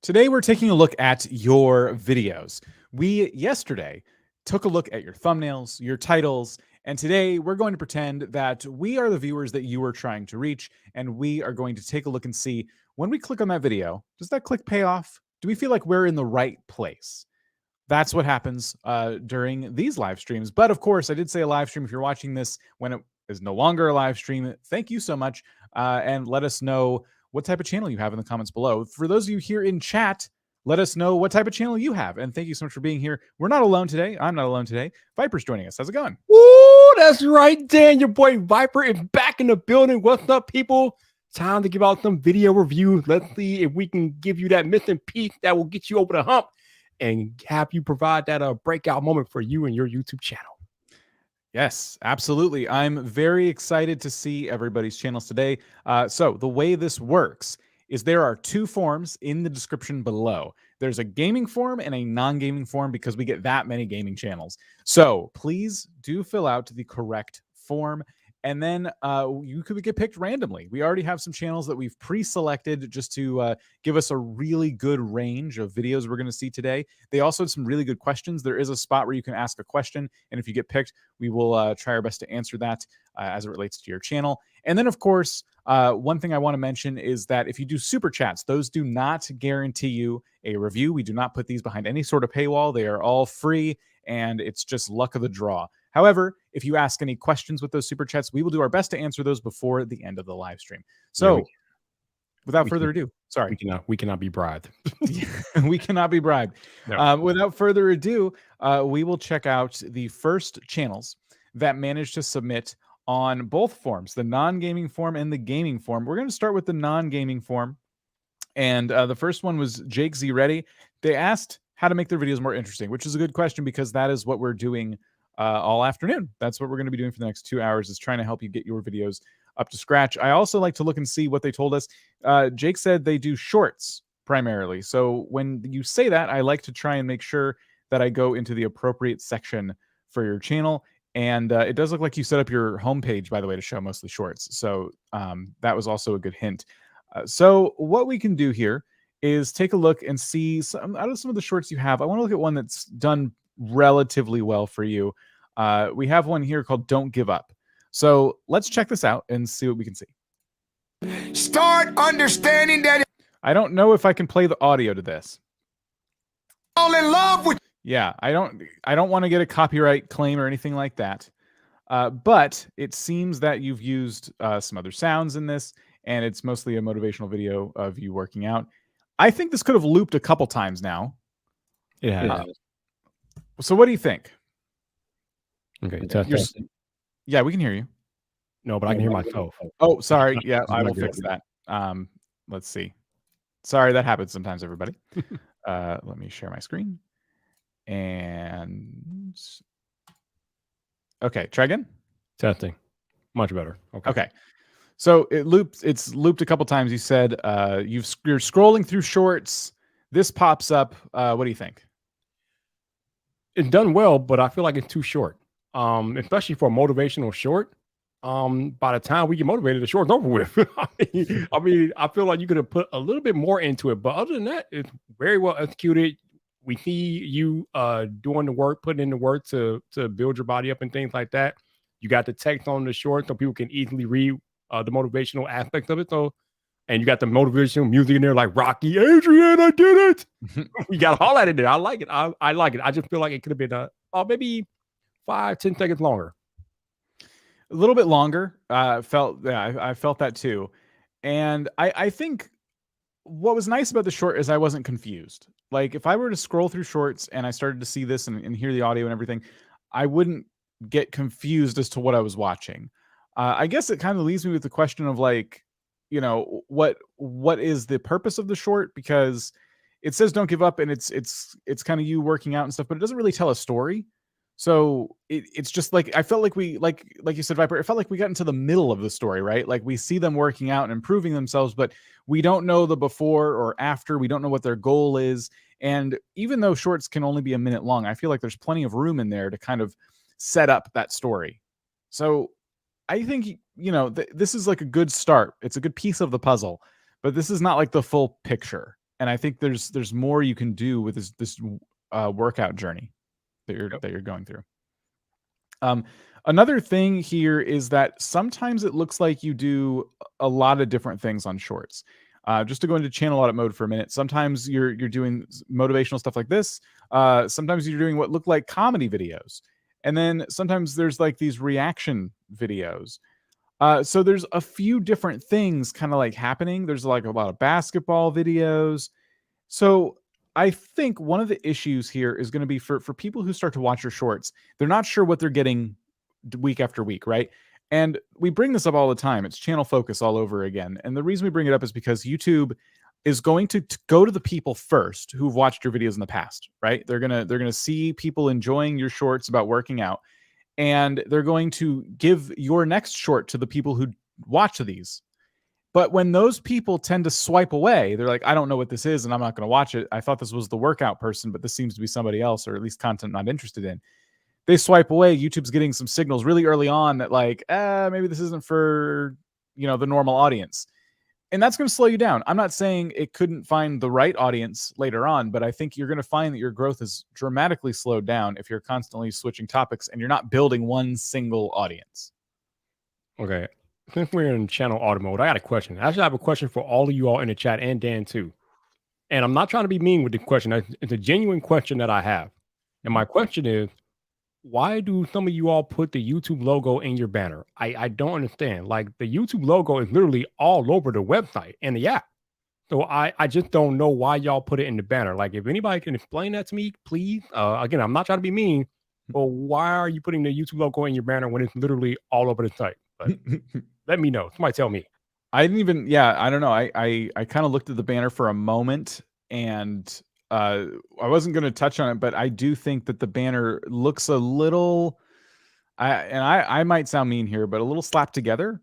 Today, we're taking a look at your videos. We yesterday took a look at your thumbnails, your titles, and today we're going to pretend that we are the viewers that you are trying to reach, and we are going to take a look and see when we click on that video, does that click pay off? Do we feel like we're in the right place? That's what happens during these live streams. But of course, I did say a live stream. If you're watching this when it is no longer a live stream, thank you so much. And let us know what type of channel you have in the comments below. For those of you here in chat, let us know what type of channel you have. And thank you so much for being here. We're not alone today. I'm not alone today. Viper's joining us. How's it going? Ooh, that's right, Dan. Your boy Viper is back in the building. What's up, people? Time to give out some video reviews. Let's see if we can give you that missing piece that will get you over the hump and have you provide that breakout moment for you and your YouTube channel. Yes, absolutely. I'm very excited to see everybody's channels today. So the way this works is there are two forms in the description below. There's a gaming form and a non-gaming form because we get that many gaming channels. So please do fill out the correct form. And then you could get picked randomly. We already have some channels that we've pre-selected just to give us a really good range of videos we're going to see today. They also had some really good questions. There is a spot where you can ask a question, and if you get picked, we will try our best to answer that as it relates to your channel. And then, of course, one thing I want to mention is that if you do super chats, those do not guarantee you a review. We do not put these behind any sort of paywall. They are all free, and it's just luck of the draw. However, if you ask any questions with those super chats, we will do our best to answer those before the end of the live stream. So, without further ado, sorry. We cannot be bribed. We cannot be bribed. No. Without further ado, we will check out the first channels that managed to submit on both forms, the non-gaming form and the gaming form. We're going to start with the non-gaming form. And the first one was Jakezready. They asked how to make their videos more interesting, which is a good question because that is what we're doing all afternoon. That's what we're going to be doing for the next 2 hours, is trying to help you get your videos up to scratch. I also like to look and see what they told us. Jake said they do shorts primarily. So when you say that, I like to try and make sure that I go into the appropriate section for your channel. And it does look like you set up your homepage, by the way, to show mostly shorts. So that was also a good hint. So what we can do here is take a look and see out of some of the shorts you have. I want to look at one that's done relatively well for you. We have one here called Don't Give Up. So let's check this out and see what we can see. Start understanding that I don't know if I can play the audio to this. all in love with. Yeah, I don't want to get a copyright claim or anything like that. But it seems that you've used some other sounds in this, and it's mostly a motivational video of you working out. I think this could have looped a couple times now. Yeah. So what do you think? Okay. Yeah, we can hear you. No, but I can hear myself. Oh, sorry. Yeah, I will fix that. Let's see. Sorry, that happens sometimes, everybody. Let me share my screen. And okay, try again. Testing. Much better. Okay. So it's looped a couple times. You said you're scrolling through shorts. This pops up. What do you think? It's done well, but I feel like it's too short. Especially for a motivational short. By the time we get motivated, the short's over with. I mean, I feel like you could have put a little bit more into it, but other than that, it's very well executed. We see you doing the work, putting in the work to build your body up and things like that. You got the text on the short so people can easily read the motivational aspects of it. So, and you got the motivational music in there like Rocky, Adrian, I did it. We got all that in there. I like it. I like it. I just feel like it could have been maybe 5-10 seconds longer. A little bit longer. I felt that too. And I think what was nice about the short is I wasn't confused. Like if I were to scroll through shorts and I started to see this and hear the audio and everything, I wouldn't get confused as to what I was watching. I guess it kind of leaves me with the question of like, you know, what is the purpose of the short? Because it says don't give up and it's kind of you working out and stuff, but it doesn't really tell a story. So it's just like, I felt like we, like you said, Viper, it felt like we got into the middle of the story, right? Like we see them working out and improving themselves, but we don't know the before or after. We don't know what their goal is. And even though shorts can only be a minute long, I feel like there's plenty of room in there to kind of set up that story. So I think, you know, this is like a good start. It's a good piece of the puzzle, but this is not like the full picture. and I think there's more you can do with this workout journey that you're going through. Another thing here is that sometimes it looks like you do a lot of different things on shorts. Just to go into channel audit mode for a minute, sometimes you're doing motivational stuff like this. Sometimes you're doing what look like comedy videos. And then sometimes there's like these reaction videos. So there's a few different things kind of like happening. There's like a lot of basketball videos. So I think one of the issues here is going to be for people who start to watch your shorts, they're not sure what they're getting week after week, right? And we bring this up all the time. It's channel focus all over again. And the reason we bring it up is because YouTube is going to go to the people first who've watched your videos in the past, right? They're gonna see people enjoying your shorts about working out, and they're going to give your next short to the people who watch these. But when those people tend to swipe away, they're like, I don't know what this is, and I'm not going to watch it. I thought this was the workout person, but this seems to be somebody else, or at least content I'm not interested in. They swipe away. YouTube's getting some signals really early on that like, maybe this isn't for, the normal audience. And that's going to slow you down. I'm not saying it couldn't find the right audience later on, but I think you're going to find that your growth is dramatically slowed down if you're constantly switching topics and you're not building one single audience. Okay. Since we're in channel audit mode, I got a question. Actually, I have a question for all of you all in the chat and Dan too. And I'm not trying to be mean with the question. It's a genuine question that I have. And my question is, why do some of you all put the YouTube logo in your banner? I don't understand. Like, the YouTube logo is literally all over the website and the app. So I just don't know why y'all put it in the banner. Like, if anybody can explain that to me, please. Again, I'm not trying to be mean, but why are you putting the YouTube logo in your banner when it's literally all over the site? But let me know. Somebody tell me. I didn't even, I don't know. I kind of looked at the banner for a moment, and I wasn't going to touch on it, but I do think that the banner looks a little, I might sound mean here, but a little slapped together.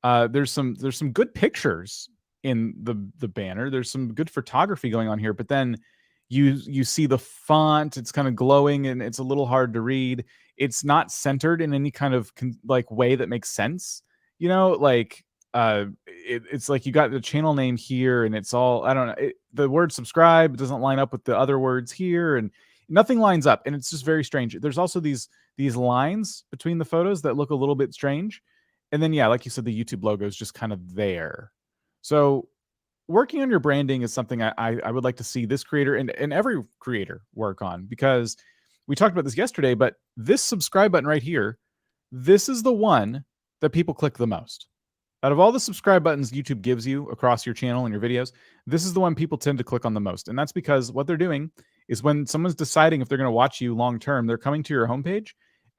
There's some good pictures in the banner. There's some good photography going on here, but then you see the font, it's kind of glowing and it's a little hard to read. It's not centered in any kind of like way that makes sense. It's like you got the channel name here and it's all, I don't know, the word subscribe doesn't line up with the other words here and nothing lines up, and it's just very strange. There's also these lines between the photos that look a little bit strange. And then, like you said, the YouTube logo is just kind of there. So working on your branding is something I would like to see this creator and every creator work on, because we talked about this yesterday, but this subscribe button right here, this is the one that people click the most. Out of all the subscribe buttons YouTube gives you across your channel and your videos, this is the one people tend to click on the most. And that's because what they're doing is when someone's deciding if they're going to watch you long term, they're coming to your homepage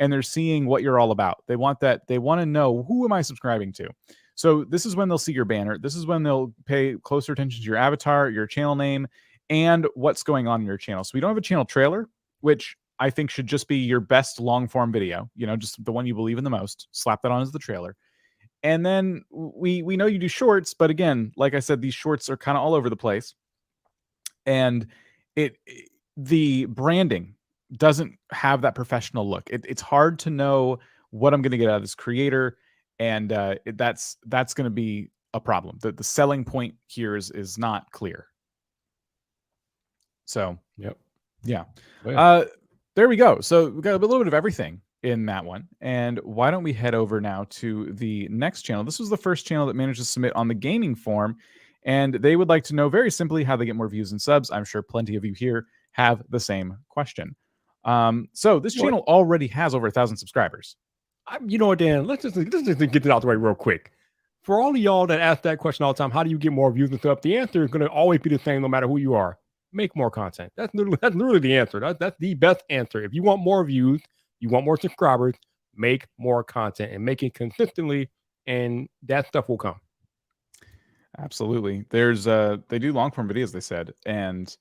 and they're seeing what you're all about. They want to know, who am I subscribing to? So this is when they'll see your banner. This is when they'll pay closer attention to your avatar, your channel name, and what's going on in your channel. So we don't have a channel trailer, which I think should just be your best long form video, just the one you believe in the most. Slap that on as the trailer. And then we know you do shorts, but again, like I said, these shorts are kind of all over the place. And the branding doesn't have that professional look. It's hard to know what I'm going to get out of this creator, and that's going to be a problem. The selling point here is not clear. So, yep. Yeah. Oh, yeah. There we go. So we got a little bit of everything in that one. And why don't we head over now to the next channel? This was the first channel that managed to submit on the gaming form, and they would like to know very simply how they get more views and subs. I'm sure plenty of you here have the same question. So this channel already has over 1,000 subscribers. You know what, Dan? Let's just get it out the way real quick. For all of y'all that ask that question all the time, how do you get more views and stuff? The answer is going to always be the same no matter who you are. Make more content. That's literally the answer. That's the best answer. If you want more views, you want more subscribers, make more content and make it consistently, and that stuff will come. Absolutely. There's they do long form videos, they said, and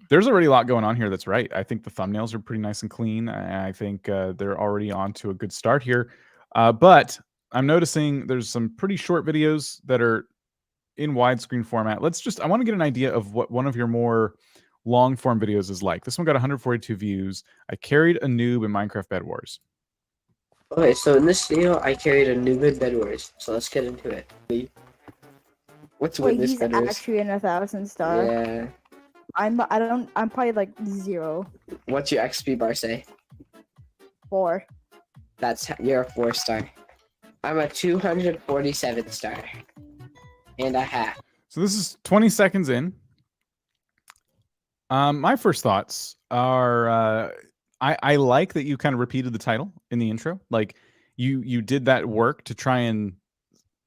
there's already a lot going on here. That's right. I think the thumbnails are pretty nice and clean. I think they're already on to a good start here. But I'm noticing there's some pretty short videos that are in widescreen format. I want to get an idea of what one of your more long form videos is like. This one got 142 views. I carried a noob in Minecraft Bed Wars. Okay, so in this video, I carried a noob in Bed Wars. So let's get into it. What's Wait, witness he's critters? actually in 1,000-star. Yeah. I'm probably like 0. What's your XP bar say? 4. You're a 4-star. I'm a 247 star. And a hat. So this is 20 seconds in. My first thoughts are I like that you kind of repeated the title in the intro. Like you did that work to try and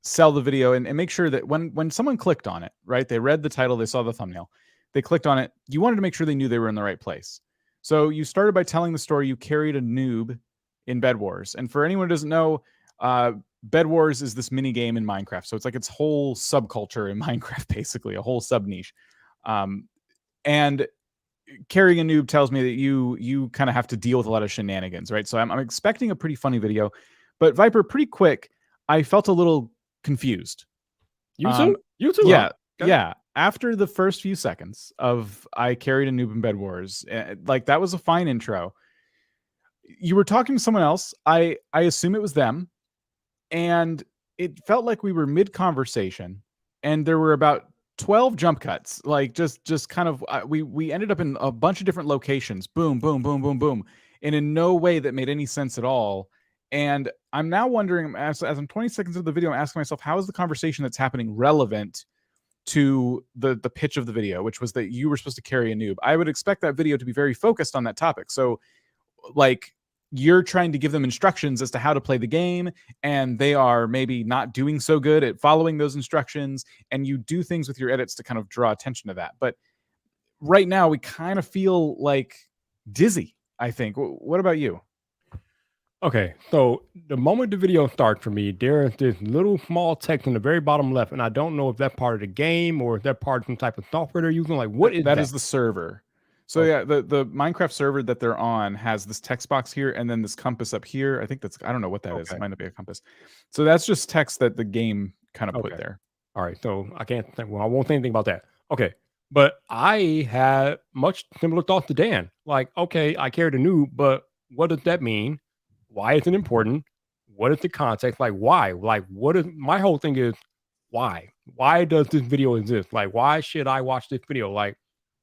sell the video and make sure that when someone clicked on it, right, they read the title, they saw the thumbnail, they clicked on it, you wanted to make sure they knew they were in the right place. So you started by telling the story you carried a noob in Bed Wars. And for anyone who doesn't know, Bed Wars is this mini game in Minecraft. So it's like its whole subculture in Minecraft, basically, a whole sub niche. And carrying a noob tells me that you kind of have to deal with a lot of shenanigans, right? So I'm expecting a pretty funny video. But Viper, pretty quick, I felt a little confused. You too? You too? Yeah. Okay. Yeah. After the first few seconds of I carried a noob in Bed Wars, like that was a fine intro. You were talking to someone else. I assume it was them. And it felt like we were mid-conversation and there were about 12 jump cuts, like just kind of we ended up in a bunch of different locations, boom, boom, boom, boom, boom, and in no way that made any sense at all. And I'm now wondering, as I'm 20 seconds into the video, I'm asking myself, how is the conversation that's happening relevant to the pitch of the video, which was that you were supposed to carry a noob? I would expect that video to be very focused on that topic. So like you're trying to give them instructions as to how to play the game, and they are maybe not doing so good at following those instructions, and you do things with your edits to kind of draw attention to that. But right now we kind of feel like dizzy, I think. What about you? Okay, so the moment the video starts for me, there is this little small text in the very bottom left, and I don't know if that's part of the game or if that's part of some type of software they're using. Like, what is that? That is the server. So yeah, the Minecraft server that they're on has this text box here and then this compass up here. I think that's, I don't know what that is. It might not be a compass. So that's just text that the game kind of put there. All right, so I can't think, well, I won't say anything about that. Okay, but I had much similar thoughts to Dan. Like, okay, I carried a noob, but what does that mean? Why is it important? What is the context? Like, why? Like, what is my whole thing is why? Why does this video exist? Like, why should I watch this video? Like,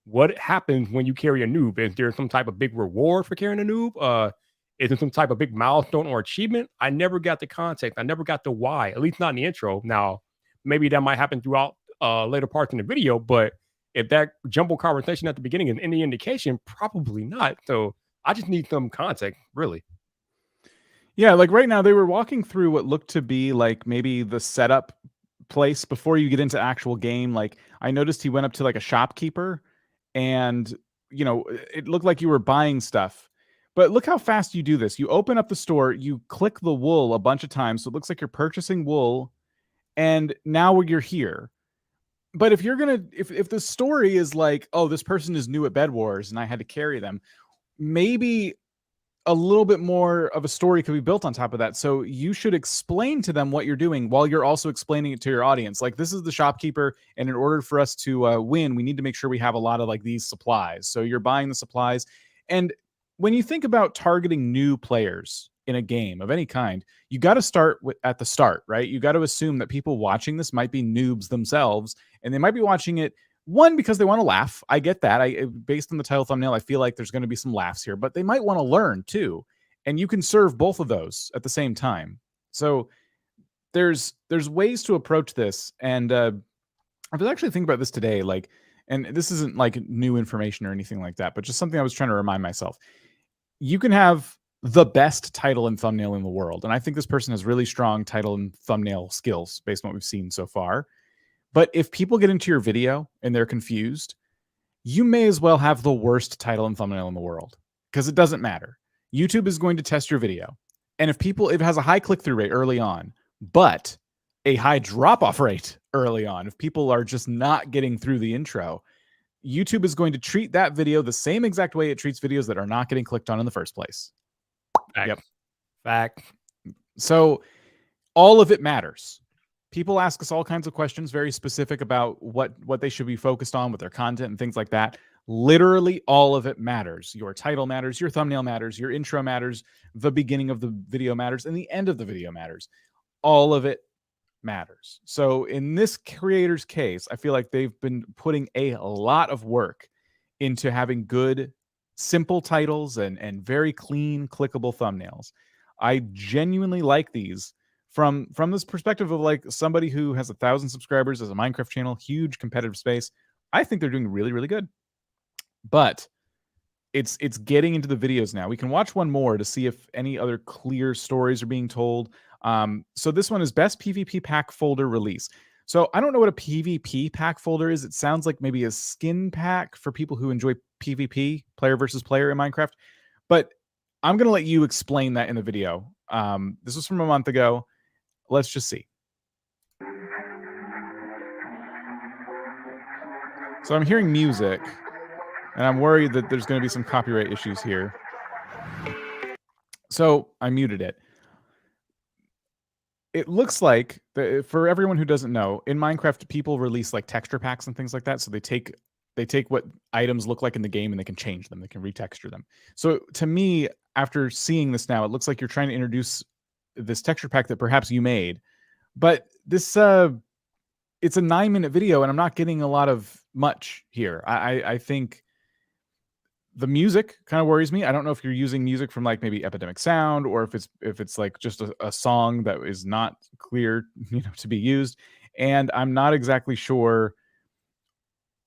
what happens when you carry a noob? Is there some type of big reward for carrying a noob? Is there some type of big milestone or achievement? I never got the context. I never got the why, at least not in the intro. Now, maybe that might happen throughout later parts in the video, but if that jumbled conversation at the beginning is any indication, probably not. So I just need some context, really. Yeah, like right now they were walking through what looked to be like maybe the setup place before you get into actual game. Like I noticed he went up to like a shopkeeper and, you know, it looked like you were buying stuff. But look how fast you do this. You open up the store, you click the wool a bunch of times, so it looks like you're purchasing wool, and now you're here. But if you're gonna, if the story is like, oh, this person is new at Bed Wars and I had to carry them, maybe a little bit more of a story could be built on top of that. So you should explain to them what you're doing while you're also explaining it to your audience. Like, this is the shopkeeper, and in order for us to win, we need to make sure we have a lot of like these supplies. So you're buying the supplies. And when you think about targeting new players in a game of any kind, you got to start at the start, right? You got to assume that people watching this might be noobs themselves, and they might be watching it, one, because they want to laugh. I get that. Based on the title thumbnail, I feel like there's going to be some laughs here, but they might want to learn too. And you can serve both of those at the same time. So there's ways to approach this. And I was actually thinking about this today, like, and this isn't like new information or anything like that, but just something I was trying to remind myself. You can have the best title and thumbnail in the world. And I think this person has really strong title and thumbnail skills based on what we've seen so far. But if people get into your video and they're confused, you may as well have the worst title and thumbnail in the world, because it doesn't matter. YouTube is going to test your video. And if it has a high click-through rate early on, but a high drop-off rate early on, if people are just not getting through the intro, YouTube is going to treat that video the same exact way it treats videos that are not getting clicked on in the first place. Fact. Yep. Fact. So all of it matters. People ask us all kinds of questions, very specific about what they should be focused on with their content and things like that. Literally all of it matters. Your title matters, your thumbnail matters, your intro matters, the beginning of the video matters, and the end of the video matters. All of it matters. So in this creator's case, I feel like they've been putting a lot of work into having good, simple titles and very clean, clickable thumbnails. I genuinely like these from this perspective of like somebody who has 1,000 subscribers as a Minecraft channel, huge competitive space. I think they're doing really, really good. But it's getting into the videos now. We can watch one more to see if any other clear stories are being told. So this one is best PvP pack folder release. So I don't know what a PvP pack folder is. It sounds like maybe a skin pack for people who enjoy PvP, player versus player in Minecraft. But I'm going to let you explain that in the video. This was from a month ago. Let's just see. So I'm hearing music, and I'm worried that there's going to be some copyright issues here. So I muted it. It looks like, for everyone who doesn't know, in Minecraft, people release like texture packs and things like that. So they take what items look like in the game and they can change them. They can retexture them. So to me, after seeing this now, it looks like you're trying to introduce this texture pack that perhaps you made. But this, it's a 9-minute video and I'm not getting a lot of much here. I think the music kind of worries me. I don't know if you're using music from like maybe Epidemic Sound or if it's like just a song that is not clear, to be used. And I'm not exactly sure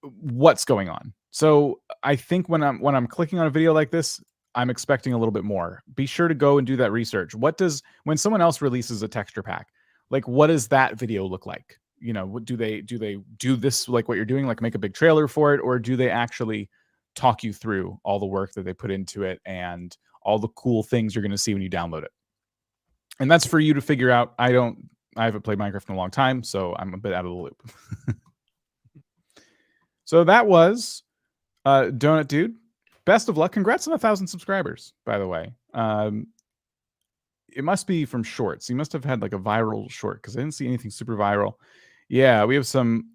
what's going on. So I think when I'm clicking on a video like this, I'm expecting a little bit more. Be sure to go and do that research. When someone else releases a texture pack, like what does that video look like? Do they do this like what you're doing, like make a big trailer for it, or do they actually talk you through all the work that they put into it and all the cool things you're going to see when you download it? And that's for you to figure out. I haven't played Minecraft in a long time, so I'm a bit out of the loop. So that was Doughnut Dude. Best of luck. Congrats on 1,000 subscribers, by the way. It must be from shorts. You must have had like a viral short because I didn't see anything super viral. Yeah, we have some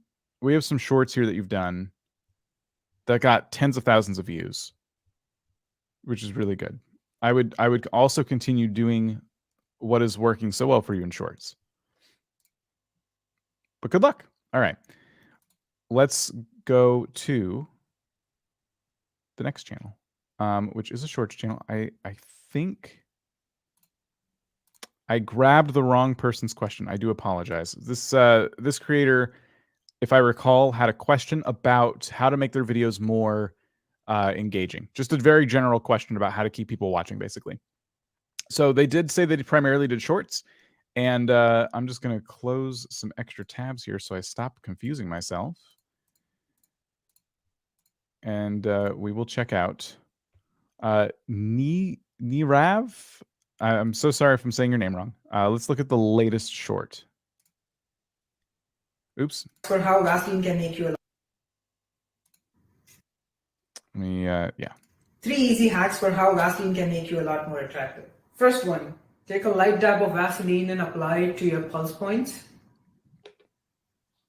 shorts here that you've done that got tens of thousands of views, which is really good. I would also continue doing what is working so well for you in shorts. But good luck. All right. Let's go to the next channel, which is a shorts channel. I think I grabbed the wrong person's question. I do apologize. This creator, if I recall, had a question about how to make their videos more engaging. Just a very general question about how to keep people watching, basically. So they did say they primarily did shorts, and I'm just going to close some extra tabs here so I stop confusing myself. And we will check out Neerav. I'm so sorry if I'm saying your name wrong. Let's look at the latest short. Oops. For how Vaseline can make you Yeah. 3 easy hacks for how Vaseline can make you a lot more attractive. First one, take a light dab of Vaseline and apply it to your pulse points.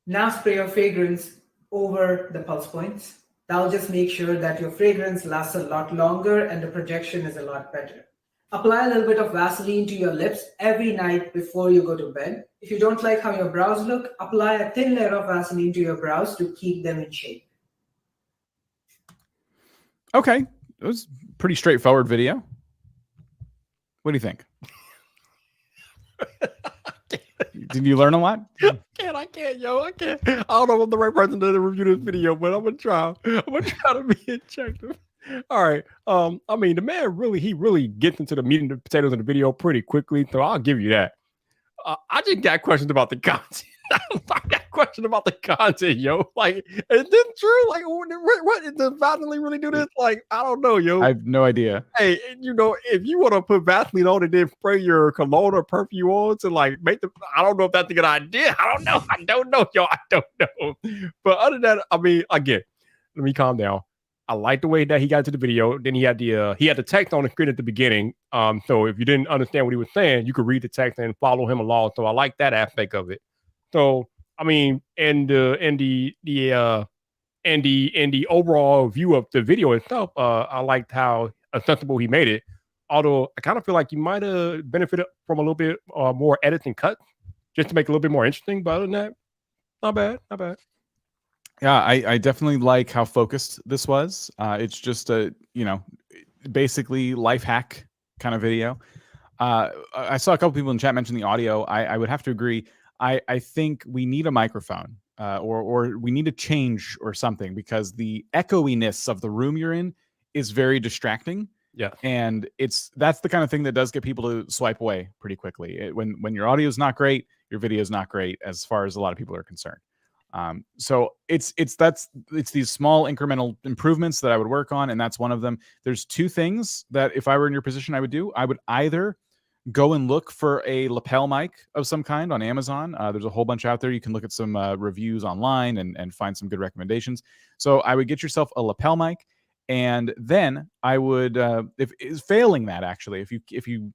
Now spray your fragrance over the pulse points. That'll just make sure that your fragrance lasts a lot longer and the projection is a lot better. Apply a little bit of Vaseline to your lips every night before you go to bed. If you don't like how your brows look, apply a thin layer of Vaseline to your brows to keep them in shape. Okay. It was a pretty straightforward video. What do you think? Did you learn a lot? I can't, yo. I can't. I don't know if I'm the right person to review this video, but I'm gonna try. I'm gonna try to be objective. All right. I mean, the man he really gets into the meat and the potatoes of the video pretty quickly, so I'll give you that. I just got questions about the content. I got questions about the content, yo. Like, is this true? Like, what does Vaseline really do this? Like, I don't know, yo. I have no idea. Hey, if you want to put Vaseline on and then spray your cologne or perfume on to like make I don't know if that's a good idea. I don't know, yo. I don't know. But other than that, I mean, again, let me calm down. I like the way that he got to the video. Then he had the text on the screen at the beginning. So if you didn't understand what he was saying, you could read the text and follow him along. So I like that aspect of it. So I mean, and the overall view of the video itself, I liked how accessible he made it. Although I kind of feel like you might have benefited from a little bit more edits and cuts. just to make it a little bit more interesting. But other than that, not bad, not bad. Yeah, I definitely like how focused this was. It's just a, basically life hack kind of video. I saw a couple people in chat mention the audio. I would have to agree. I think we need a microphone or we need a change or something, because the echoiness of the room you're in is very distracting. Yeah. And that's the kind of thing that does get people to swipe away pretty quickly. When your audio is not great, your video is not great, as far as a lot of people are concerned. So it's these small incremental improvements that I would work on, and that's one of them. There's two things that if I were in your position, I would do. I would either go and look for a lapel mic of some kind on Amazon. There's a whole bunch out there. You can look at some reviews online and find some good recommendations. So I would get yourself a lapel mic, and then I would, if failing that, actually, if you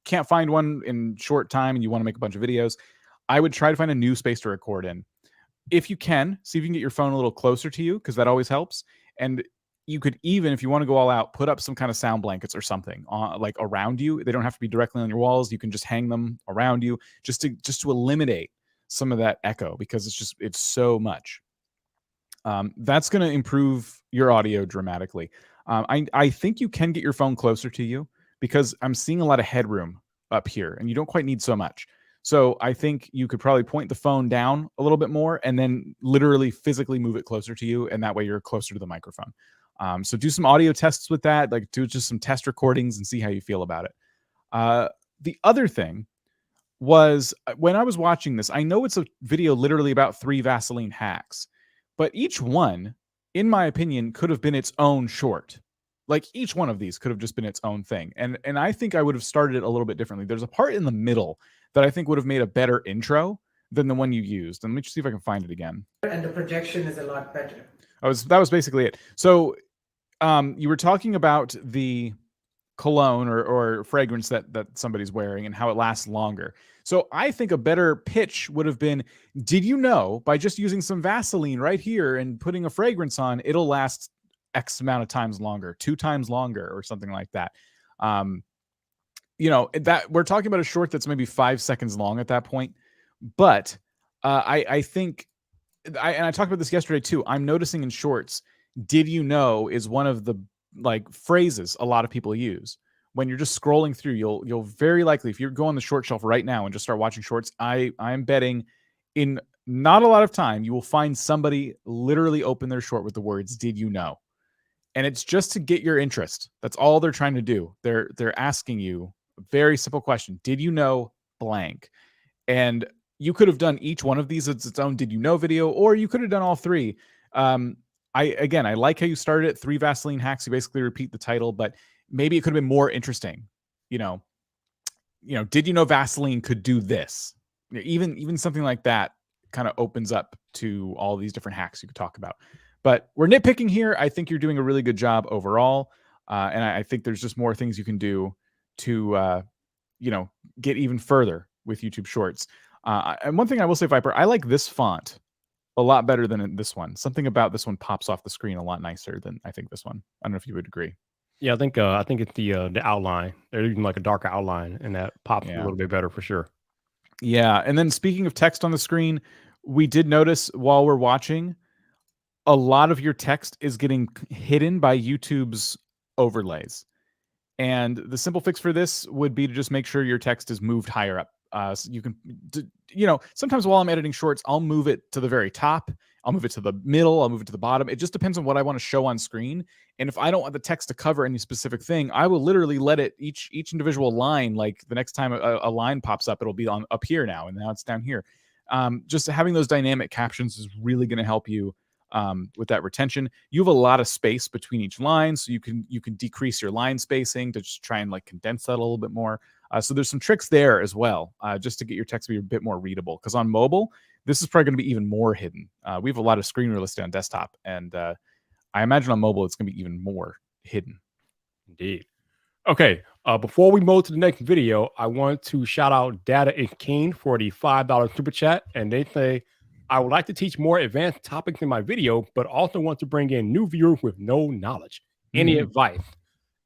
can't find one in short time and you want to make a bunch of videos, I would try to find a new space to record in. If you can, see if you can get your phone a little closer to you, because that always helps. And you could even, if you want to go all out, put up some kind of sound blankets or something like around you. They don't have to be directly on your walls. You can just hang them around you just to eliminate some of that echo, because it's so much. That's going to improve your audio dramatically. I think you can get your phone closer to you, because I'm seeing a lot of headroom up here, and you don't quite need so much. So I think you could probably point the phone down a little bit more and then literally physically move it closer to you. And that way you're closer to the microphone. So do some audio tests with that, like do just some test recordings and see how you feel about it. The other thing was, when I was watching this, I know it's a video literally about 3 Vaseline hacks, but each one, in my opinion, could have been its own short. Like each one of these could have just been its own thing. And I think I would have started it a little bit differently. There's a part in the middle that I think would have made a better intro than the one you used. And let me just see if I can find it again. And the projection is a lot better. That was basically it. So you were talking about the cologne or fragrance that somebody's wearing and how it lasts longer. So I think a better pitch would have been, did you know by just using some Vaseline right here and putting a fragrance on, it'll last X amount of times longer, 2 times longer, or something like that. That we're talking about a short that's maybe 5 seconds long at that point. But I think, and I talked about this yesterday too, I'm noticing in shorts, did you know is one of the phrases a lot of people use. When you're just scrolling through, you'll very likely, if you go on the short shelf right now and just start watching shorts, I'm betting in not a lot of time, you will find somebody literally open their short with the words, did you know? And it's just to get your interest. That's all they're trying to do. They're asking you a very simple question. Did you know blank? And you could have done each one of these as its own did you know video, or you could have done all 3. I like how you started it, 3 Vaseline hacks. You basically repeat the title, but maybe it could have been more interesting. Did you know Vaseline could do this? Even something like that kind of opens up to all these different hacks you could talk about. But we're nitpicking here. I think you're doing a really good job overall. And I think there's just more things you can do to, get even further with YouTube Shorts. And one thing I will say, Viper, I like this font a lot better than this one. Something about this one pops off the screen a lot nicer than I think this one. I don't know if you would agree. Yeah, I think it's the outline. There's even like a darker outline, and that pops a little bit better for sure. Yeah, and then speaking of text on the screen, we did notice while we're watching, a lot of your text is getting hidden by YouTube's overlays. And the simple fix for this would be to just make sure your text is moved higher up. So you can, sometimes while I'm editing shorts, I'll move it to the very top. I'll move it to the middle. I'll move it to the bottom. It just depends on what I want to show on screen. And if I don't want the text to cover any specific thing, I will literally let it each individual line, like the next time a line pops up, it'll be on up here now. And now it's down here. Just having those dynamic captions is really going to help you with that retention. You have a lot of space between each line, so you can decrease your line spacing to just try and condense that a little bit more. So there's some tricks there as well, just to get your text to be a bit more readable. Because on mobile, this is probably going to be even more hidden. We have a lot of screen real estate on desktop, and I imagine on mobile it's going to be even more hidden. Indeed. Okay, before we move to the next video, I want to shout out Data and King for the $5 super chat, and they say, I would like to teach more advanced topics in my video, but also want to bring in new viewers with no knowledge. Any advice?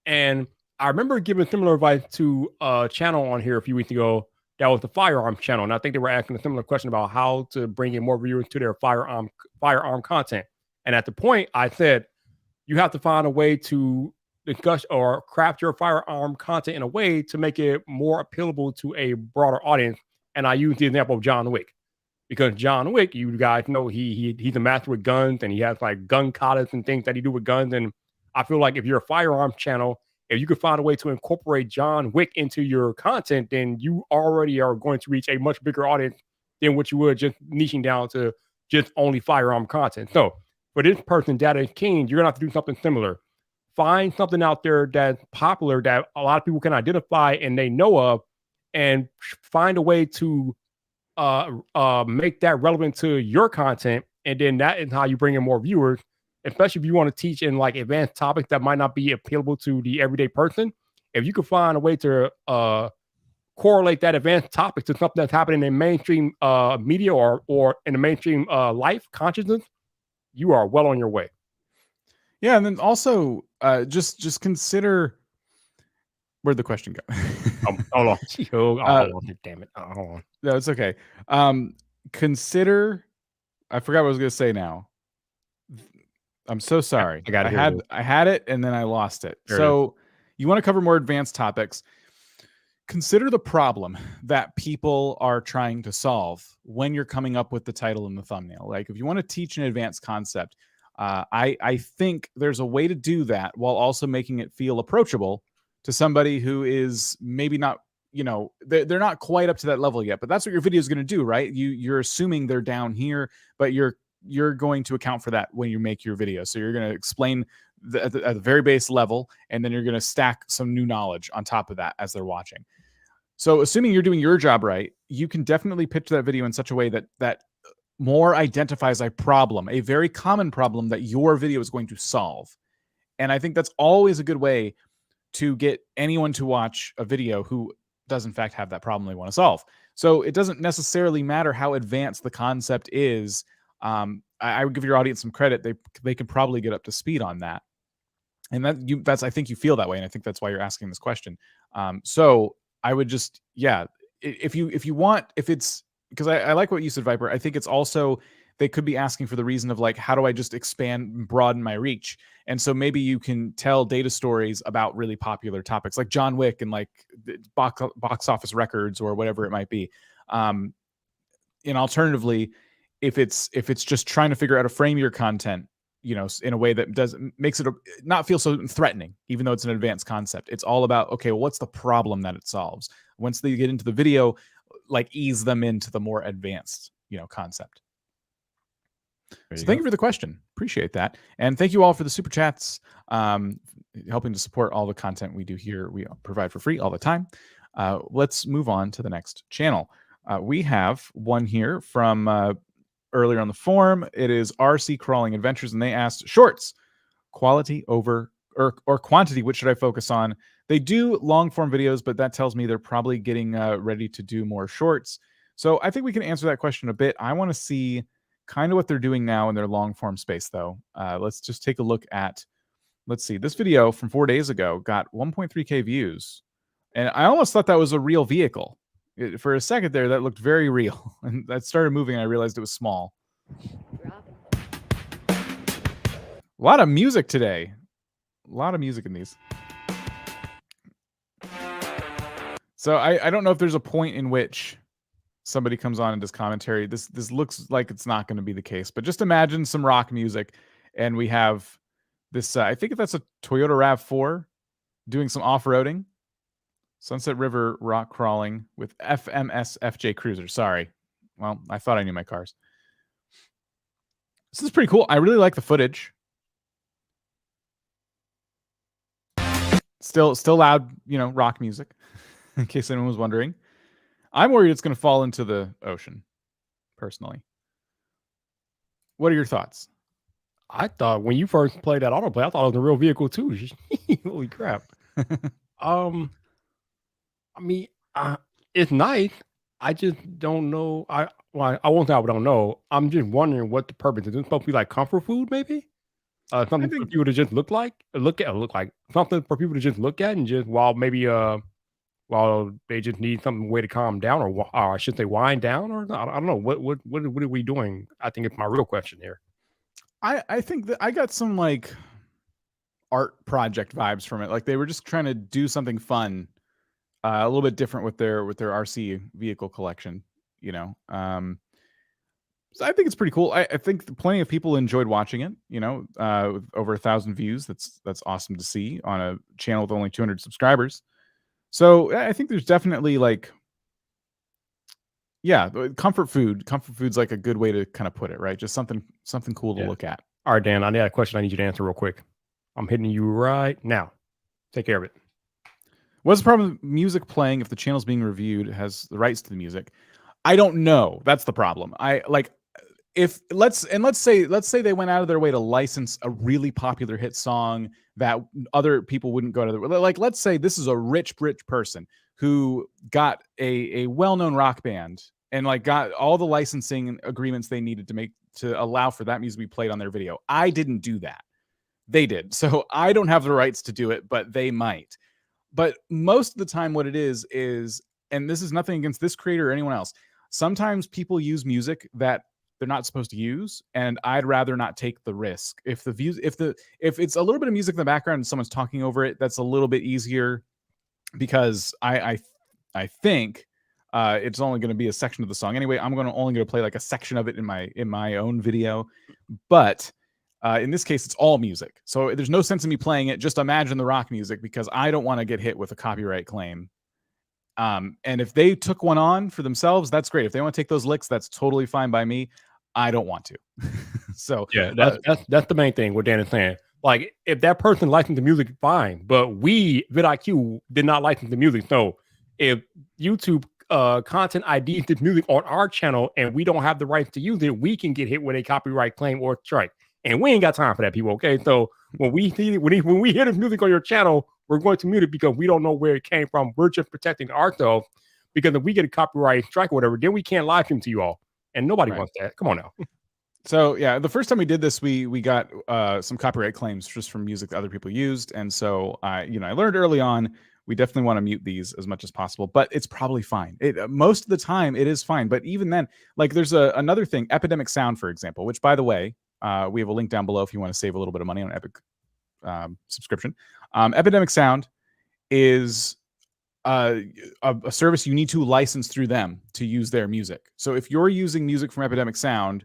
And I remember giving similar advice to a channel on here a few weeks ago that was the firearm channel. And I think they were asking a similar question about how to bring in more viewers to their firearm content. And at the point, I said, you have to find a way to discuss or craft your firearm content in a way to make it more appealable to a broader audience. And I used the example of John Wick, because John Wick, you guys know he's a master with guns, and he has like gun katas and things that he do with guns. And I feel like if you're a firearm channel, if you could find a way to incorporate John Wick into your content, then you already are going to reach a much bigger audience than what you would just niching down to just only firearm content. So for this person, Data is King, you're gonna have to do something similar. Find something out there that's popular that a lot of people can identify and they know of, and find a way to make that relevant to your content. And then that is how you bring in more viewers, especially if you want to teach in like advanced topics that might not be appealable to the everyday person. If you could find a way to correlate that advanced topic to something that's happening in mainstream media or in the mainstream life consciousness, you are well on your way. Yeah, and then also just consider, where'd the question go? Hold on. Damn it. Hold on. No, it's okay. Consider, I forgot what I was going to say now. I'm so sorry. I had it and then I lost it. So you want to cover more advanced topics. Consider the problem that people are trying to solve when you're coming up with the title and the thumbnail. Like if you want to teach an advanced concept, I think there's a way to do that while also making it feel approachable to somebody who is maybe not, they're not quite up to that level yet, but that's what your video is going to do, right? You're assuming they're down here, but you're going to account for that when you make your video. So you're going to explain at the very base level, and then you're going to stack some new knowledge on top of that as they're watching. So assuming you're doing your job right, you can definitely pitch that video in such a way that more identifies a problem, a very common problem that your video is going to solve. And I think that's always a good way to get anyone to watch a video who does in fact have that problem they want to solve. So it doesn't necessarily matter how advanced the concept is. I would give your audience some credit. They could probably get up to speed on that. And that's I think you feel that way. And I think that's why you're asking this question. So I would just, if it's, because I like what you said, Viper. I think it's also, they could be asking for the reason of like, how do I just expand and broaden my reach? And so maybe you can tell data stories about really popular topics like John Wick and like box office records or whatever it might be. And alternatively, if it's just trying to figure out how to frame your content, in a way that makes it not feel so threatening, even though it's an advanced concept. It's all about, okay, well, what's the problem that it solves? Once they get into the video, like ease them into the more advanced, concept. So thank you for the question. Appreciate that. And thank you all for the super chats, helping to support all the content we do here. We provide for free all the time. Let's move on to the next channel. We have one here from earlier on the forum. It is RC Crawling Adventures, and they asked, shorts, quality over or quantity, which should I focus on? They do long form videos, but that tells me they're probably getting ready to do more shorts. So I think we can answer that question a bit. I want to see kind of what they're doing now in their long form space, though. Let's just take a look at, let's see, this video from 4 days ago got 1.3K views. And I almost thought that was a real vehicle. For a second there, that looked very real. And that started moving, and I realized it was small. A lot of music today. A lot of music in these. So I don't know if there's a point in which somebody comes on and does commentary. This looks like it's not going to be the case. But just imagine some rock music, and we have this, I think that's a Toyota RAV4 doing some off-roading. Sunset River rock crawling with FMS FJ Cruiser. Sorry. Well, I thought I knew my cars. This is pretty cool. I really like the footage. Still loud, rock music, in case anyone was wondering. I'm worried it's going to fall into the ocean, personally. What are your thoughts? I thought when you first played that autoplay, I thought it was a real vehicle too. Holy crap. I mean, it's nice. I just don't know. I won't say I don't know. I'm just wondering what the purpose is. It's supposed to be like comfort food, maybe? Something for people to just look at something for people to just look at and just while Well, they just need some way to calm down, or I should say, wind down, or I don't know. What are we doing? I think it's my real question here. I think that I got some like art project vibes from it. Like they were just trying to do something fun, a little bit different with their RC vehicle collection. You know, so I think it's pretty cool. I think plenty of people enjoyed watching it. You know, with over 1,000 views. That's awesome to see on a channel with only 200 subscribers. So I think there's definitely like, yeah, comfort food. Comfort food's like a good way to kind of put it, right? Just something cool to look at. All right, Dan, I got a question I need you to answer real quick. I'm hitting you right now. Take care of it. What's the problem with music playing if the channel's being reviewed has the rights to the music? I don't know. That's the problem. I like if let's say they went out of their way to license a really popular hit song that other people wouldn't go to. Like let's say this is a rich person who got a well-known rock band and like got all the licensing agreements they needed to allow for that music to be played on their video. I didn't do that. They did. So I don't have the rights to do it, but they might. But most of the time what it is, and this is nothing against this creator or anyone else, sometimes people use music that they're not supposed to use, and I'd rather not take the risk. If it's a little bit of music in the background and someone's talking over it, that's a little bit easier because I think it's only going to be a section of the song anyway. I'm only going to play like a section of it in my own video, but in this case, it's all music. So there's no sense in me playing it. Just imagine the rock music because I don't want to get hit with a copyright claim. And if they took one on for themselves, that's great. If they want to take those licks, that's totally fine by me. I don't want to. So yeah, that's the main thing what Dan is saying. Like if that person licensed the music, fine. But we, vidIQ, did not license the music. So if YouTube content IDs this music on our channel and we don't have the rights to use it, we can get hit with a copyright claim or strike. And we ain't got time for that, people. Okay, so when we hear this music on your channel, we're going to mute it because we don't know where it came from. We're just protecting ourselves because if we get a copyright strike or whatever, then we can't live stream to you all, and nobody wants that. Come on now. So yeah, the first time we did this, we got some copyright claims just from music that other people used, and so I learned early on we definitely want to mute these as much as possible, but it's probably fine. Most of the time it is fine, but even then, like there's another thing, Epidemic Sound, for example, which by the way. We have a link down below if you want to save a little bit of money on an Epic subscription. Epidemic Sound is a service you need to license through them to use their music. So if you're using music from Epidemic Sound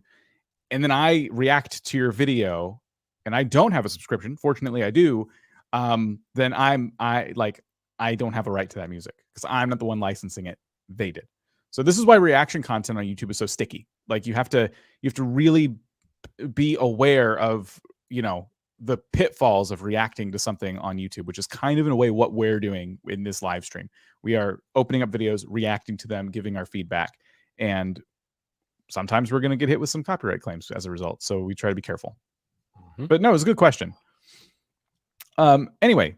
and then I react to your video and I don't have a subscription, fortunately I do, then I don't have a right to that music because I'm not the one licensing it. They did. So this is why reaction content on YouTube is so sticky. Like you have to really be aware of, the pitfalls of reacting to something on YouTube, which is kind of in a way what we're doing in this live stream. We are opening up videos, reacting to them, giving our feedback, and sometimes we're going to get hit with some copyright claims as a result. So we try to be careful. But no, it's a good question. Anyway,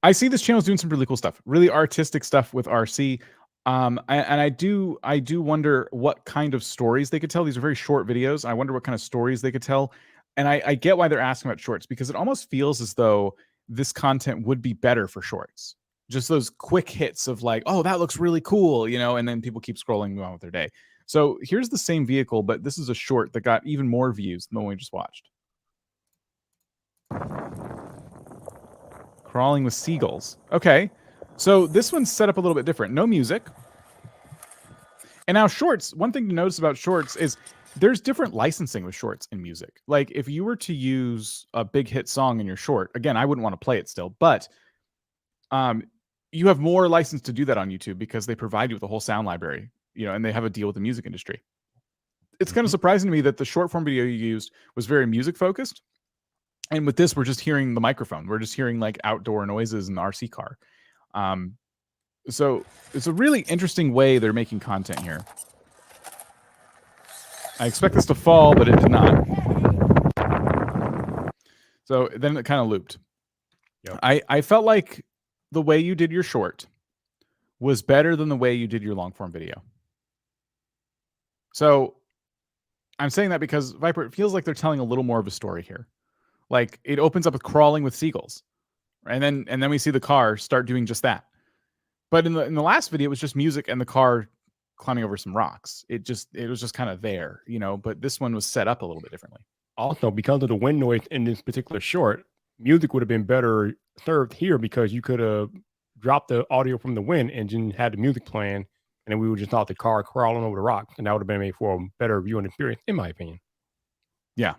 I see this channel is doing some really cool stuff, really artistic stuff with RC. And I do wonder what kind of stories they could tell. These are very short videos. I wonder what kind of stories they could tell. And I get why they're asking about shorts because it almost feels as though this content would be better for shorts. Just those quick hits of like, oh, that looks really cool, and then people keep scrolling on with their day. So here's the same vehicle, but this is a short that got even more views than the one we just watched. Crawling with seagulls. Okay. So this one's set up a little bit different. No music. And now shorts, one thing to notice about shorts is there's different licensing with shorts in music. Like if you were to use a big hit song in your short, again, I wouldn't want to play it still, but you have more license to do that on YouTube because they provide you with a whole sound library, and they have a deal with the music industry. It's kind of surprising to me that the short form video you used was very music focused. And with this, we're just hearing the microphone. We're just hearing like outdoor noises in the RC car. So it's a really interesting way they're making content here. I expect this to fall, but it did not. So then it kind of looped. Yep. I felt like the way you did your short was better than the way you did your long form video. So I'm saying that because Viper, it feels like they're telling a little more of a story here. Like it opens up with crawling with seagulls. And then we see the car start doing just that. But in the last video, it was just music and the car climbing over some rocks. It was just kind of there, you know. But this one was set up a little bit differently. Also, because of the wind noise in this particular short, music would have been better served here because you could have dropped the audio from the wind and then had the music playing, and then we would just thought the car crawling over the rocks, and that would have been made for a better viewing experience, in my opinion. Yeah.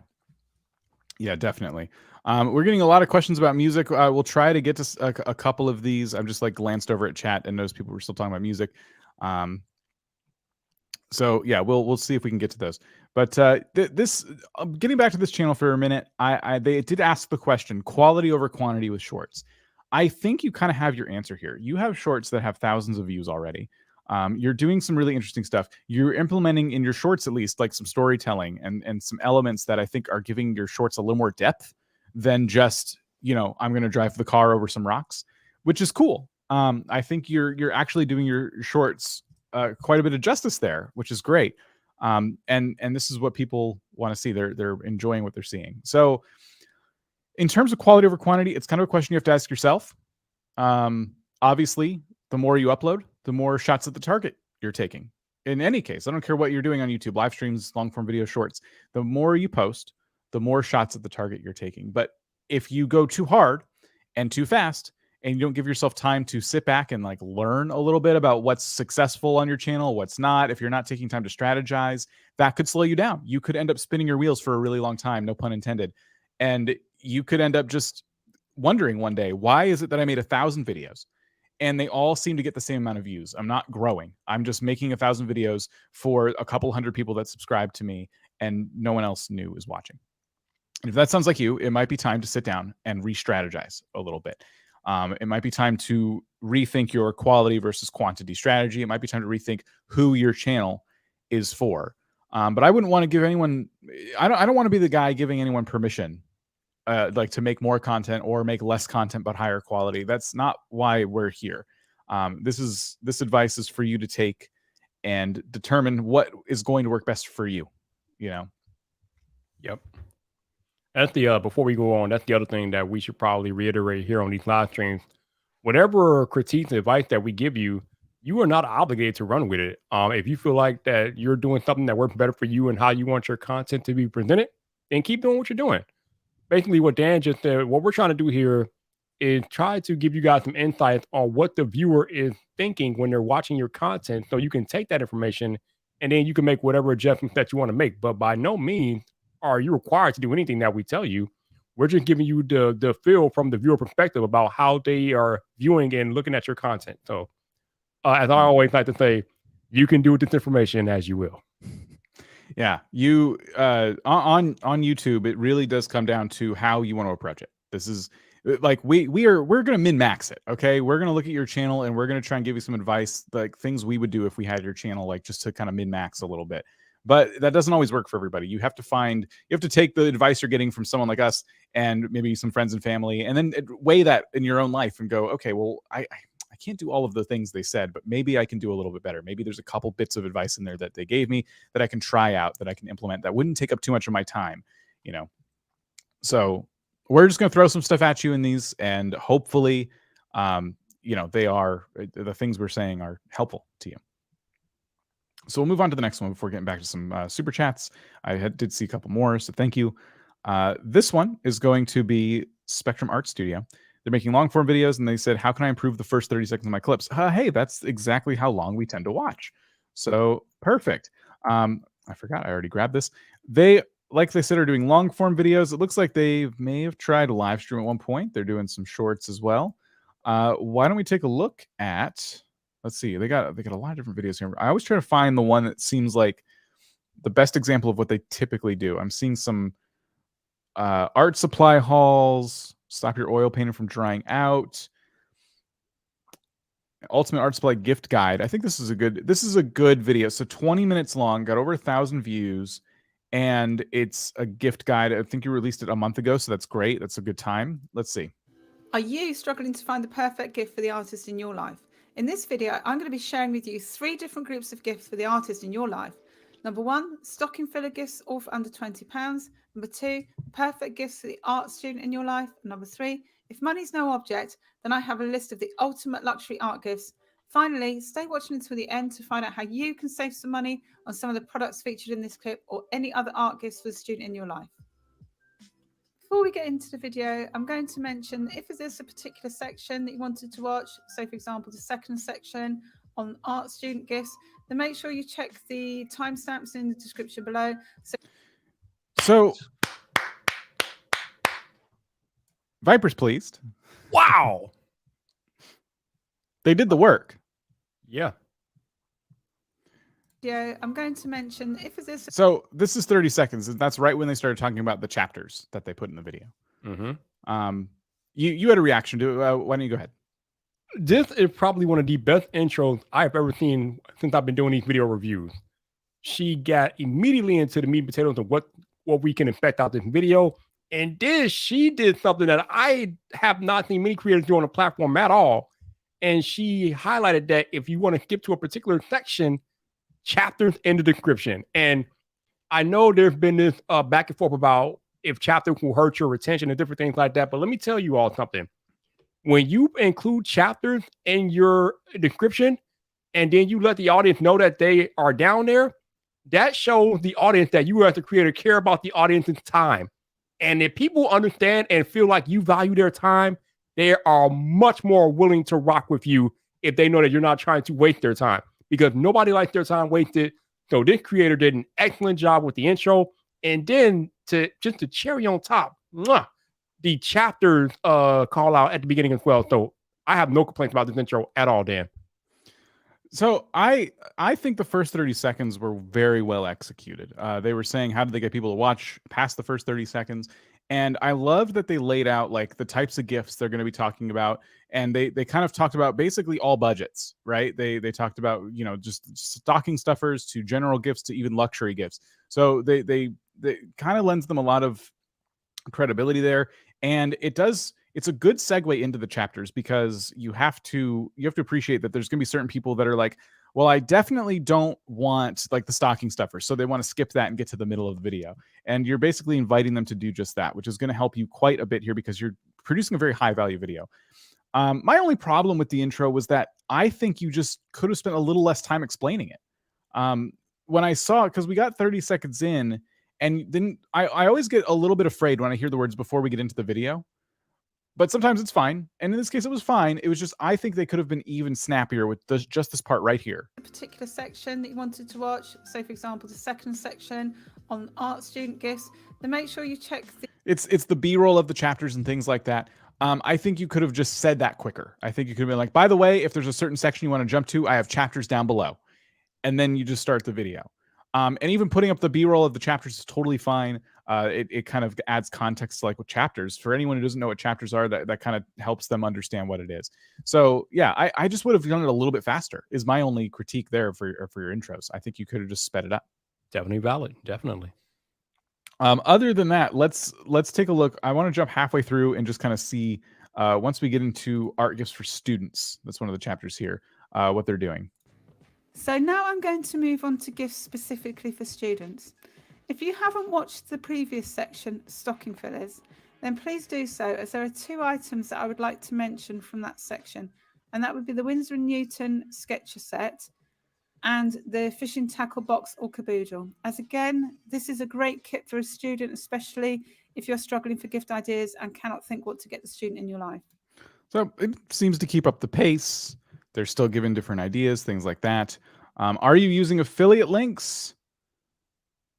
Yeah, definitely. We're getting a lot of questions about music. We'll try to get to a couple of these. I've just like glanced over at chat and noticed people were still talking about music. So yeah, we'll see if we can get to those. But this getting back to this channel for a minute, they did ask the question: quality over quantity with shorts. I think you kind of have your answer here. You have shorts that have thousands of views already. You're doing some really interesting stuff. You're implementing in your shorts, at least, like some storytelling and some elements that I think are giving your shorts a little more depth than just, you know, I'm going to drive the car over some rocks, which is cool. I think you're actually doing your shorts quite a bit of justice there, which is great. And this is what people want to see. They're enjoying what they're seeing. So in terms of quality over quantity, it's kind of a question you have to ask yourself. Obviously, the more you upload, the more shots at the target you're taking. In any case, I don't care what you're doing on YouTube, live streams, long form video, shorts. The more you post, the more shots at the target you're taking. But if you go too hard and too fast, and you don't give yourself time to sit back and like learn a little bit about what's successful on your channel, what's not, if you're not taking time to strategize, that could slow you down. You could end up spinning your wheels for a really long time, no pun intended. And you could end up just wondering one day, why is it that I made 1,000 videos and they all seem to get the same amount of views? I'm not growing. I'm just making 1,000 videos for a couple hundred people that subscribe to me and no one else new is watching. And if that sounds like you, it might be time to sit down and re-strategize a little bit. It might be time to rethink your quality versus quantity strategy. It might be time to rethink who your channel is for. But I wouldn't want to give anyone, I don't want to be the guy giving anyone permission like to make more content or make less content but higher quality. That's not why we're here. This advice is for you to take and determine what is going to work best for you, you know? Yep. That's the before we go on, that's the other thing that we should probably reiterate here on these live streams. Whatever critiques and advice that we give you, you are not obligated to run with it. If you feel like that you're doing something that works better for you and how you want your content to be presented, then keep doing what you're doing. Basically, what Dan just said, what we're trying to do here is try to give you guys some insights on what the viewer is thinking when they're watching your content, so you can take that information and then you can make whatever adjustments that you want to make. But by no means are you required to do anything that we tell you. We're just giving you the feel from the viewer perspective about how they are viewing and looking at your content. So as I always like to say, you can do with this information as you will. Yeah, you on YouTube, it really does come down to how you want to approach it. This is like we're gonna min-max it. Okay, we're gonna look at your channel and we're gonna try and give you some advice, like things we would do if we had your channel, like just to kind of min-max a little bit. But that doesn't always work for everybody. You have to take the advice you're getting from someone like us and maybe some friends and family, and then weigh that in your own life and go, okay, well, I can't do all of the things they said, but maybe I can do a little bit better. Maybe there's a couple bits of advice in there that they gave me that I can try out, that I can implement, that wouldn't take up too much of my time, you know? So we're just going to throw some stuff at you in these, and hopefully, you know, the things we're saying are helpful to you. So we'll move on to the next one before getting back to some super chats. I did see a couple more, so thank you. This one is going to be Spectrum Art Studio. They're making long form videos, and they said, how can I improve the first 30 seconds of my clips? Hey, that's exactly how long we tend to watch. So perfect. I forgot I already grabbed this. They, like they said, are doing long form videos. It looks like they may have tried a live stream at one point. They're doing some shorts as well. Why don't we take a look at, let's see, they got a lot of different videos here. I always try to find the one that seems like the best example of what they typically do. I'm seeing some art supply hauls, stop your oil painting from drying out, ultimate art supply gift guide. I think this is a good video. So 20 minutes long, got over 1,000 views, and it's a gift guide. I think you released it a month ago, so that's great. That's a good time. Let's see. Are you struggling to find the perfect gift for the artist in your life? In this video, I'm going to be sharing with you 3 different groups of gifts for the artist in your life. Number 1, stocking filler gifts, all for under £20. Number 2, perfect gifts for the art student in your life. And number 3, if money's no object, then I have a list of the ultimate luxury art gifts Finally, stay watching until the end to find out how you can save some money on some of the products featured in this clip or any other art gifts for the student in your life. Before we get into the video, I'm going to mention if there's a particular section that you wanted to watch, so for example, the second section on art student gifts, then make sure you check the timestamps in the description below. So Viper's pleased. Wow. They did the work. Yeah. I'm going to mention if there's So this is 30 seconds. And that's right when they started talking about the chapters that they put in the video. Mm-hmm. You had a reaction to it. Why don't you go ahead? This is probably one of the best intros I've ever seen since I've been doing these video reviews. She got immediately into the meat and potatoes of what we can expect out this video. And then she did something that I have not seen many creators do on the platform at all. And she highlighted that if you want to skip to a particular section, chapters in the description. And I know there's been this back and forth about if chapters will hurt your retention and different things like that. But let me tell you all something. When you include chapters in your description and then you let the audience know that they are down there, that shows the audience that you as the creator care about the audience's time. And if people understand and feel like you value their time, they are much more willing to rock with you if they know that you're not trying to waste their time, because nobody likes their time wasted. So this creator did an excellent job with the intro. And then to cherry on top, the chapters call out at the beginning as well. So I have no complaints about this intro at all, Dan. So I think the first 30 seconds were very well executed. They were saying, how did they get people to watch past the first 30 seconds? And I love that they laid out like the types of gifts they're going to be talking about. And they kind of talked about basically all budgets, right? They talked about, you know, just stocking stuffers to general gifts to even luxury gifts. So they kind of lends them a lot of credibility there. And it's a good segue into the chapters, because you have to appreciate that there's going to be certain people that are like, well, I definitely don't want like the stocking stuffers. So they want to skip that and get to the middle of the video. And you're basically inviting them to do just that, which is going to help you quite a bit here because you're producing a very high value video. My only problem with the intro was that I think you just could have spent a little less time explaining it. When I saw it, because we got 30 seconds in, and then I always get a little bit afraid when I hear the words before we get into the video. But sometimes it's fine. And in this case, it was fine. It was just, I think they could have been even snappier with just this part right here. a particular section that you wanted to watch, so for example, the second section on art student gifts, then make sure you check the It's the B-roll of the chapters and things like that. I think you could have just said that quicker. I think you could have been like, by the way, if there's a certain section you want to jump to, I have chapters down below. And then you just start the video. And even putting up the B-roll of the chapters is totally fine. It kind of adds context to like with chapters. For anyone who doesn't know what chapters are, that kind of helps them understand what it is. So yeah, I just would have done it a little bit faster is my only critique there for your intros. I think you could have just sped it up. Definitely valid. Definitely. Other than that, let's take a look. I want to jump halfway through and just kind of see once we get into art gifts for students. That's one of the chapters here, what they're doing. So now I'm going to move on to gifts specifically for students. If you haven't watched the previous section, stocking fillers, then please do so, as there are two items that I would like to mention from that section. And that would be the Winsor & Newton Sketcher set and the fishing tackle box or caboodle. As again, this is a great kit for a student, especially if you're struggling for gift ideas and cannot think what to get the student in your life. So it seems to keep up the pace. They're still giving different ideas, things like that. Are you using affiliate links?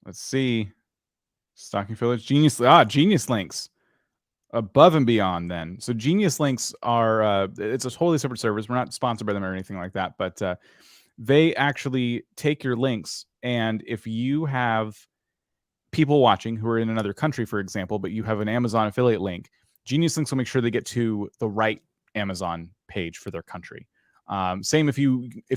Let's see. Stocking fillers, Genius links. Above and beyond then. So Genius links are, it's a totally separate service. We're not sponsored by them or anything like that, but they actually take your links. And if you have people watching who are in another country, for example, but you have an Amazon affiliate link, Genius links will make sure they get to the right Amazon page for their country. Same if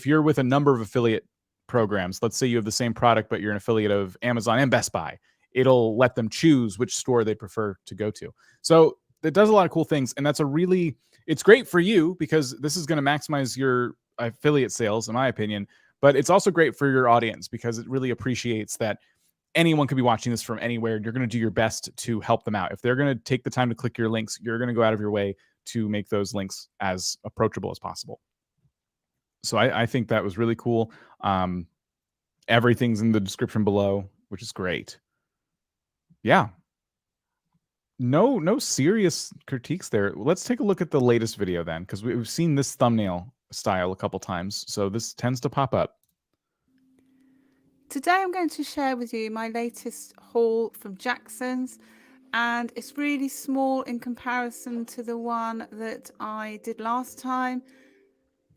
you're with a number of affiliate programs. Let's say you have the same product, but you're an affiliate of Amazon and Best Buy. It'll let them choose which store they prefer to go to. So it does a lot of cool things. And it's great for you because this is going to maximize your affiliate sales, in my opinion, but it's also great for your audience because it really appreciates that anyone could be watching this from anywhere. You're going to do your best to help them out. If they're going to take the time to click your links, you're going to go out of your way to make those links as approachable as possible. So I think that was really cool. Everything's in the description below, which is great. Yeah. No serious critiques there. Let's take a look at the latest video then, because we've seen this thumbnail style a couple times, so this tends to pop up. Today I'm going to share with you my latest haul from Jackson's, and it's really small in comparison to the one that I did last time,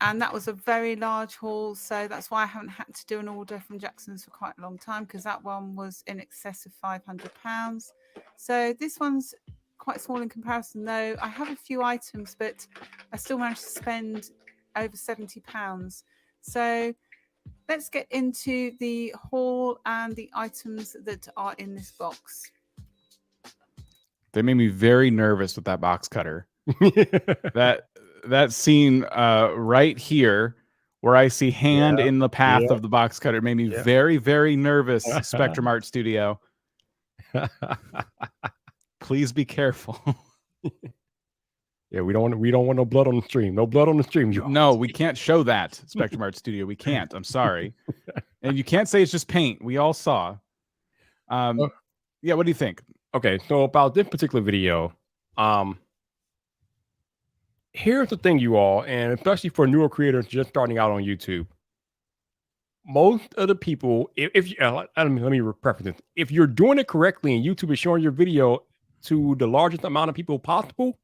and that was a very large haul, so that's why I haven't had to do an order from Jackson's for quite a long time, because that one was in excess of £500. So this one's quite small in comparison, though I have a few items, but I still managed to spend over £70. So let's get into the haul and the items that are in this box. They made me very nervous with that box cutter. that scene right here where I see hand in the path of the box cutter made me very, very nervous. Spectrum Art Studio. Please be careful. Yeah, we don't want no blood on the stream. No blood on the stream. No, we can't show that, Spectrum Art Studio. We can't. I'm sorry. And you can't say it's just paint. We all saw. Yeah, what do you think? Okay, so about this particular video, here's the thing, you all, and especially for newer creators just starting out on YouTube. Most of the people, if you, let me preface this. If you're doing it correctly and YouTube is showing your video to the largest amount of people possible,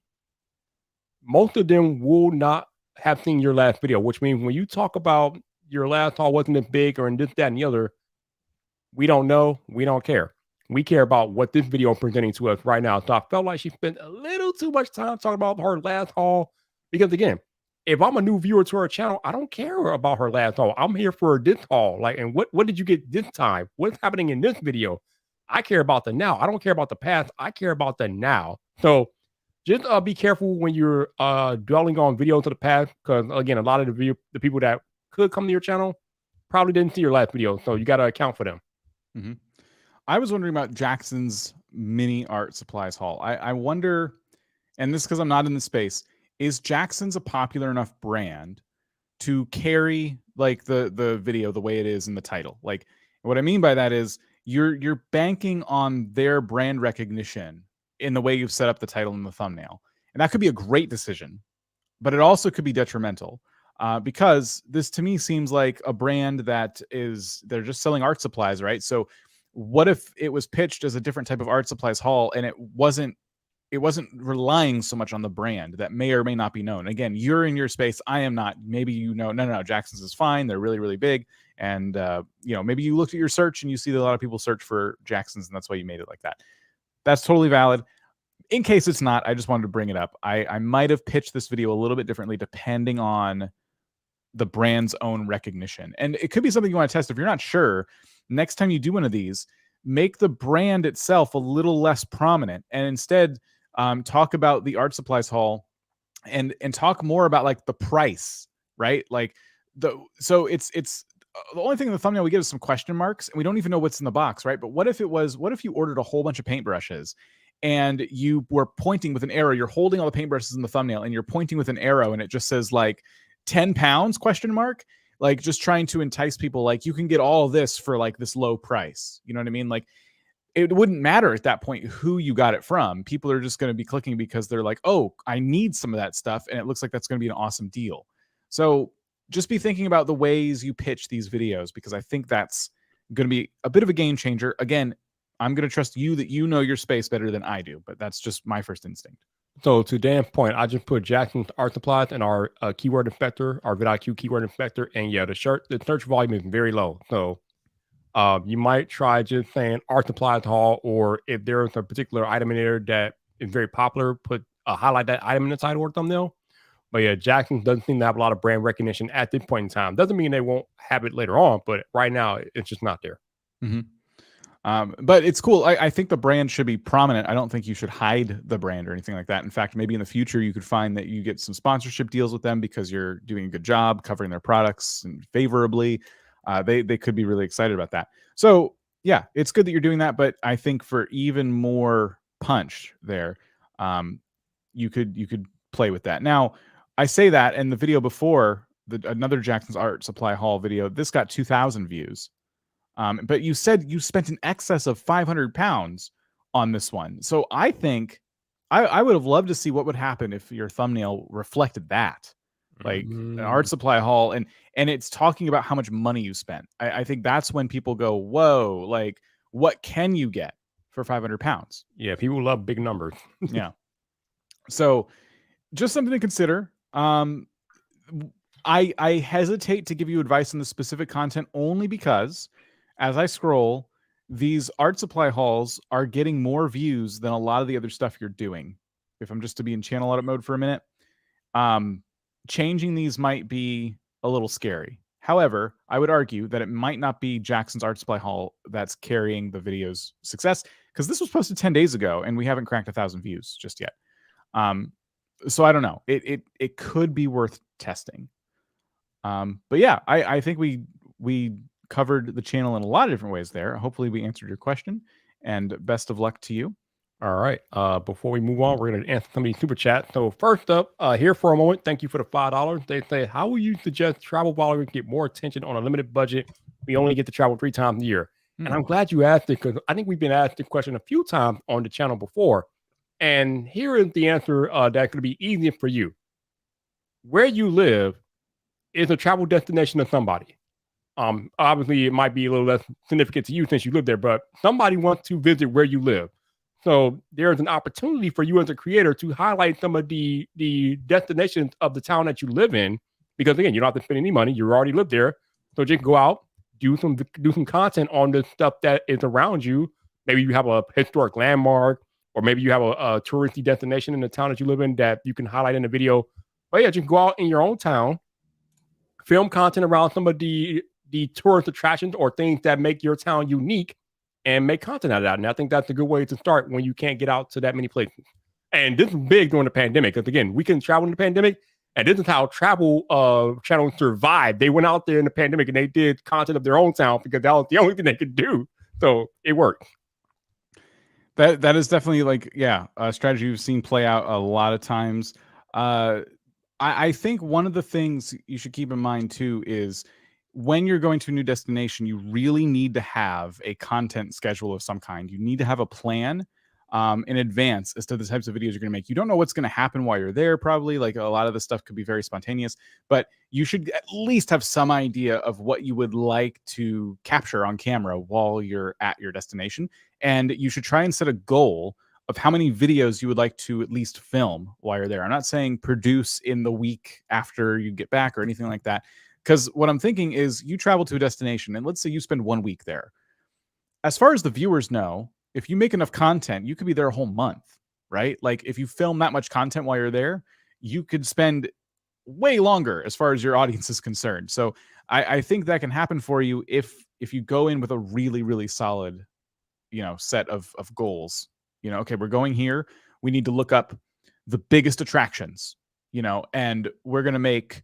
most of them will not have seen your last video, which means when you talk about your last haul wasn't as big or in this, that, and the other, we don't know. We don't care. We care about what this video is presenting to us right now. So I felt like she spent a little too much time talking about her last haul, because again, if I'm a new viewer to her channel, I don't care about her last haul. I'm here for this haul. Like, and what did you get this time? What's happening in this video? I care about the now. I don't care about the past. I care about the now. So just be careful when you're dwelling on videos of the past, because again, a lot of the people that could come to your channel probably didn't see your last video, so you got to account for them. Mm-hmm. I was wondering about Jackson's mini art supplies haul. I wonder, and this because I'm not in the space, is Jackson's a popular enough brand to carry like the video the way it is in the title? Like, what I mean by that is you're banking on their brand recognition in the way you've set up the title and the thumbnail. And that could be a great decision, but it also could be detrimental because this to me seems like a brand that they're just selling art supplies, right? So what if it was pitched as a different type of art supplies haul and it wasn't relying so much on the brand that may or may not be known? Again, you're in your space. I am not. Maybe you know, no, Jackson's is fine. They're really, really big. And, maybe you looked at your search and you see that a lot of people search for Jackson's and that's why you made it like that. That's totally valid. In case it's not, I just wanted to bring it up. I might have pitched this video a little bit differently depending on the brand's own recognition. And it could be something you want to test. If you're not sure, next time you do one of these, make the brand itself a little less prominent and instead talk about the art supplies haul and talk more about like the price, right? Like so it's the only thing in the thumbnail we get is some question marks and we don't even know what's in the box, right? But what if you ordered a whole bunch of paintbrushes and you were pointing with an arrow, you're holding all the paintbrushes in the thumbnail and you're pointing with an arrow and it just says like 10 pounds question mark, like just trying to entice people, like you can get all this for like this low price. You know what I mean? Like it wouldn't matter at that point who you got it from. People are just going to be clicking because they're like, oh, I need some of that stuff. And it looks like that's going to be an awesome deal. So just be thinking about the ways you pitch these videos, because I think that's going to be a bit of a game changer. Again, I'm going to trust you that you know your space better than I do, but that's just my first instinct. So to Dan's point, I just put Jackson's art supplies in our keyword inspector, our vidIQ keyword inspector. And yeah, the search volume is very low. So you might try just saying art supplies haul, or if there's a particular item in there that is very popular, highlight that item in the title or thumbnail. But yeah, Jackson doesn't seem to have a lot of brand recognition at this point in time. Doesn't mean they won't have it later on, but right now it's just not there. Mm-hmm. But it's cool. I think the brand should be prominent. I don't think you should hide the brand or anything like that. In fact, maybe in the future you could find that you get some sponsorship deals with them because you're doing a good job covering their products and favorably. They could be really excited about that. So yeah, it's good that you're doing that. But I think for even more punch there, you could play with that. Now, I say that, and the video before another Jackson's Art Supply Haul video. This got 2,000 views. But you said you spent in excess of 500 pounds on this one. So I think I would have loved to see what would happen if your thumbnail reflected that, like an art supply haul, and it's talking about how much money you spent. I think that's when people go, whoa, like what can you get for 500 pounds? Yeah, people love big numbers. Yeah. So just something to consider. I hesitate to give you advice on the specific content only because as I scroll, these art supply hauls are getting more views than a lot of the other stuff you're doing. If I'm just to be in channel audit mode for a minute, changing these might be a little scary. However, I would argue that it might not be Jackson's art supply haul that's carrying the video's success, because this was posted 10 days ago and we haven't cracked 1,000 views just yet. So I don't know. It could be worth testing. But yeah, I think we covered the channel in a lot of different ways there. Hopefully we answered your question, and best of luck to you. All right. Before we move on, we're going to answer some of these super chats. So first up, here for a moment, thank you for the $5. They say, how will you suggest travel bloggers get more attention on a limited budget? We only get to travel 3 times a year. And I'm glad you asked it, because I think we've been asked the question a few times on the channel before. And here is the answer that's going to be easier for you. Where you live is a travel destination to somebody. Obviously, it might be a little less significant to you since you live there, but somebody wants to visit where you live. So there's an opportunity for you as a creator to highlight some of the destinations of the town that you live in, because again, you don't have to spend any money. You already live there. So just go out, do some content on the stuff that is around you. Maybe you have a historic landmark, or maybe you have a touristy destination in the town that you live in that you can highlight in the video. But yeah, just go out in your own town, film content around some of the tourist attractions or things that make your town unique, and make content out of that. And I think that's a good way to start when you can't get out to that many places. And this is big during the pandemic, because again, we couldn't travel in the pandemic, and this is how travel channels survived. They went out there in the pandemic and they did content of their own town because that was the only thing they could do. So it worked. That is definitely a strategy we've seen play out a lot of times. I think one of the things you should keep in mind too is when you're going to a new destination, you really need to have a content schedule of some kind. You need to have a plan in advance as to the types of videos you're going to make. You don't know what's going to happen while you're there, probably. Like, a lot of the stuff could be very spontaneous, but you should at least have some idea of what you would like to capture on camera while you're at your destination. And you should try and set a goal of how many videos you would like to at least film while you're there. I'm not saying produce in the week after you get back or anything like that. Because what I'm thinking is you travel to a destination and let's say you spend 1 week there. As far as the viewers know, if you make enough content, you could be there a whole month, right? Like, if you film that much content while you're there, you could spend way longer as far as your audience is concerned. So I think that can happen for you if you go in with a really, really solid, set of goals. Okay, we're going here. We need to look up the biggest attractions, and we're going to make,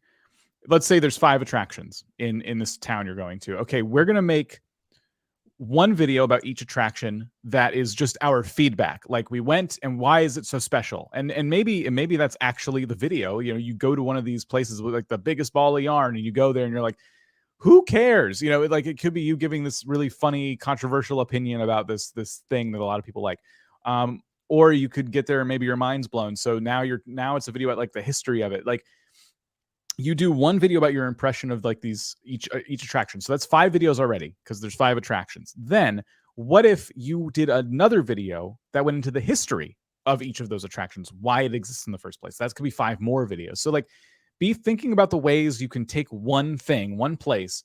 let's say there's 5 attractions in this town you're going to. Okay, we're going to make one video about each attraction that is just our feedback. Like, we went and why is it so special? And maybe that's actually the video. You go to one of these places with like the biggest ball of yarn and you go there and you're like, who cares? Like, it could be you giving this really funny, controversial opinion about this thing that a lot of people like. Or you could get there and maybe your mind's blown. So now it's a video about like the history of it. Like, you do one video about your impression of like each attraction. So that's 5 videos already, because there's 5 attractions. Then what if you did another video that went into the history of each of those attractions, why it exists in the first place? That could be 5 more videos. So like, be thinking about the ways you can take one thing, one place,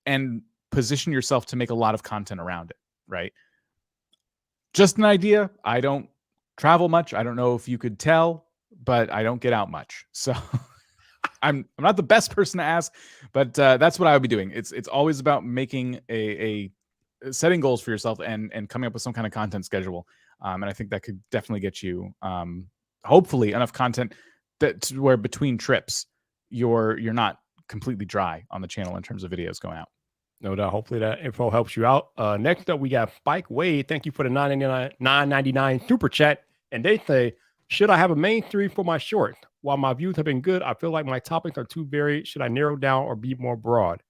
and position yourself to make a lot of content around it, right? Just an idea. I don't travel much. I don't know if you could tell, but I don't get out much. So I'm not the best person to ask, but that's what I would be doing. It's always about making a setting goals for yourself and coming up with some kind of content schedule. And I think that could definitely get you hopefully enough content where between trips you're not completely dry on the channel in terms of videos going out. No doubt. Hopefully that info helps you out. Next up, we got Spike Wade. Thank you for the $9.99 super chat. And they say, should I have a main series for my short? While my views have been good, I feel like my topics are too varied. Should I narrow down or be more broad?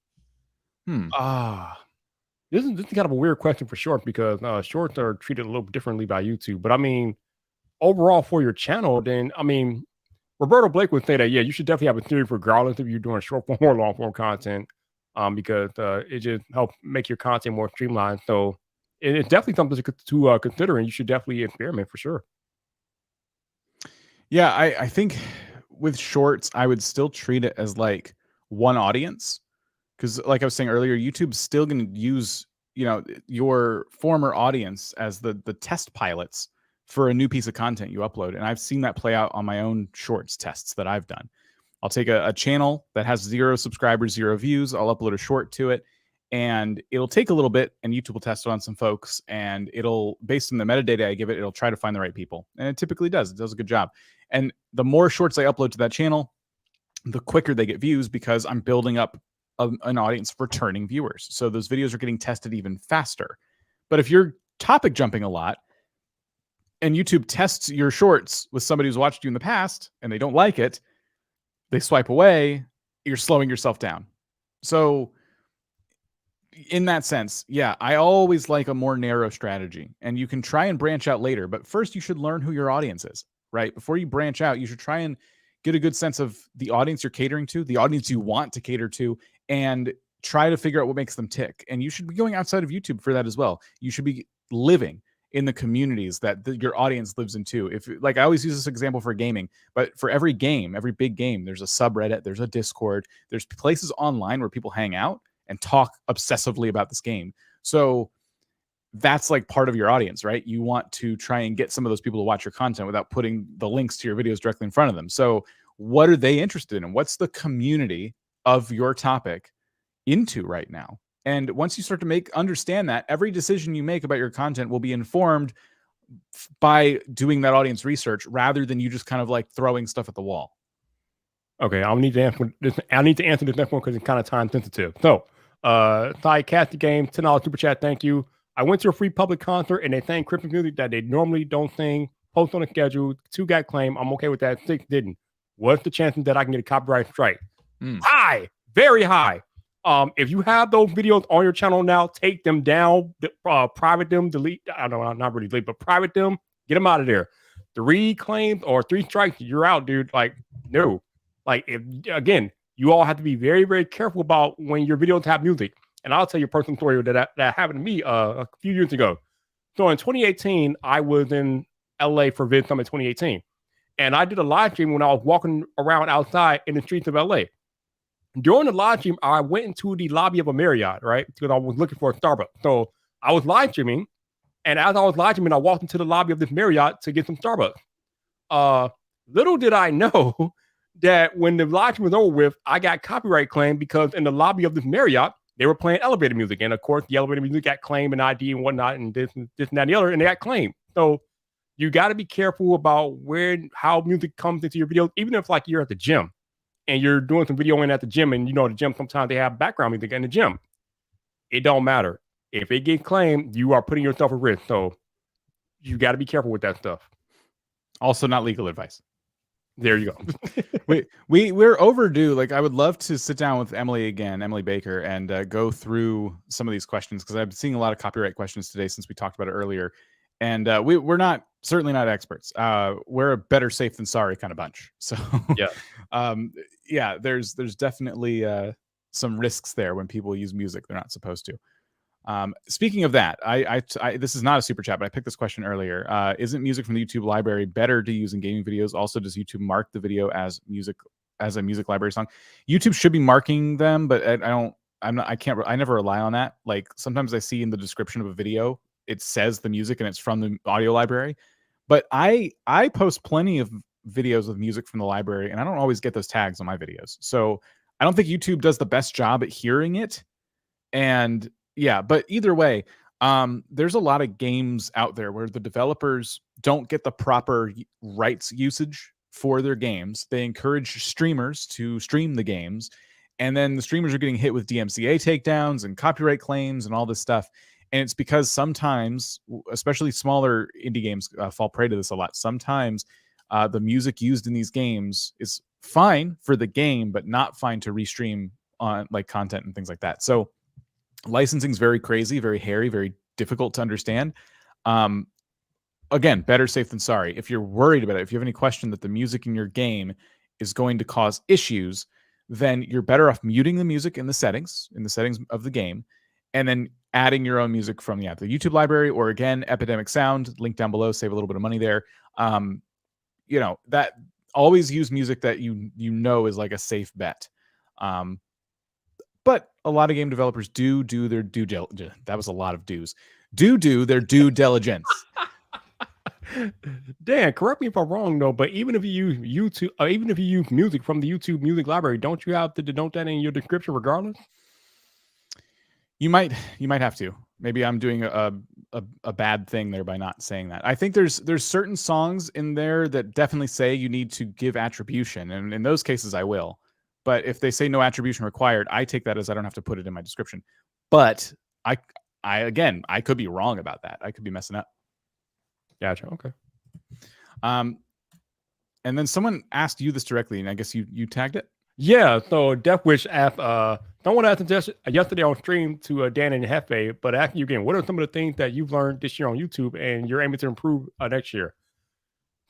This is kind of a weird question for shorts because shorts are treated a little differently by YouTube. But I mean, overall for your channel, then I mean, Roberto Blake would say that yeah, you should definitely have a theory regardless if you're doing short form or long form content, because it just helps make your content more streamlined. So it's definitely something to consider, and you should definitely experiment for sure. Yeah, I think with shorts, I would still treat it as like one audience because, like I was saying earlier, YouTube's still going to use your former audience as the test pilots for a new piece of content you upload, and I've seen that play out on my own shorts tests that I've done. I'll take a channel that has 0 subscribers, 0 views. I'll upload a short to it, and it'll take a little bit, and YouTube will test it on some folks, and it'll, based on the metadata I give it, it'll try to find the right people, and it typically does. It does a good job. And the more shorts I upload to that channel, the quicker they get views because I'm building up an audience of returning viewers. So those videos are getting tested even faster. But if you're topic jumping a lot and YouTube tests your shorts with somebody who's watched you in the past and they don't like it, they swipe away, you're slowing yourself down. So in that sense, yeah, I always like a more narrow strategy, and you can try and branch out later, but first you should learn who your audience is, right? Before you branch out, you should try and get a good sense of the audience you're catering to, the audience you want to cater to, and try to figure out what makes them tick. And you should be going outside of YouTube for that as well. You should be living in the communities that your audience lives in too. If, like, I always use this example for gaming, but for every game, every big game, there's a subreddit, there's a Discord, there's places online where people hang out and talk obsessively about this game. So that's like part of your audience, right? You want to try and get some of those people to watch your content without putting the links to your videos directly in front of them. So what are they interested in? What's the community of your topic into right now? And once you start to understand that, every decision you make about your content will be informed by doing that audience research rather than you just kind of like throwing stuff at the wall. Okay, I need to answer this next one because it's kind of time sensitive. So, CLAAAAAW, $10 super chat, thank you. I went to a free public concert and they sang Christmas music that they normally don't sing. Post on the schedule. 2 got claimed. I'm okay with that. 6 didn't. What's the chances that I can get a copyright strike? High, very high. If you have those videos on your channel now, take them down, private them, delete. I don't know, not really delete, but private them, get them out of there. 3 claims or 3 strikes, you're out, dude. Like, no. Like, again, you all have to be very, very careful about when your videos have music. And I'll tell you a personal story that happened to me a few years ago. So in 2018, I was in LA for Vid Summit 2018. And I did a live stream when I was walking around outside in the streets of LA. During the live stream, I went into the lobby of a Marriott, right? Because I was looking for a Starbucks. So I was live streaming. And as I was live streaming, I walked into the lobby of this Marriott to get some Starbucks. Little did I know that when the live stream was over with, I got copyright claim because in the lobby of this Marriott, they were playing elevator music. And of course, the elevator music got claimed and ID and whatnot, and this and that and the other, and they got claimed. So you got to be careful about how music comes into your videos, even if like you're at the gym and you're doing some videoing at the gym, and you know the gym sometimes they have background music in the gym. It don't matter. If it gets claimed, you are putting yourself at risk. So you got to be careful with that stuff. Also not legal advice. There you go. we're overdue. Like, I would love to sit down with Emily Baker, and go through some of these questions, because I've been seeing a lot of copyright questions today since we talked about it earlier. And we're certainly not experts. We're a better safe than sorry kind of bunch. So yeah, there's definitely some risks there when people use music they're not supposed to. Speaking of that, I this is not a super chat, but I picked this question earlier. Isn't music from the YouTube library better to use in gaming videos? Also, does YouTube mark the video as a music library song? YouTube should be marking them, but I never rely on that. Like, sometimes I see in the description of a video, it says the music and it's from the audio library. But I post plenty of videos with music from the library, and I don't always get those tags on my videos. So I don't think YouTube does the best job at hearing it. And yeah, but either way, there's a lot of games out there where the developers don't get the proper rights usage for their games. They encourage streamers to stream the games, and then the streamers are getting hit with DMCA takedowns and copyright claims and all this stuff. And it's because sometimes, especially smaller indie games fall prey to this a lot. Sometimes the music used in these games is fine for the game, but not fine to restream on like content and things like that. So licensing is very crazy, very hairy, very difficult to understand. Again, better safe than sorry. If you're worried about it, if you have any question that the music in your game is going to cause issues, then you're better off muting the music in the settings of the game, and then adding your own music from the YouTube library, or again, Epidemic Sound, link down below, save a little bit of money there. That always use music that you know is like a safe bet. But a lot of game developers do their due diligence. That was a lot of do's. Do their due diligence. Dan, correct me if I'm wrong though, but even if you use YouTube, even if you use music from the YouTube music library, don't you have to denote that in your description regardless? You might have to. Maybe I'm doing a bad thing there by not saying that. I think there's certain songs in there that definitely say you need to give attribution, and in those cases I will. But if they say no attribution required, I take that as I don't have to put it in my description. But I could be wrong about that. I could be messing up. Gotcha. Okay. And then someone asked you this directly, and I guess you tagged it. Yeah. So Deathwish asked, someone asked yesterday on stream to Dan and Hefe, but asking you again, what are some of the things that you've learned this year on YouTube and you're aiming to improve next year?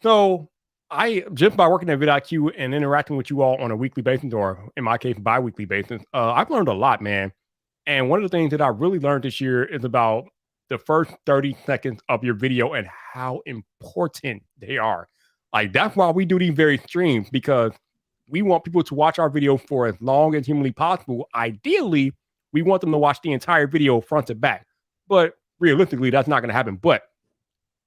So I, just by working at vidIQ and interacting with you all on a weekly basis, or in my case, bi-weekly basis, I've learned a lot, man. And one of the things that I really learned this year is about the first 30 seconds of your video and how important they are. Like, that's why we do these very streams, because we want people to watch our video for as long as humanly possible. Ideally, we want them to watch the entire video front to back. But realistically, that's not going to happen. But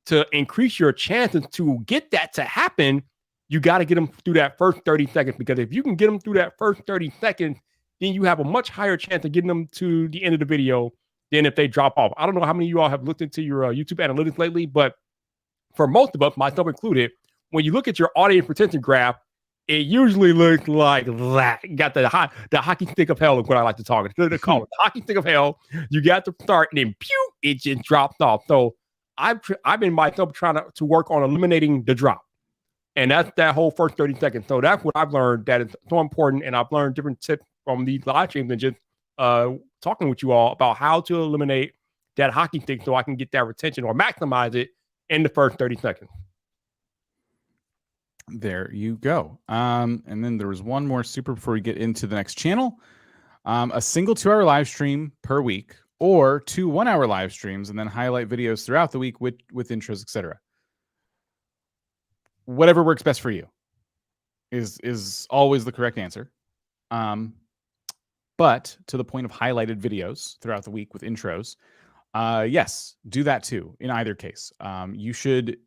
to increase your chances to get that to happen, you got to get them through that first 30 seconds. Because if you can get them through that first 30 seconds, then you have a much higher chance of getting them to the end of the video than if they drop off. I don't know how many of you all have looked into your YouTube analytics lately, but for most of us, myself included, when you look at your audience retention graph, it usually looks like that. You got the hockey stick of hell is what I like to call it. The hockey stick of hell. You got to start, and then pew, it just drops off. So I've been myself trying to work on eliminating the drop. And that's that whole first 30 seconds. So that's what I've learned that is so important. And I've learned different tips from these live streams and just talking with you all about how to eliminate that hockey stick so I can get that retention or maximize it in the first 30 seconds. There you go. And then there was one more super before we get into the next channel. A single 2-hour live stream per week, or 2 1-hour live streams, and then highlight videos throughout the week with intros, etc. Whatever works best for you is always the correct answer. But to the point of highlighted videos throughout the week with intros, yes, do that too. In either case, you should,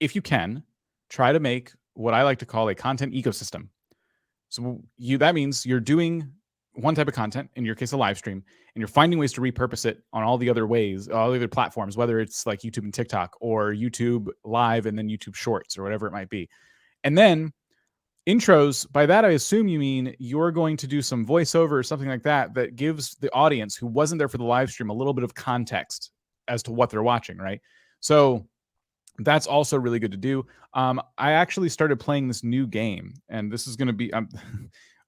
if you can, try to make what I like to call a content ecosystem. So that means you're doing one type of content, in your case, a live stream, and you're finding ways to repurpose it on all the other ways, all the other platforms, whether it's like YouTube and TikTok, or YouTube Live and then YouTube Shorts, or whatever it might be. And then intros, by that I assume you mean you're going to do some voiceover or something like that that gives the audience who wasn't there for the live stream a little bit of context as to what they're watching, right? So that's also really good to do. I actually started playing this new game, and this is going to be, you're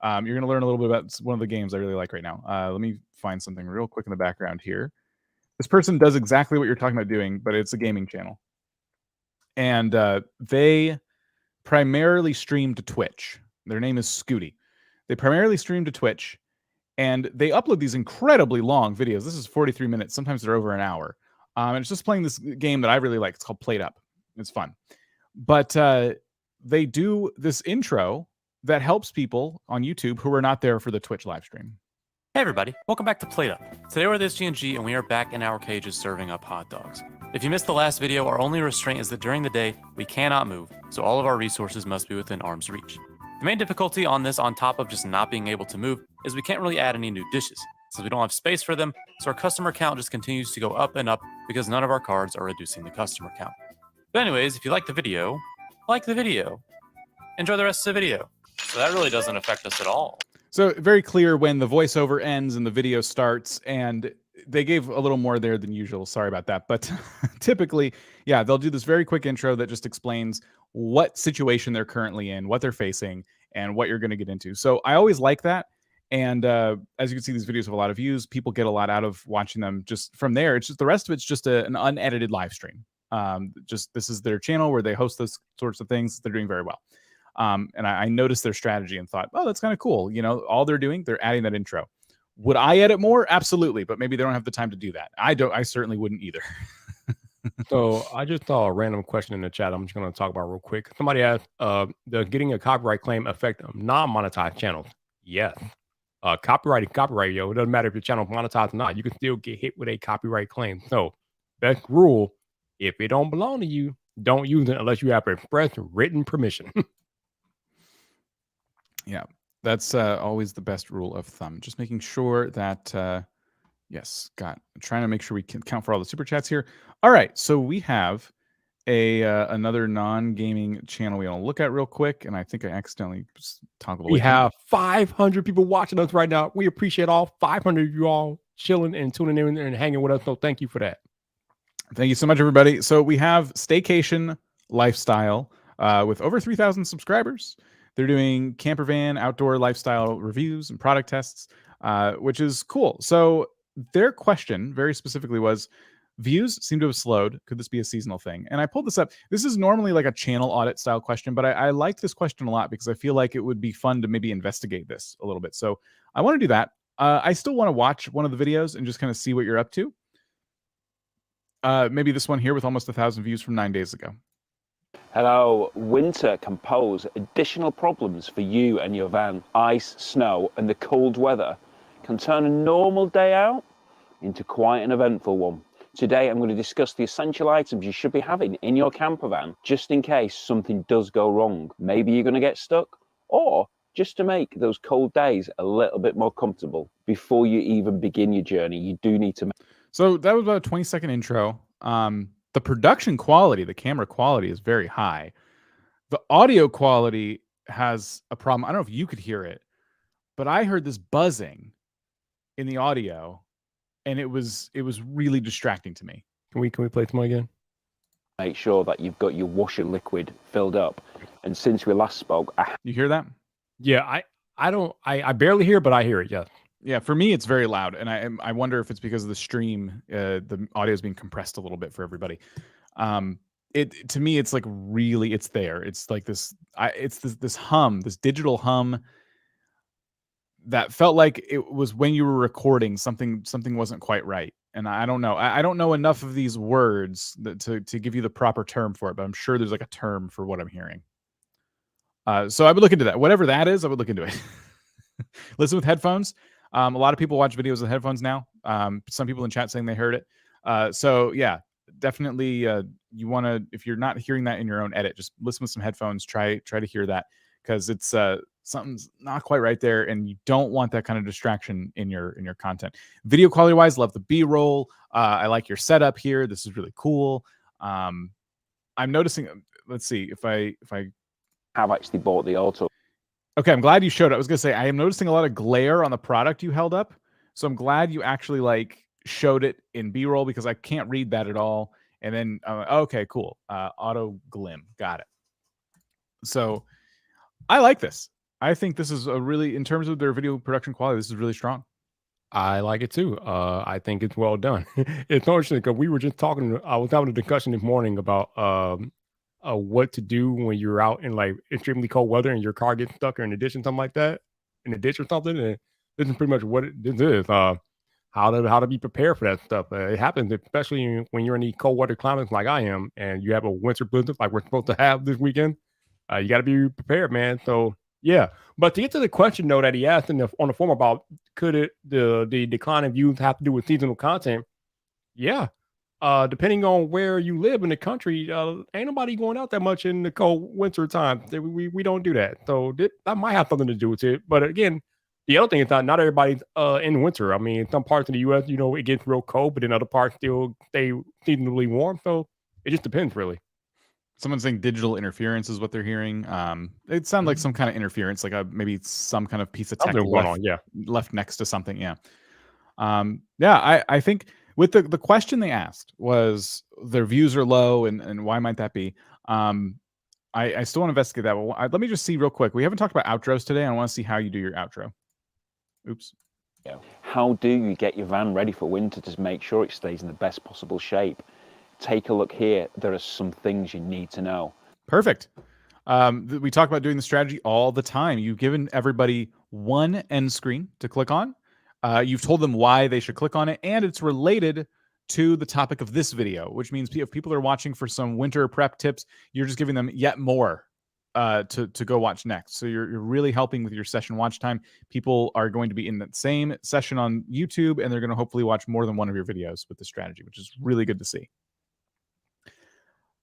going to learn a little bit about one of the games I really like right now. Let me find something real quick in the background here. This person does exactly what you're talking about doing, but it's a gaming channel. And they primarily stream to Twitch. Their name is Scooty. They primarily stream to Twitch, and they upload these incredibly long videos. This is 43 minutes. Sometimes they're over an hour. And it's just playing this game that I really like. It's called Played Up. It's fun. But they do this intro that helps people on YouTube who are not there for the Twitch live stream. Hey everybody, welcome back to Played Up. Today we're at this GNG and we are back in our cages serving up hot dogs. If you missed the last video, our only restraint is that during the day, we cannot move, so all of our resources must be within arm's reach. The main difficulty on this, on top of just not being able to move, is we can't really add any new dishes, since we don't have space for them, so our customer count just continues to go up and up because none of our cards are reducing the customer count. But anyways, if you like the video, enjoy the rest of the video. So that really doesn't affect us at all. So very clear when the voiceover ends and the video starts, and they gave a little more there than usual. Sorry about that. But typically, yeah, they'll do this very quick intro that just explains what situation they're currently in, what they're facing, and what you're going to get into. So I always like that. And as you can see, these videos have a lot of views. People get a lot out of watching them just from there. It's just the rest of it's just an unedited live stream. Just this is their channel where they host those sorts of things. They're doing very well. And I noticed their strategy and thought, oh, that's kind of cool. You know, all they're doing, they're adding that intro. Would I edit more? Absolutely. But maybe they don't have the time to do that. I certainly wouldn't either. So I just saw a random question in the chat. I'm just going to talk about real quick. Somebody asked, does getting a copyright claim affect non-monetized channels? Yes. Copyright is copyright, yo. It doesn't matter if your channel is monetized or not. You can still get hit with a copyright claim. So best rule, if it don't belong to you, don't use it unless you have express written permission. Yeah, that's always the best rule of thumb. Just making sure that, yes, trying to make sure we can count for all the super chats here. All right, so we have another non-gaming channel we want to look at real quick, and I think I accidentally toggled away. We have 500 people watching us right now. We appreciate all 500 of you all chilling and tuning in and hanging with us. So thank you for that. Thank you so much, everybody. So we have Staycation Lifestyle with over 3,000 subscribers. They're doing camper van outdoor lifestyle reviews and product tests, which is cool. So their question very specifically was, views seem to have slowed. Could this be a seasonal thing? And I pulled this up. This is normally like a channel audit style question, but I like this question a lot because I feel like it would be fun to maybe investigate this a little bit. So I want to do that. I still want to watch one of the videos and just kind of see what you're up to. Maybe this one here with almost 1,000 views from 9 days ago. Hello, winter can pose additional problems for you and your van. Ice, snow, and the cold weather can turn a normal day out into quite an eventful one. Today, I'm going to discuss the essential items you should be having in your camper van just in case something does go wrong. Maybe you're going to get stuck, or just to make those cold days a little bit more comfortable. Before you even begin your journey, you do need to... So that was about a 20-second intro. The production quality, the camera quality is very high. The audio quality has a problem. I don't know if you could hear it, but I heard this buzzing in the audio, and it was really distracting to me. Can we play some again? Make sure that you've got your washer liquid filled up. And since we last spoke, You hear that? Yeah, I barely hear, but I hear it. Yes. Yeah, for me it's very loud, and I wonder if it's because of the stream, the audio is being compressed a little bit for everybody. To me it's like really, it's there. It's like this hum, this digital hum that felt like it was when you were recording something wasn't quite right. And I don't know. I don't know enough of these words to give you the proper term for it, but I'm sure there's like a term for what I'm hearing. So I would look into that. Whatever that is, I would look into it. Listen with headphones. A lot of people watch videos with headphones now. Some people in chat saying they heard it. So yeah, definitely you want to, if you're not hearing that in your own edit, just listen with some headphones. Try to hear that, because it's something's not quite right there, and you don't want that kind of distraction in your content. Video quality wise, love the B-roll. I like your setup here. This is really cool. I'm noticing. Let's see if I have actually bought the auto. Okay, I'm glad you showed it. I was gonna say I am noticing a lot of glare on the product you held up, so I'm glad you actually like showed it in B-roll, because I can't read that at all. And then okay, cool. Auto glim, got it. So I like this. I think this is a really, in terms of their video production quality, this is really strong. I like it too. I think it's well done. It's interesting because we were just talking. I was having a discussion this morning about what to do when you're out in like extremely cold weather and your car gets stuck or in a ditch and something like that, in a ditch or something. And this is pretty much what this is. How to be prepared for that stuff. It happens, especially when you're in the cold weather climates like I am, and you have a winter blizzard like we're supposed to have this weekend. You got to be prepared, man. So yeah. But to get to the question though that he asked on the form about could the decline in views have to do with seasonal content? Yeah. Depending on where you live in the country, ain't nobody going out that much in the cold winter time. We don't do that. So that might have something to do with it. But again, the other thing is not everybody's in winter. I mean, in some parts of the U.S., it gets real cold, but in other parts still stay seasonably warm. So it just depends, really. Someone's saying digital interference is what they're hearing. It sounds like some kind of interference, like maybe some kind of piece of tech left next to something. Yeah. I think with the question they asked was their views are low and why might that be? I still want to investigate that. But let me just see real quick. We haven't talked about outros today. I want to see how you do your outro. Oops. How do you get your van ready for winter to make sure it stays in the best possible shape? Take a look here. There are some things you need to know. Perfect. We talk about doing the strategy all the time. You've given everybody one end screen to click on. You've told them why they should click on it, and it's related to the topic of this video, which means if people are watching for some winter prep tips, you're just giving them yet more to go watch next. So you're really helping with your session watch time. People are going to be in that same session on YouTube, and they're going to hopefully watch more than one of your videos with the strategy, which is really good to see.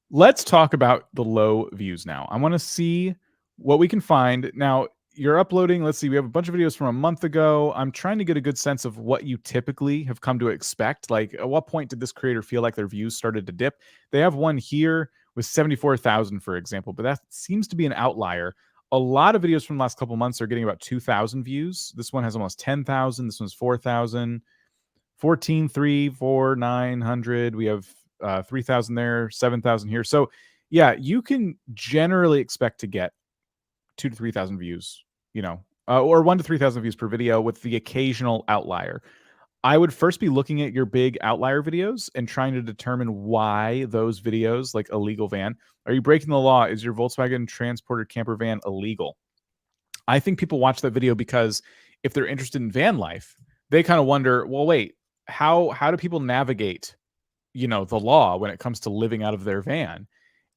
Let's talk about the low views now. I want to see what we can find. Now, you're uploading, let's see, we have a bunch of videos from a month ago. I'm trying to get a good sense of what you typically have come to expect. Like, at what point did this creator feel like their views started to dip? They have one here with 74,000, for example, but that seems to be an outlier. A lot of videos from the last couple months are getting about 2,000 views. This one has almost 10,000. This one's 4,000, 14, 3, 4, 900. We have 3,000 there, 7,000 here. So yeah, you can generally expect to get 2,000 to 3,000 views, or 1,000 to 3,000 views per video with the occasional outlier. I would first be looking at your big outlier videos and trying to determine why those videos, like illegal van, are you breaking the law? Is your Volkswagen transporter camper van illegal? I think people watch that video because if they're interested in van life, they kind of wonder, well, wait, how do people navigate the law when it comes to living out of their van?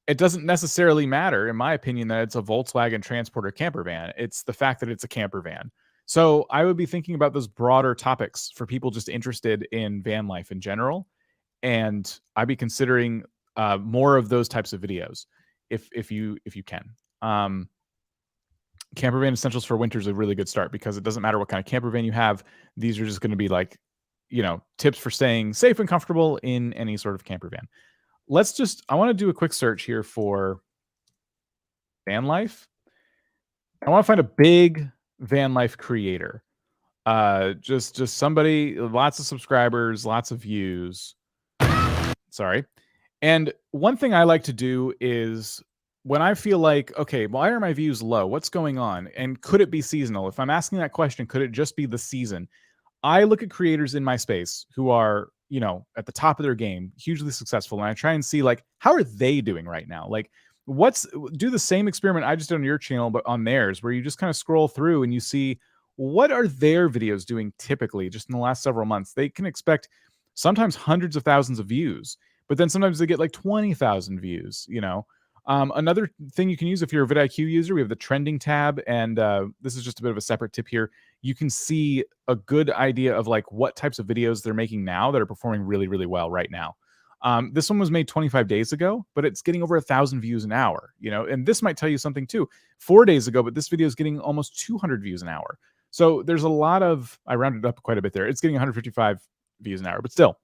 It doesn't necessarily matter, in my opinion, that it's a Volkswagen transporter camper van. It's the fact that it's a camper van. So I would be thinking about those broader topics for people just interested in van life in general. And I'd be considering more of those types of videos if you can. Camper van essentials for winter is a really good start because it doesn't matter what kind of camper van you have. These are just going to be like, tips for staying safe and comfortable in any sort of camper van. I want to do a quick search here for van life. I want to find a big van life creator. Just somebody, lots of subscribers, lots of views. Sorry. And one thing I like to do is when I feel like, okay, why are my views low? What's going on? And could it be seasonal? If I'm asking that question, could it just be the season? I look at creators in my space who are, at the top of their game, hugely successful. And I try and see, like, how are they doing right now? Like, do the same experiment I just did on your channel, but on theirs, where you just kind of scroll through and you see what are their videos doing typically just in the last several months. They can expect sometimes hundreds of thousands of views, but then sometimes they get like 20,000 views, Another thing you can use if you're a vidIQ user, we have the trending tab, and this is just a bit of a separate tip here. You can see a good idea of like what types of videos they're making now that are performing really, really well right now. This one was made 25 days ago, but it's getting over 1,000 views an hour, and this might tell you something too. 4 days ago, but this video is getting almost 200 views an hour. So there's a lot of, I rounded up quite a bit there. It's getting 155 views an hour, but still,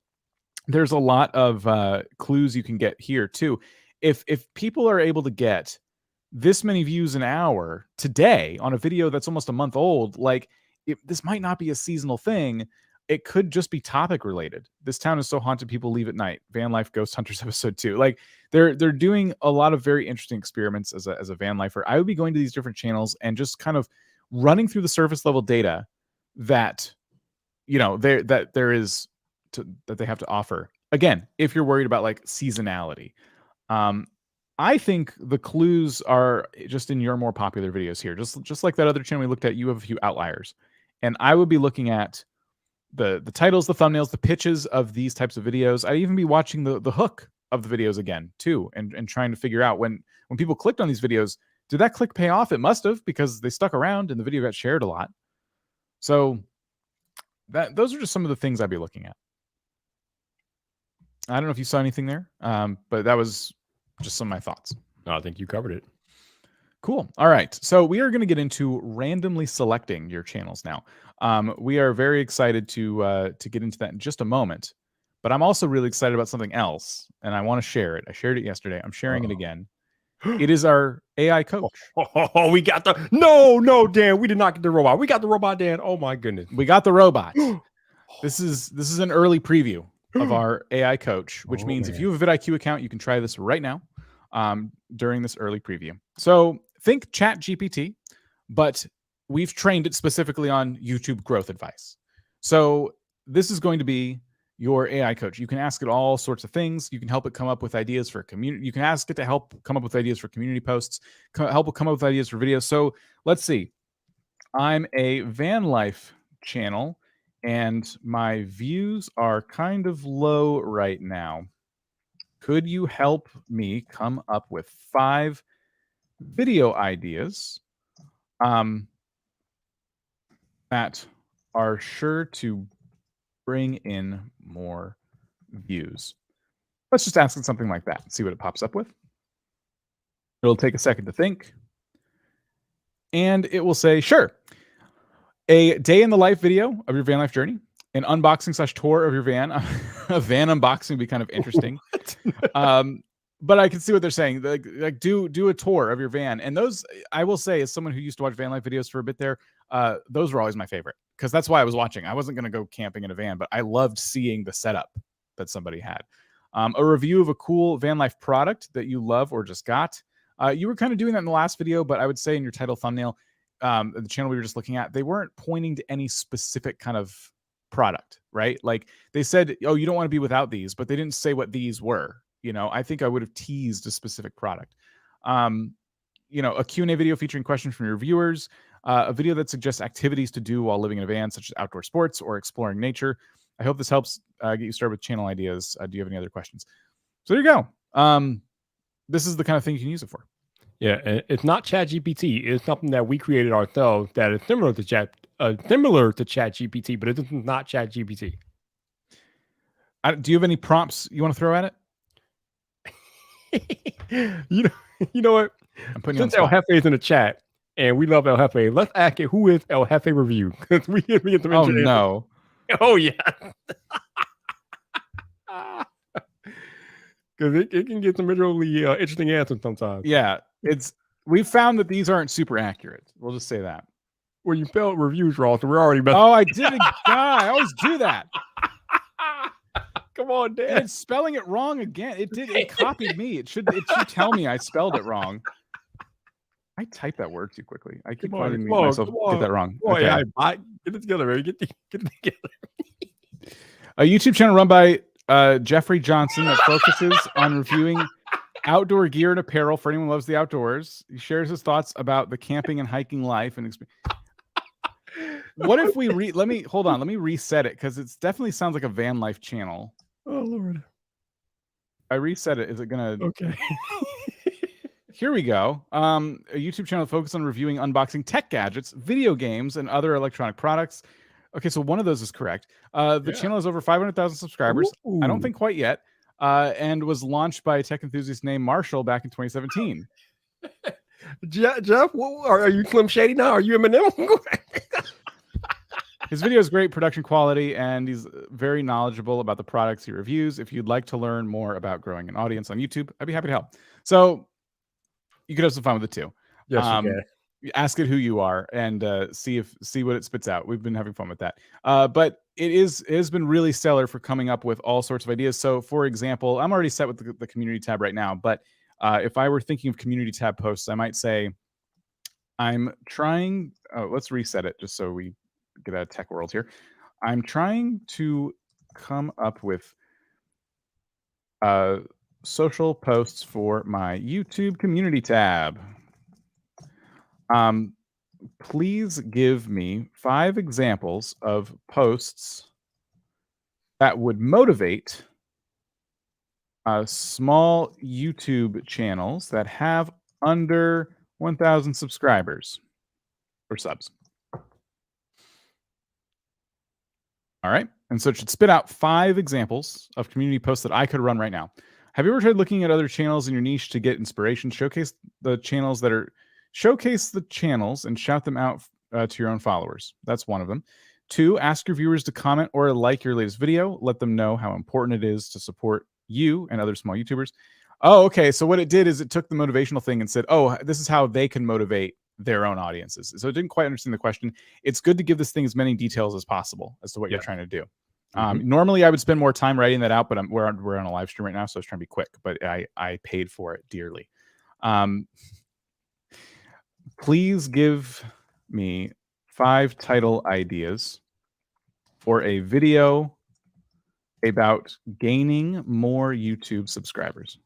there's a lot of clues you can get here too. If people are able to get this many views an hour today on a video that's almost a month old, like this might not be a seasonal thing. It could just be topic related. This town is so haunted, people leave at night. Van Life Ghost Hunters episode 2. Like they're doing a lot of very interesting experiments as a van lifer. I would be going to these different channels and just kind of running through the surface level data that that they have to offer. Again, if you're worried about like seasonality. I think the clues are just in your more popular videos here. Just like that other channel we looked at, you have a few outliers. And I would be looking at the titles, the thumbnails, the pitches of these types of videos. I'd even be watching the hook of the videos again too, and trying to figure out when people clicked on these videos, did that click pay off? It must have, because they stuck around and the video got shared a lot. So those are just some of the things I'd be looking at. I don't know if you saw anything there, but that was just some of my thoughts. No, I think you covered it. Cool. All right. So we are going to get into randomly selecting your channels now. We are very excited to get into that in just a moment. But I'm also really excited about something else, and I want to share it. I shared it yesterday. I'm sharing it again. It is our AI coach. Oh, we got no, Dan. We did not get the robot. We got the robot, Dan. Oh my goodness. We got the robot. This is an early preview of our AI coach, which means if you have a vidIQ account, you can try this right now. during this early preview. So think ChatGPT, but we've trained it specifically on YouTube growth advice. So this is going to be your AI coach. You can ask it all sorts of things. You can help it come up with ideas for community. You can ask it to help come up with ideas for community posts, help it come up with ideas for videos. So let's see. I'm a van life channel and my views are kind of low right now. Could you help me come up with 5 video ideas that are sure to bring in more views? Let's just ask it something like that and see what it pops up with. It'll take a second to think. And it will say, sure, a day in the life video of your van life journey, an unboxing / tour of your van. A van unboxing would be kind of interesting. But I can see what they're saying. Like do a tour of your van. And those, I will say, as someone who used to watch van life videos for a bit there, those were always my favorite because that's why I was watching. I wasn't going to go camping in a van, but I loved seeing the setup that somebody had. A review of a cool van life product that you love or just got. You were kind of doing that in the last video, but I would say in your title thumbnail, the channel we were just looking at, they weren't pointing to any specific kind of product, right? Like they said, oh, you don't want to be without these, but they didn't say what these were. You know, I think I would have teased a specific product. You know, a Q&A video featuring questions from your viewers, a video that suggests activities to do while living in a van, such as outdoor sports or exploring nature. I hope this helps get you started with channel ideas. Do you have any other questions? So there you go. This is the kind of thing you can use it for. Yeah, it's not ChatGPT. It's something that we created ourselves that is similar to ChatGPT, but it is not ChatGPT. Do you have any prompts you want to throw at it? you know what? I'm putting Since El Jefe is in the chat and we love El Jefe, let's ask it who is El Jefe review because we get to mention. Oh no! Oh yeah. Because it can get some really interesting answers sometimes. Yeah, we've found that these aren't super accurate. We'll just say that. Well, you spelled reviews wrong, so we're already messing. Oh, I didn't. God, I always do that. Come on, Dan. And it's spelling it wrong again. It did. It copied me. It should tell me I spelled it wrong. I typed that word too quickly. I keep finding myself get that wrong. Okay. Get it together, man. Get it together. A YouTube channel run by Jeffrey Johnson that focuses on reviewing outdoor gear and apparel for anyone who loves the outdoors. He shares his thoughts about the camping and hiking life and experience. What if we let me reset it because it definitely sounds like a van life channel. Oh Lord. I reset it. Is it gonna okay? Here we go. A YouTube channel focused on reviewing unboxing tech gadgets, video games, and other electronic products. Okay, so one of those is correct. The channel has over 500,000 subscribers. Ooh. I don't think quite yet. And was launched by a tech enthusiast named Marshall back in 2017. Jeff, are you Slim Shady now? Are you Eminem? His video is great production quality, and he's very knowledgeable about the products he reviews. If you'd like to learn more about growing an audience on YouTube, I'd be happy to help. So you could have some fun with it too. Yes, you can. Ask it who you are and see what it spits out. We've been having fun with that. But it has been really stellar for coming up with all sorts of ideas. So, for example, I'm already set with the community tab right now. But if I were thinking of community tab posts, I might say, I'm trying. Oh, let's reset it just so we get out of tech world here. I'm trying to come up with social posts for my YouTube community tab. Please give me 5 examples of posts that would motivate small YouTube channels that have under 1,000 subscribers or subs. All right. And so it should spit out 5 examples of community posts that I could run right now. Have you ever tried looking at other channels in your niche to get inspiration? Showcase the channels and shout them out to your own followers. That's one of them. 2, ask your viewers to comment or like your latest video. Let them know how important it is to support you and other small YouTubers. Oh, okay. So what it did is it took the motivational thing and said, oh, this is how they can motivate their own audiences. So it didn't quite understand the question. It's good to give this thing as many details as possible as to what you're trying to do. Normally I would spend more time writing that out, but we're on a live stream right now, so I was trying to be quick, but I paid for it dearly. Please give me 5 title ideas for a video about gaining more YouTube subscribers.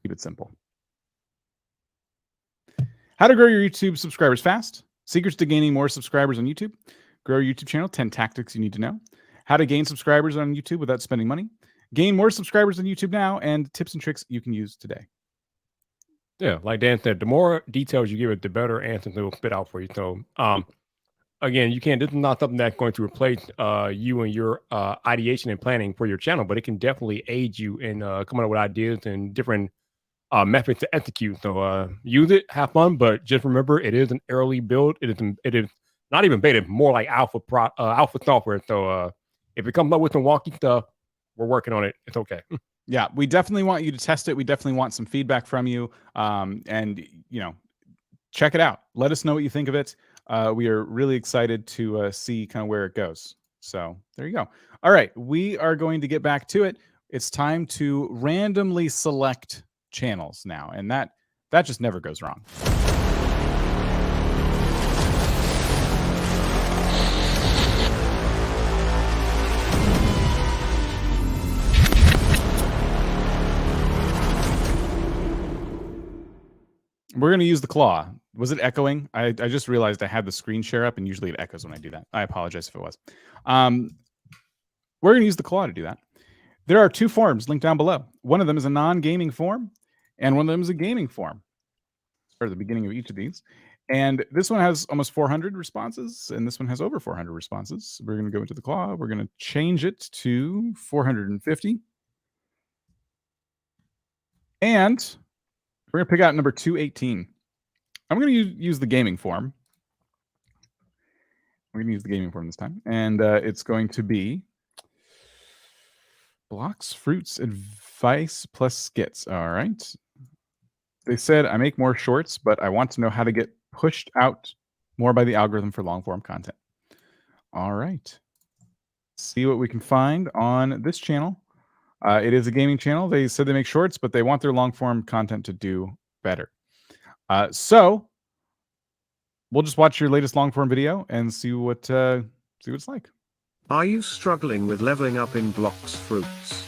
Keep it simple. How to grow your YouTube subscribers fast. Secrets to gaining more subscribers on YouTube. Grow your YouTube channel. 10 tactics you need to know. How to gain subscribers on YouTube without spending money. Gain more subscribers on YouTube now, and tips and tricks you can use today. Yeah, like Dan said, the more details you give it, the better answers it will spit out for you. So, again, you can't. This is not something that's going to replace you and your ideation and planning for your channel, but it can definitely aid you in coming up with ideas and different methods to execute. So, use it, have fun, but just remember, it is an early build. It is not even beta, more like alpha software. So, if it comes up with some wonky stuff, we're working on it. It's okay. Yeah, we definitely want you to test it. We definitely want some feedback from you. And, check it out. Let us know what you think of it. We are really excited to see kind of where it goes. So there you go. All right, we are going to get back to it. It's time to randomly select channels now. And that just never goes wrong. We're going to use the claw. Was it echoing? I just realized I had the screen share up, and usually it echoes when I do that. I apologize if it was. We're going to use the claw to do that. There are 2 forms linked down below. One of them is a non-gaming form, and one of them is a gaming form. Start at the beginning of each of these. And this one has almost 400 responses, and this one has over 400 responses. We're going to go into the claw. We're going to change it to 450. And we're going to pick out number 218. I'm going to use the gaming form. We're going to use the gaming form this time. And it's going to be blocks, fruits, advice, plus skits. All right. They said, I make more shorts, but I want to know how to get pushed out more by the algorithm for long form content. All right. See what we can find on this channel. It is a gaming channel. They said they make shorts, but they want their long form content to do better. So we'll just watch your latest long form video and see what it's like. Are you struggling with leveling up in blocks fruits?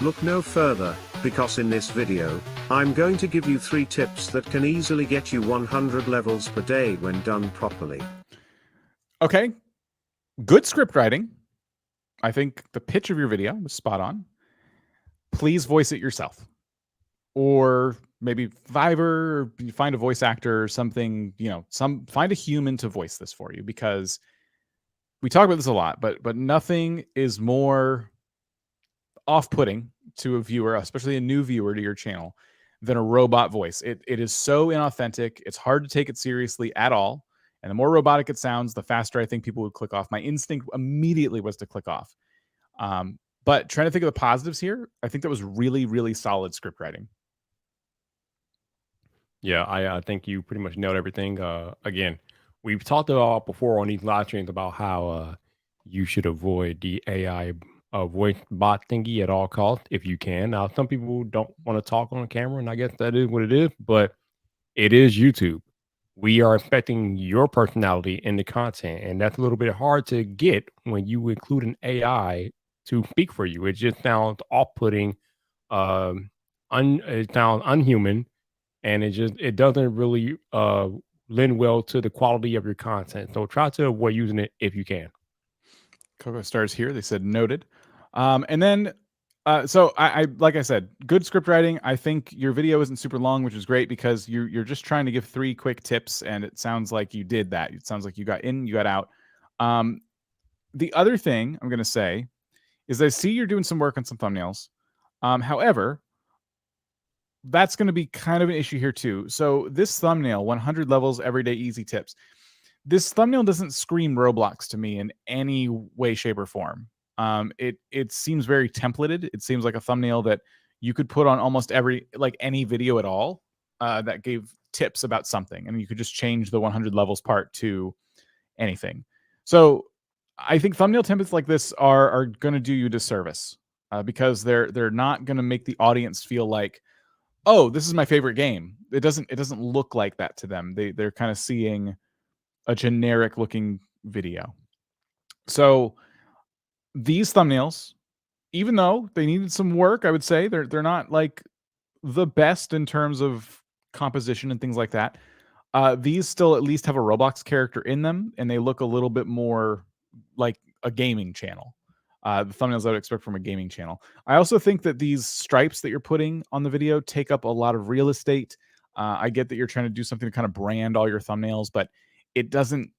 Look no further, because in this video, I'm going to give you 3 tips that can easily get you 100 levels per day when done properly. Okay. Good script writing. I think the pitch of your video was spot on. Please voice it yourself. Or maybe Fiverr, or you find a voice actor or something, find a human to voice this for you, because we talk about this a lot, but nothing is more off-putting to a viewer, especially a new viewer to your channel, than a robot voice. It is so inauthentic. It's hard to take it seriously at all. And the more robotic it sounds, the faster I think people would click off. My instinct immediately was to click off. But trying to think of the positives here, I think that was really, really solid script writing. Yeah, I think you pretty much nailed everything. Again, we've talked about before on these live streams about how you should avoid the AI voice bot thingy at all costs if you can. Now, some people don't want to talk on camera, and I guess that is what it is, but it is YouTube. We are expecting your personality in the content, and that's a little bit hard to get when you include an AI to speak for you. It just sounds off-putting, it sounds unhuman, and it doesn't really lend well to the quality of your content. So try to avoid using it if you can. Coco Stars here. They said noted. And then, so I like I said, good script writing. I think your video isn't super long, which is great, because you're just trying to give 3 quick tips, and it sounds like you did that. It sounds like you got in, you got out. The other thing I'm going to say is I see you're doing some work on some thumbnails. However, that's going to be kind of an issue here too. So this thumbnail, 100 levels, everyday easy tips. This thumbnail doesn't scream Roblox to me in any way, shape, or form. It seems very templated. It seems like a thumbnail that you could put on almost any video at all that gave tips about something, and you could just change the 100 levels part to anything. So I think thumbnail templates like this are going to do you a disservice because they're not going to make the audience feel like, oh, this is my favorite game. It doesn't look like that to them. They're kind of seeing a generic looking video. So these thumbnails, even though they needed some work, I would say they're not like the best in terms of composition and things like that. These still at least have a Roblox character in them, and they look a little bit more like a gaming channel. The thumbnails I would expect from a gaming channel. I also think that these stripes that you're putting on the video take up a lot of real estate. I get that you're trying to do something to kind of brand all your thumbnails, but it doesn't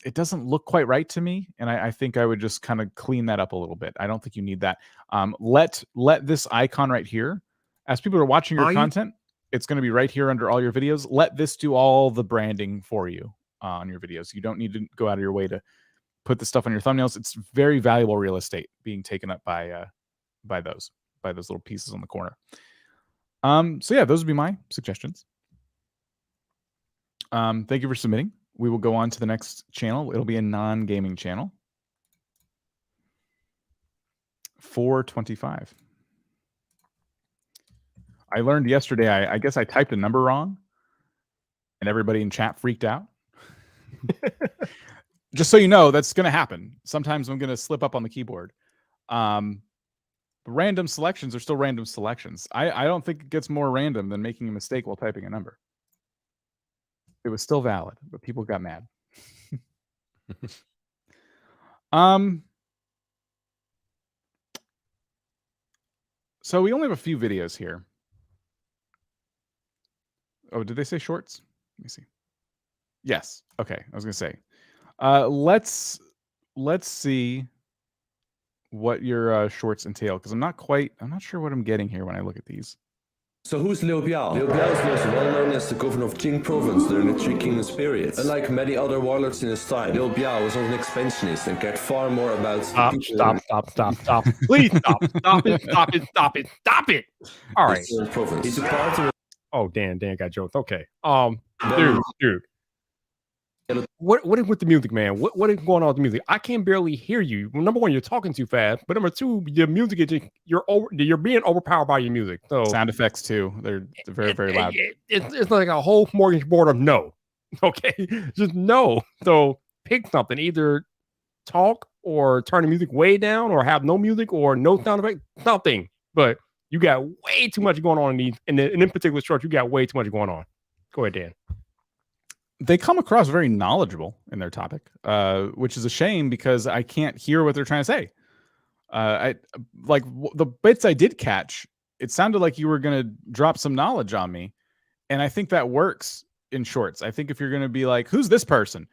look quite right to me. And I think I would just kind of clean that up a little bit. I don't think you need that. Let this icon right here, as people are watching your content, it's going to be right here under all your videos. Let this do all the branding for you on your videos. You don't need to go out of your way to put the stuff on your thumbnails. It's very valuable real estate being taken up by those little pieces on the corner. So yeah, those would be my suggestions. Thank you for submitting. We will go on to the next channel. It'll be a non-gaming channel. 425. I learned yesterday, I guess I typed a number wrong, and everybody in chat freaked out. Just so you know, that's going to happen. Sometimes I'm going to slip up on the keyboard. Random selections are still random selections. I don't think it gets more random than making a mistake while typing a number. It was still valid, but people got mad. So we only have a few videos here. Oh, did they say shorts? Let me see. Yes. Okay. I was going to say, let's see what your shorts entail, because I'm not sure what I'm getting here when I look at these. So who's Liu Biao? Liu Biao is most well known as the governor of Jing province during the Three Kingdoms period. Unlike many other warlords in his time, Liu Biao was an expansionist and cared far more about Stop. Please stop it. All right. Province. He's a part of. Oh, Dan got joked. Okay. Dude. What is with the music, man? What is going on with the music? I can barely hear you. Number one, you're talking too fast. But number two, your music is you're being overpowered by your music. So sound effects too. They're very, very loud. It's like a whole smorgasbord of no. Okay, just no. So pick something. Either talk or turn the music way down, or have no music or no sound effect. Something. But you got way too much going on in these. And in particular short, you got way too much going on. Go ahead, Dan. They come across very knowledgeable in their topic, which is a shame because I can't hear what they're trying to say. The bits I did catch, it sounded like you were going to drop some knowledge on me. And I think that works in shorts. I think if you're going to be like, who's this person?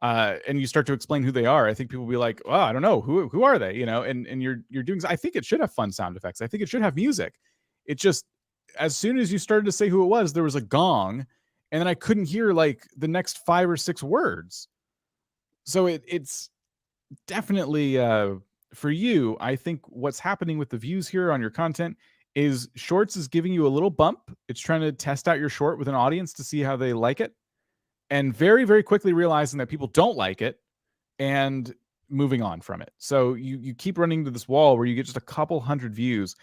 And you start to explain who they are, I think people will be like, oh, I don't know. Who are they? You know, and you're doing, I think it should have fun sound effects. I think it should have music. It just, as soon as you started to say who it was, there was a gong. And then I couldn't hear like the next 5 or 6 words. So it's definitely for you. I think what's happening with the views here on your content is Shorts is giving you a little bump. It's trying to test out your short with an audience to see how they like it. And very, very quickly realizing that people don't like it and moving on from it. So you keep running to this wall where you get just a couple hundred views.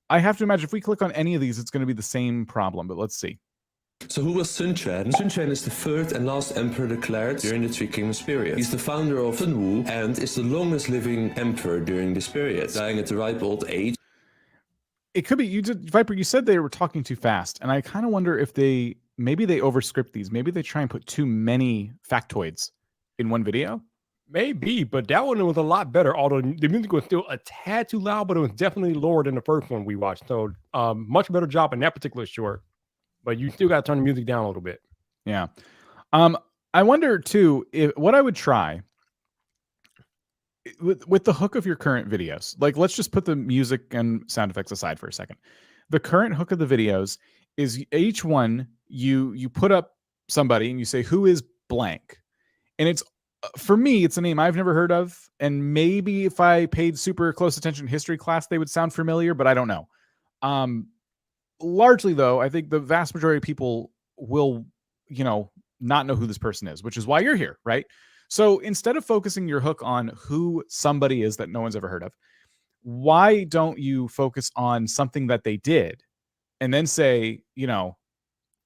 I have to imagine if we click on any of these, it's going to be the same problem, but let's see. So who was Sun Quan? Sun Quan is the third and last emperor declared during the Three Kingdoms period. He's the founder of Sun Wu and is the longest living emperor during this period, dying at the ripe old age. It could be, Viper, you said they were talking too fast, and I kind of wonder if maybe they overscript these. Maybe they try and put too many factoids in one video. Maybe, but that one was a lot better, although the music was still a tad too loud, but it was definitely lower than the first one we watched. So much better job in that particular short. But you still got to turn the music down a little bit. Yeah. I wonder, too, what I would try with the hook of your current videos. Like, let's just put the music and sound effects aside for a second. The current hook of the videos is each one, you put up somebody and you say, who is blank? And it's, for me, it's a name I've never heard of. And maybe if I paid super close attention in history class, they would sound familiar, but I don't know. Largely, though, I think the vast majority of people will, not know who this person is, which is why you're here, right? So instead of focusing your hook on who somebody is that no one's ever heard of, why don't you focus on something that they did and then say, you know,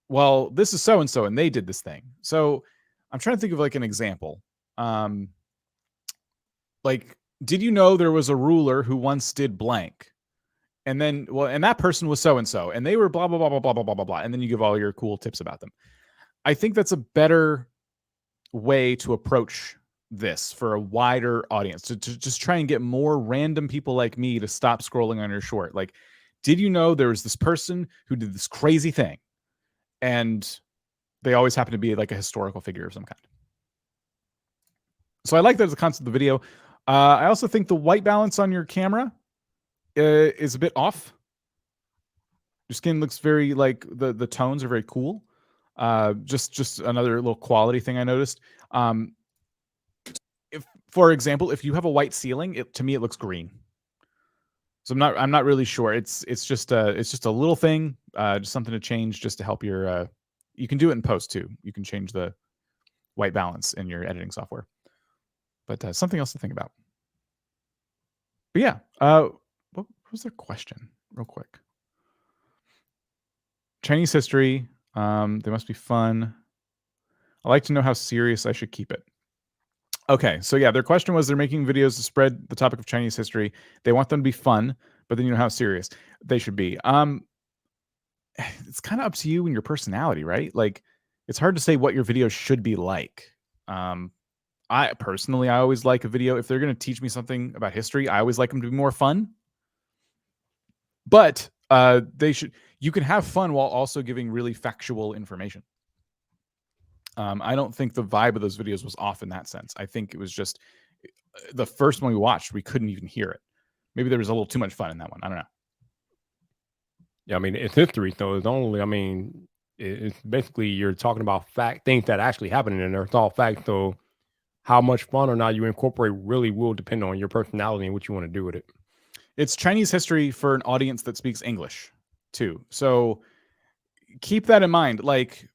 well, this is so and so and they did this thing. So I'm trying to think of like an example. Like, did you know there was a ruler who once did blank? And then, well, and that person was so and so, and they were blah blah blah blah blah blah blah blah blah. And then you give all your cool tips about them. I think that's a better way to approach this for a wider audience, to just try and get more random people like me to stop scrolling on your short. Like, did you know there was this person who did this crazy thing? And they always happen to be like a historical figure of some kind. So I like that as a concept of the video. I also think the white balance on your camera is a bit off. Your skin looks very like the tones are very cool. Just another little quality thing I noticed. If, for example, if you have a white ceiling, to me it looks green. So I'm not really sure. It's just a little thing, just something to change, just to help your. You can do it in post too. You can change the white balance in your editing software. But something else to think about. But yeah, what was their question? Real quick. Chinese history. They must be fun. I like to know how serious I should keep it. Okay, so yeah, their question was they're making videos to spread the topic of Chinese history. They want them to be fun, but then you know how serious they should be. It's kind of up to you and your personality, right? Like, it's hard to say what your videos should be like. I personally, I always like a video, if they're going to teach me something about history, I always like them to be more fun. But you can have fun while also giving really factual information. I don't think the vibe of those videos was off in that sense. I think it was just the first one we watched, we couldn't even hear it. Maybe there was a little too much fun in that one. I don't know. Yeah, I mean, it's history, so it's only, I mean, it's basically you're talking about things that actually happened in there. It's all fact, so how much fun or not you incorporate really will depend on your personality and what you want to do with it. It's Chinese history for an audience that speaks English too. So keep that in mind. Like,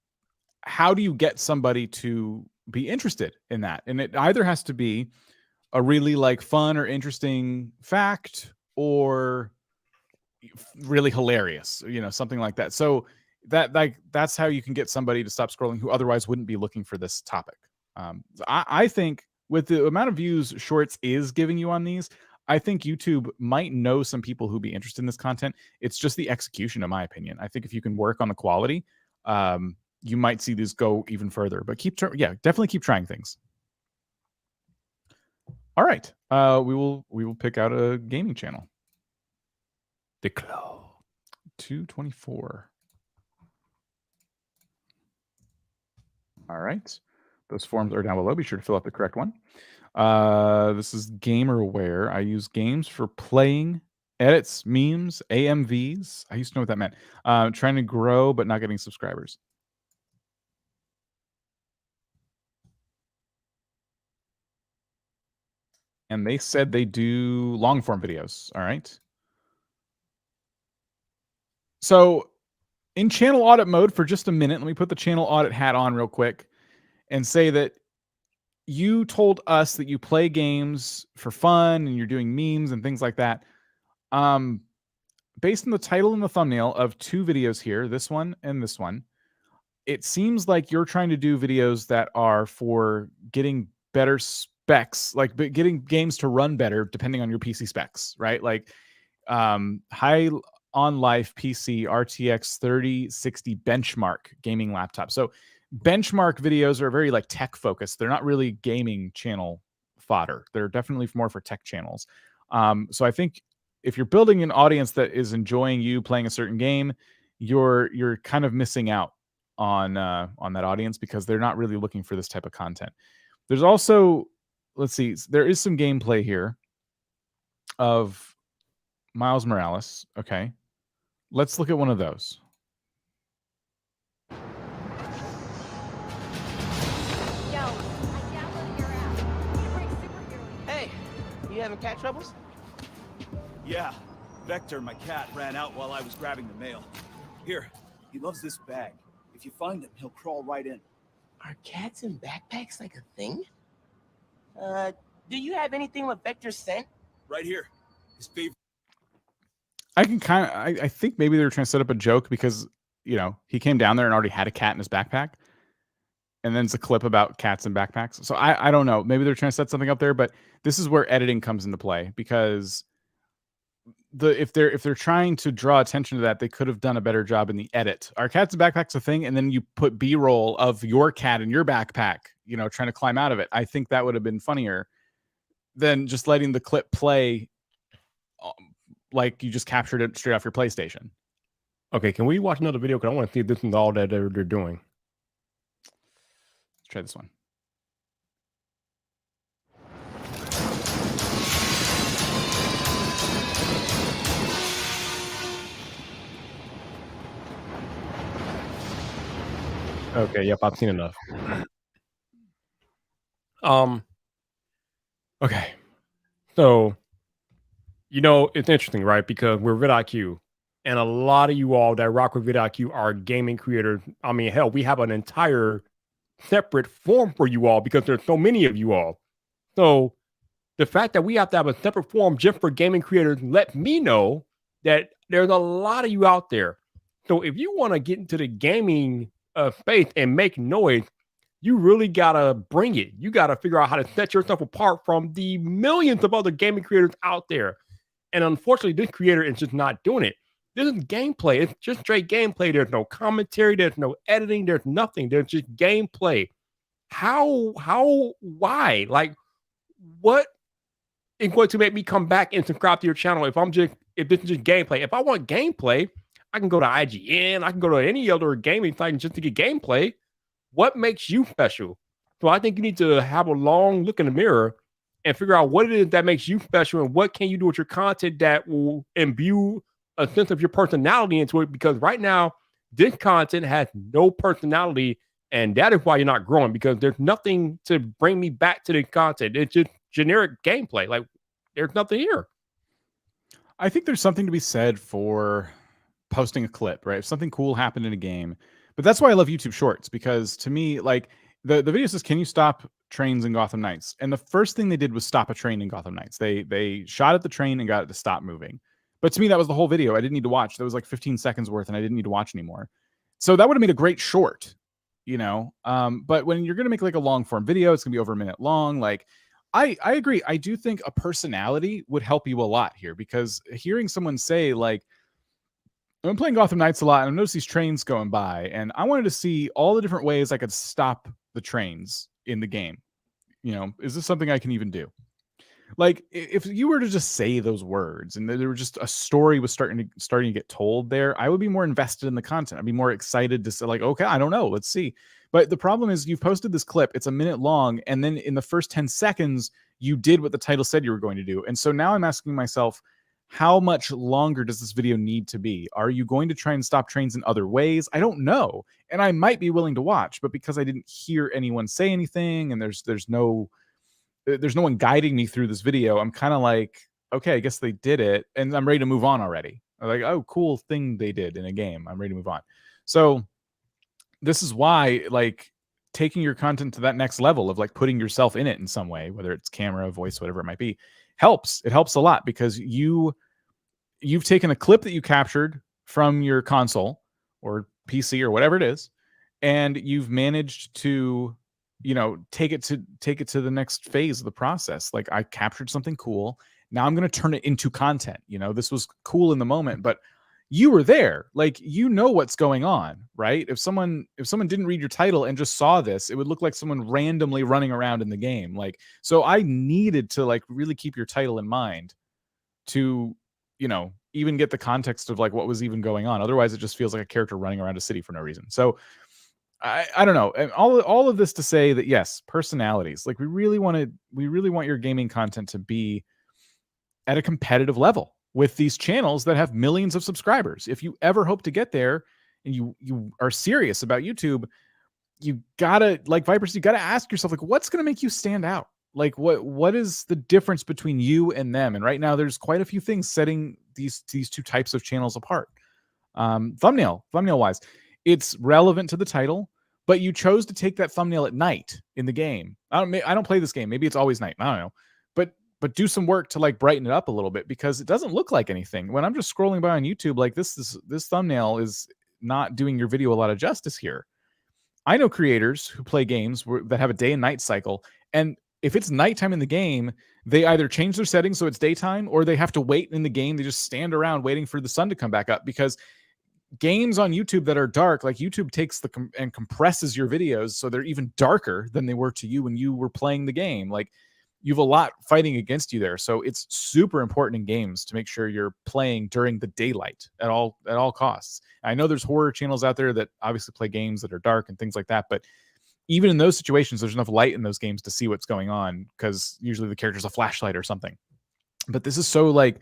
how do you get somebody to be interested in that? And it either has to be a really like fun or interesting fact or really hilarious, you know, something like that. So that's how you can get somebody to stop scrolling who otherwise wouldn't be looking for this topic. I think with the amount of views Shorts is giving you on these, I think YouTube might know some people who'd be interested in this content. It's just the execution, in my opinion. I think if you can work on the quality, you might see these go even further. But definitely keep trying things. All right, we will pick out a gaming channel. The Claw 224. All right. Those forms are down below. Be sure to fill out the correct one. This is GamerWare. I use games for playing, edits, memes, AMVs. I used to know what that meant. Trying to grow, but not getting subscribers. And they said they do long form videos. All right. So in channel audit mode for just a minute, let me put the channel audit hat on real quick and say that you told us that you play games for fun and you're doing memes and things like that. Based on the title and the thumbnail of two videos here, this one and this one, it seems like you're trying to do videos that are for getting better specs, like getting games to run better depending on your PC specs, right? Like high on life PC RTX 3060 benchmark gaming laptop. So benchmark videos are very like tech focused. They're not really gaming channel fodder. They're definitely more for tech channels. So I think if you're building an audience that is enjoying you playing a certain game, you're kind of missing out on that audience because they're not really looking for this type of content. There's also, let's see, there is some gameplay here of Miles Morales. Okay. Let's look at one of those. Hey, you having cat troubles? Yeah, Vector, my cat, ran out while I was grabbing the mail. Here, he loves this bag. If you find him, he'll crawl right in. Are cats in backpacks like a thing? Do you have anything with vector scent? Right here. His favorite. I can kind of, I think maybe they were trying to set up a joke because, you know, he came down there and already had a cat in his backpack. And then it's a clip about cats and backpacks. So I don't know. Maybe they're trying to set something up there, but this is where editing comes into play because if they're trying to draw attention to that, they could have done a better job in the edit. Are cats and backpacks a thing? And then you put B-roll of your cat in your backpack, you know, trying to climb out of it. I think that would have been funnier than just letting the clip play like you just captured it straight off your PlayStation. Okay, can we watch another video? Because I want to see if this is all that they're doing. Let's try this one. Okay, yep, I've seen enough. Okay. So, you know, it's interesting, right? Because we're vidIQ, and a lot of you all that rock with vidIQ are gaming creators. I mean, hell, we have an entire separate forum for you all because there's so many of you all. So the fact that we have to have a separate forum just for gaming creators let me know that there's a lot of you out there. So if you want to get into the gaming space and make noise, you really gotta bring it. You gotta figure out how to set yourself apart from the millions of other gaming creators out there. And unfortunately, this creator is just not doing it. This is gameplay. It's just straight gameplay. There's no commentary. There's no editing. There's nothing. There's just gameplay. Why? Like, what is going to make me come back and subscribe to your channel if this is just gameplay? If I want gameplay, I can go to IGN. I can go to any other gaming site just to get gameplay. What makes you special? So I think you need to have a long look in the mirror and figure out what it is that makes you special and what can you do with your content that will imbue a sense of your personality into it. Because right now, this content has no personality, and that is why you're not growing, because there's nothing to bring me back to the content. It's just generic gameplay. Like, there's nothing here. I think there's something to be said for posting a clip, right? If something cool happened in a game. But that's why I love YouTube Shorts, because to me, like, the video says, can you stop trains in Gotham Knights? And the first thing they did was stop a train in Gotham Knights. They shot at the train and got it to stop moving. But to me, that was the whole video. I didn't need to watch. That was like 15 seconds worth, and I didn't need to watch anymore. So that would have made a great short, you know? But when you're going to make like a long form video, it's going to be over a minute long. Like, I agree. I do think a personality would help you a lot here, because hearing someone say, like, I'm playing Gotham Knights a lot, and I noticed these trains going by, and I wanted to see all the different ways I could stop the trains in the game. You know, is this something I can even do? Like, if you were to just say those words and there were just a story was starting to get told there, I would be more invested in the content. I'd be more excited to say, like, okay, I don't know, let's see. But the problem is, you've posted this clip, it's a minute long, and then in the first 10 seconds, you did what the title said you were going to do. And so now I'm asking myself, how much longer does this video need to be? Are you going to try and stop trains in other ways? I don't know. And I might be willing to watch, but because I didn't hear anyone say anything, and there's no one guiding me through this video, I'm kind of like, okay, I guess they did it, and I'm ready to move on already. I'm like, oh, cool thing they did in a game. I'm ready to move on. So this is why, like, taking your content to that next level of like putting yourself in it in some way, whether it's camera, voice, whatever it might be, helps. It helps a lot, because you've taken a clip that you captured from your console or PC or whatever it is, and you've managed to, you know, take it to the next phase of the process. Like, I captured something cool. Now I'm going to turn it into content. You know, this was cool in the moment, but you were there. Like, you know what's going on, right? If someone didn't read your title and just saw this, it would look like someone randomly running around in the game. Like, so I needed to like really keep your title in mind to, you know, even get the context of like what was even going on. Otherwise, it just feels like a character running around a city for no reason. So I don't know. And all of this to say that, yes, personalities, like, we really want your gaming content to be at a competitive level with these channels that have millions of subscribers. If you ever hope to get there and you are serious about YouTube, you gotta, like Vipers, you gotta ask yourself, like, what's gonna make you stand out? Like, what is the difference between you and them? And right now, there's quite a few things setting these two types of channels apart. Thumbnail wise, it's relevant to the title, but you chose to take that thumbnail at night in the game. I don't play this game. Maybe it's always night. I don't know. But do some work to like brighten it up a little bit, because it doesn't look like anything. When I'm just scrolling by on YouTube, like this thumbnail is not doing your video a lot of justice here. I know creators who play games that have a day and night cycle, and if it's nighttime in the game, they either change their settings so it's daytime, or they have to wait in the game. They just stand around waiting for the sun to come back up, because games on YouTube that are dark, like YouTube takes and compresses your videos so they're even darker than they were to you when you were playing the game. Like, you have a lot fighting against you there. So it's super important in games to make sure you're playing during the daylight at all costs. I know there's horror channels out there that obviously play games that are dark and things like that, but even in those situations, there's enough light in those games to see what's going on, because usually the character's a flashlight or something. But this is so like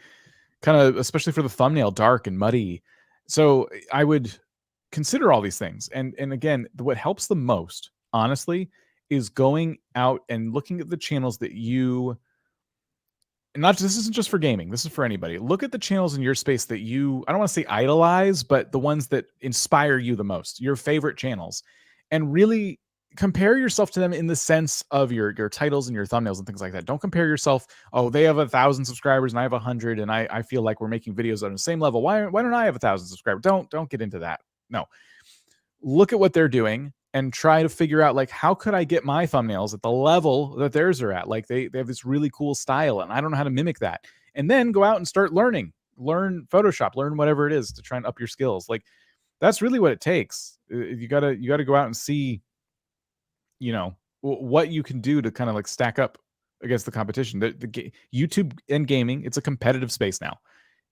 kind of, especially for the thumbnail, dark and muddy. So I would consider all these things. And again, what helps the most, honestly, is going out and looking at the channels that you, this isn't just for gaming, this is for anybody. Look at the channels in your space that you, I don't want to say idolize, but the ones that inspire you the most, your favorite channels, and really compare yourself to them in the sense of your titles and your thumbnails and things like that. Don't compare yourself. Oh, they have 1,000 subscribers and I have 100, and I feel like we're making videos on the same level. Why don't I have 1,000 subscribers? Don't get into that. No, look at what they're doing and try to figure out, like, how could I get my thumbnails at the level that theirs are at? Like, they have this really cool style and I don't know how to mimic that. And then go out and start learn Photoshop, learn whatever it is to try and up your skills. Like, that's really what it takes. You gotta go out and see, you know, what you can do to kind of like stack up against the competition. The YouTube and gaming, it's a competitive space now.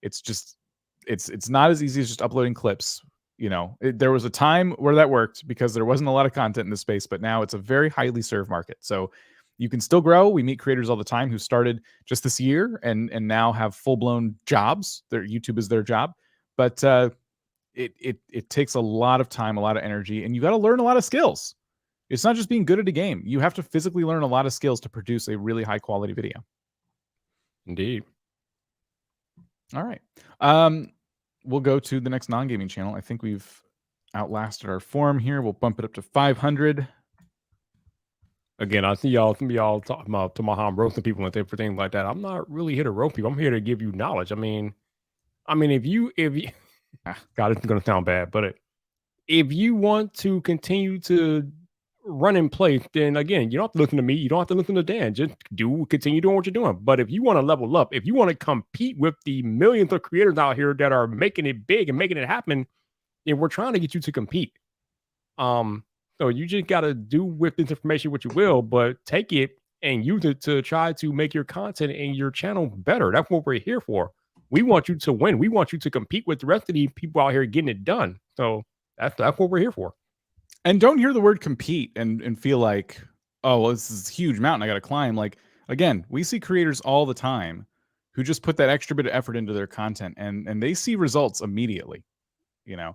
It's just, it's not as easy as just uploading clips. You know, there was a time where that worked because there wasn't a lot of content in this space, but now it's a very highly served market. So you can still grow. We meet creators all the time who started just this year and now have full-blown jobs. Their YouTube is their job, but it takes a lot of time, a lot of energy, and you got to learn a lot of skills. It's not just being good at a game. You have to physically learn a lot of skills to produce a really high quality video. Indeed. All right. We'll go to the next non-gaming channel. I think we've outlasted our form here. We'll bump it up to 500. Again, I see y'all talking about how I'm roasting people and things like that. I'm not really here to roast people. I'm here to give you knowledge. I mean, if you God, it's gonna sound bad, but if you want to continue to run and play, then again, you don't have to listen to me. You don't have to listen to Dan. Just continue doing what you're doing. But if you want to level up, if you want to compete with the millions of creators out here that are making it big and making it happen, then we're trying to get you to compete. So you just got to do with this information what you will, but take it and use it to try to make your content and your channel better. That's what we're here for. We want you to win. We want you to compete with the rest of these people out here getting it done. So that's what we're here for. And don't hear the word compete and feel like, oh, well, this is a huge mountain I got to climb. Like, again, we see creators all the time who just put that extra bit of effort into their content and they see results immediately, you know.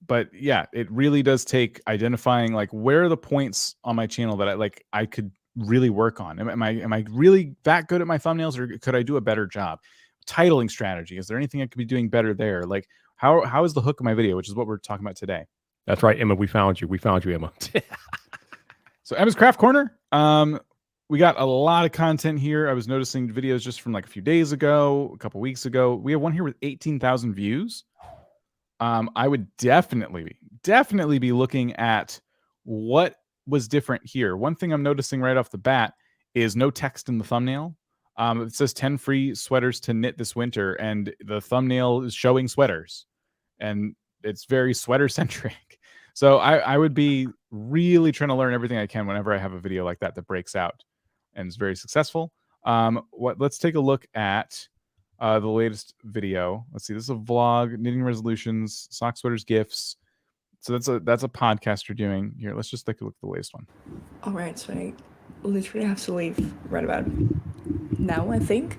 But yeah, it really does take identifying, like, where are the points on my channel that I could really work on. Am I really that good at my thumbnails, or could I do a better job? Titling strategy. Is there anything I could be doing better there? Like, how is the hook of my video, which is what we're talking about today. That's right, Emma. We found you. We found you, Emma. So Emma's Craft Corner. We got a lot of content here. I was noticing videos just from like a few days ago, a couple weeks ago. We have one here with 18,000 views. I would definitely be looking at what was different here. One thing I'm noticing right off the bat is no text in the thumbnail. It says 10 free sweaters to knit this winter, and the thumbnail is showing sweaters, and it's very sweater centric. So I would be really trying to learn everything I can whenever I have a video like that breaks out and is very successful. Let's take a look at the latest video. Let's see. This is a vlog, knitting resolutions, sock sweaters, gifts. So that's a podcast you're doing here. Let's just take a look at the latest one. All right, so I literally have to leave right about now, I think.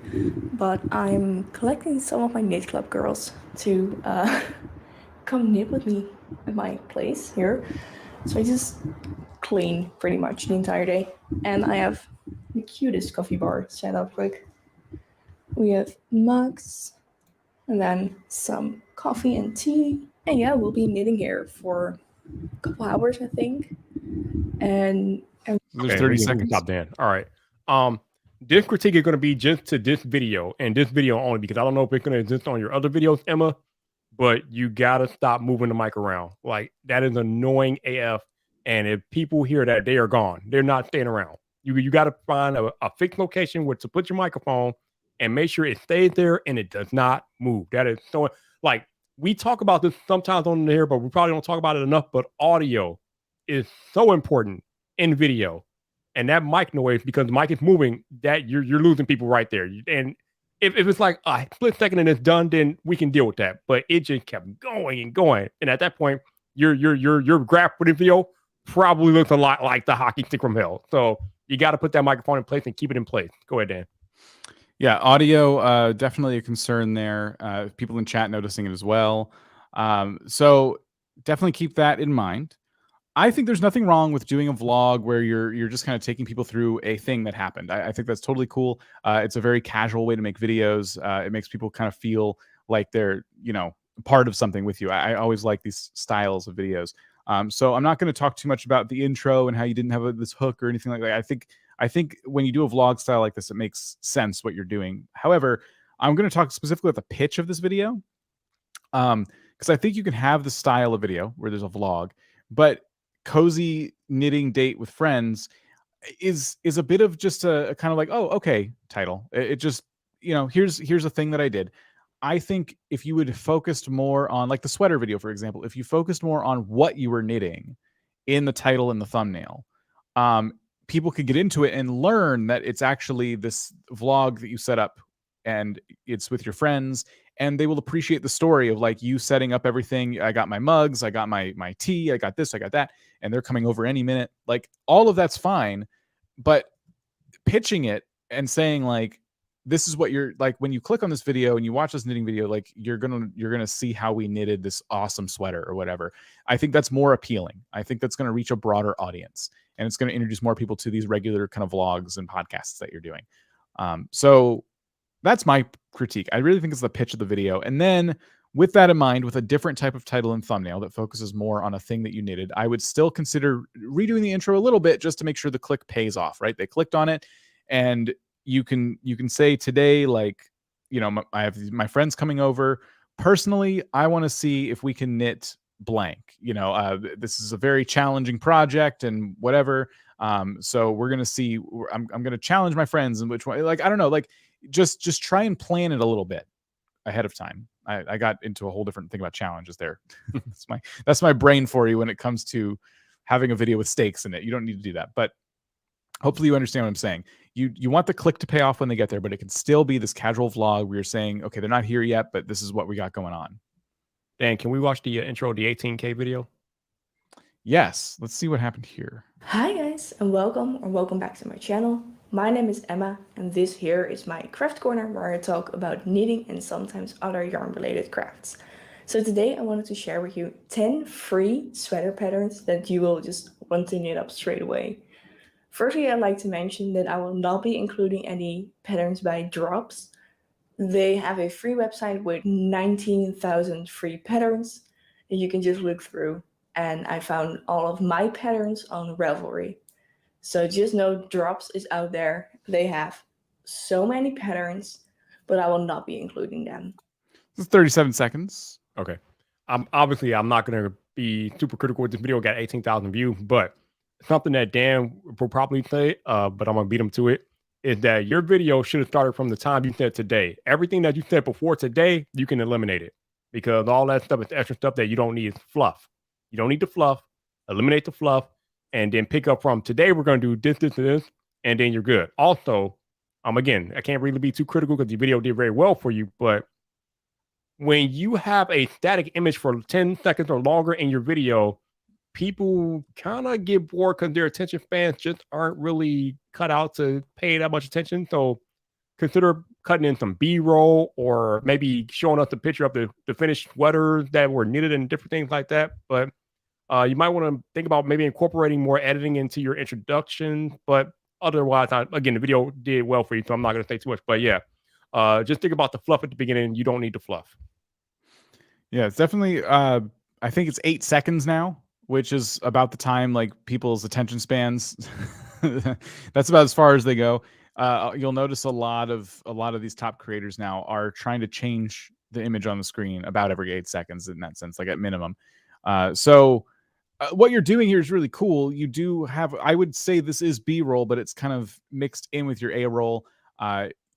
But I'm collecting some of my knit club girls to come knit with me at my place here. So I just clean pretty much the entire day. And I have the cutest coffee bar set up quick. We have mugs and then some coffee and tea. And yeah, we'll be knitting here for couple hours, I think. And There's 30 seconds. Stop then. All right. This critique is going to be just to this video and this video only, because I don't know if it's going to exist on your other videos, Emma, but you got to stop moving the mic around. Like, that is annoying AF. And if people hear that, they are gone. They're not staying around. You got to find a fixed location where to put your microphone and make sure it stays there and it does not move. That is so, like, we talk about this sometimes on here, but we probably don't talk about it enough. But audio is so important in video, and that mic noise, because the mic is moving, that you're losing people right there. And if it's like a split second and it's done, then we can deal with that. But it just kept going and going, and at that point, your graph for the video probably looks a lot like the hockey stick from hell. So you got to put that microphone in place and keep it in place. Go ahead, Dan. Yeah, audio, definitely a concern there. People in chat noticing it as well. So definitely keep that in mind. I think there's nothing wrong with doing a vlog where you're just kind of taking people through a thing that happened. I think that's totally cool. It's a very casual way to make videos. It makes people kind of feel like they're, part of something with you. I always like these styles of videos. So I'm not going to talk too much about the intro and how you didn't have this hook or anything like that. I think when you do a vlog style like this, it makes sense what you're doing. However, I'm going to talk specifically about the pitch of this video, because I think you can have the style of video where there's a vlog, but cozy knitting date with friends is a bit of just a kind of like, oh, okay, title. It just, here's a thing that I did. I think if you would focused more on, like the sweater video, for example, if you focused more on what you were knitting in the title and the thumbnail, people could get into it and learn that it's actually this vlog that you set up and it's with your friends, and they will appreciate the story of like you setting up everything. I got my mugs, I got my tea, I got this, I got that, and they're coming over any minute. Like, all of that's fine, but pitching it and saying like, this is what you're like, when you click on this video and you watch this knitting video, like you're gonna see how we knitted this awesome sweater or whatever. I think that's more appealing. I think that's going to reach a broader audience, and it's going to introduce more people to these regular kind of vlogs and podcasts that you're doing. So that's my critique. I really think it's the pitch of the video. And then with that in mind, with a different type of title and thumbnail that focuses more on a thing that you knitted, I would still consider redoing the intro a little bit just to make sure the click pays off, right? They clicked on it, and you can say today, like, I have my friends coming over. Personally, I want to see if we can knit blank. This is a very challenging project and whatever. So we're gonna see. I'm gonna challenge my friends in which one. Like, I don't know. Like, just try and plan it a little bit ahead of time. I got into a whole different thing about challenges there. that's my brain for you when it comes to having a video with stakes in it. You don't need to do that, but hopefully you understand what I'm saying. You want the click to pay off when they get there, but it can still be this casual vlog where you're saying, okay, they're not here yet, but this is what we got going on. Dan, can we watch the intro of the 18K video? Yes. Let's see what happened here. Hi guys, and welcome back to my channel. My name is Emma, and this here is my craft corner where I talk about knitting and sometimes other yarn related crafts. So today I wanted to share with you 10 free sweater patterns that you will just want to knit up straight away. Firstly, I'd like to mention that I will not be including any patterns by Drops. They have a free website with 19,000 free patterns that you can just look through. And I found all of my patterns on Ravelry. So just know Drops is out there. They have so many patterns, but I will not be including them. This is 37 seconds. Okay. I'm not going to be super critical with this video. Got 18,000 views, but something that Dan will probably say, but I'm going to beat him to it, is that your video should have started from the time you said today. Everything that you said before today, you can eliminate it, because all that stuff is extra stuff that you don't need is fluff. You don't need the fluff. Eliminate the fluff, and then pick up from today. We're going to do this, and then you're good. Also, again, I can't really be too critical because the video did very well for you, but when you have a static image for 10 seconds or longer in your video, people kind of get bored because their attention spans just aren't really cut out to pay that much attention. So consider cutting in some B-roll, or maybe showing us the picture of the finished sweaters that were knitted and different things like that. But you might want to think about maybe incorporating more editing into your introduction. But otherwise, again, the video did well for you, so I'm not going to say too much. But yeah, just think about the fluff at the beginning. You don't need the fluff. Yeah, it's definitely, I think it's 8 seconds now which is about the time like people's attention spans. That's about as far as they go. You'll notice a lot of these top creators now are trying to change the image on the screen about every 8 seconds in that sense, like at minimum. So what you're doing here is really cool. You do have, I would say this is B-roll, but it's kind of mixed in with your A-roll.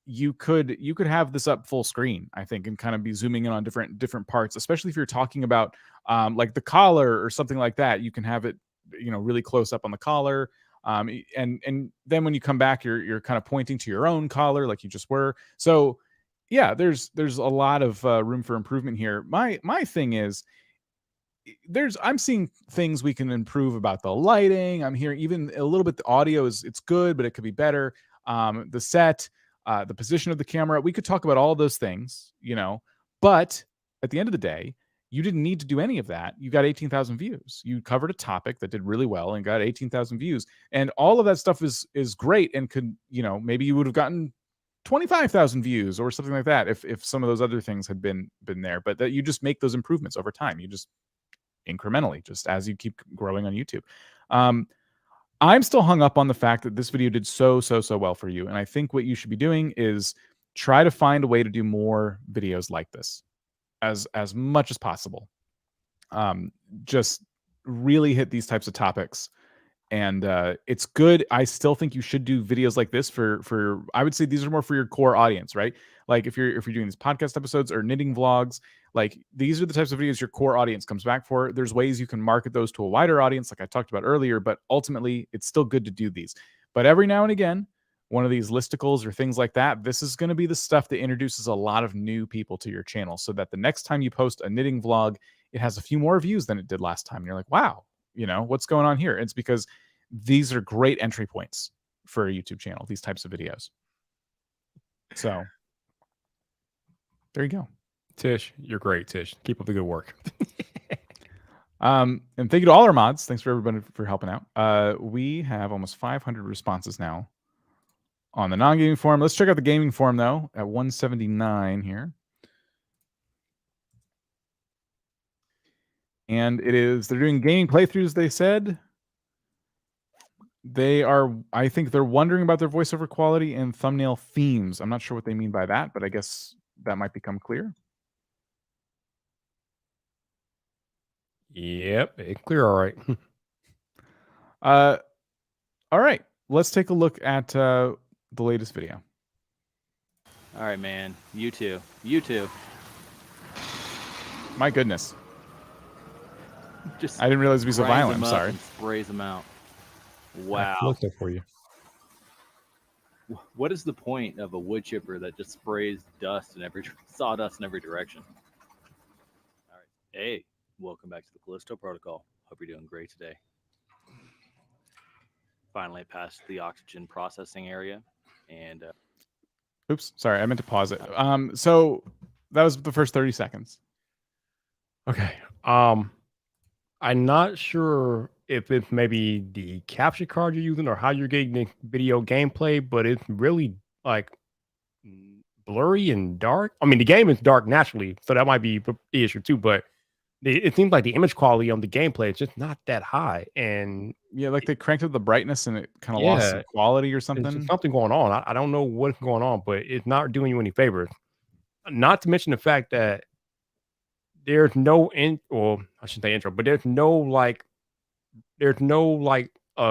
You could have this up full screen, I think, and kind of be zooming in on different parts, especially if you're talking about like the collar or something like that. You can have it, really close up on the collar. And then when you come back, you're kind of pointing to your own collar like you just were. So yeah, there's a lot of room for improvement here. My thing is, I'm seeing things we can improve about the lighting. I'm hearing even a little bit the audio it's good, but it could be better. The set, the position of the camera. We could talk about all those things, but at the end of the day, you didn't need to do any of that. You got 18,000 views. You covered a topic that did really well and got 18,000 views. And all of that stuff is great and could, maybe you would have gotten 25,000 views or something like that if some of those other things had been there. But that you just make those improvements over time. You just incrementally, just as you keep growing on YouTube. I'm still hung up on the fact that this video did so well for you. And I think what you should be doing is try to find a way to do more videos like this as much as possible. Just really hit these types of topics. And it's good. I still think you should do videos like this for I would say these are more for your core audience, right? Like if you're doing these podcast episodes or knitting vlogs, like these are the types of videos your core audience comes back for. There's ways you can market those to a wider audience, like I talked about earlier, but ultimately it's still good to do these. But every now and again, one of these listicles or things like that, this is going to be the stuff that introduces a lot of new people to your channel, so that the next time you post a knitting vlog, it has a few more views than it did last time. And you're like, wow, what's going on here? It's because these are great entry points for a YouTube channel, these types of videos. So there you go. Tish, you're great, Tish. Keep up the good work. And thank you to all our mods. Thanks for everybody for helping out. We have almost 500 responses now on the non-gaming forum. Let's check out the gaming forum though at 179 here. And they're doing gaming playthroughs, they said. I think they're wondering about their voiceover quality and thumbnail themes. I'm not sure what they mean by that, but I guess that might become clear. Yep, it's clear. All right. All right. Let's take a look at the latest video. All right, man. You too. You too. My goodness. Just I didn't realize it'd be so violent. I'm sorry. Sprays them out. Wow. I looked up for you. What is the point of a wood chipper that just sprays sawdust in every direction? All right. Hey, welcome back to the Callisto Protocol. Hope you're doing great today. Finally passed the oxygen processing area, and oops, sorry, I meant to pause it. So that was the first 30 seconds. Okay. I'm not sure if it's maybe the capture card you're using or how you're getting the video gameplay, but it's really like blurry and dark. I mean, the game is dark naturally, so that might be the issue too, but it seems like the image quality on the gameplay is just not that high. And yeah, like they cranked up the brightness and it kind of lost some quality or something. There's something going on. I don't know what's going on, but it's not doing you any favors. Not to mention the fact that there's no I shouldn't say intro, but there's no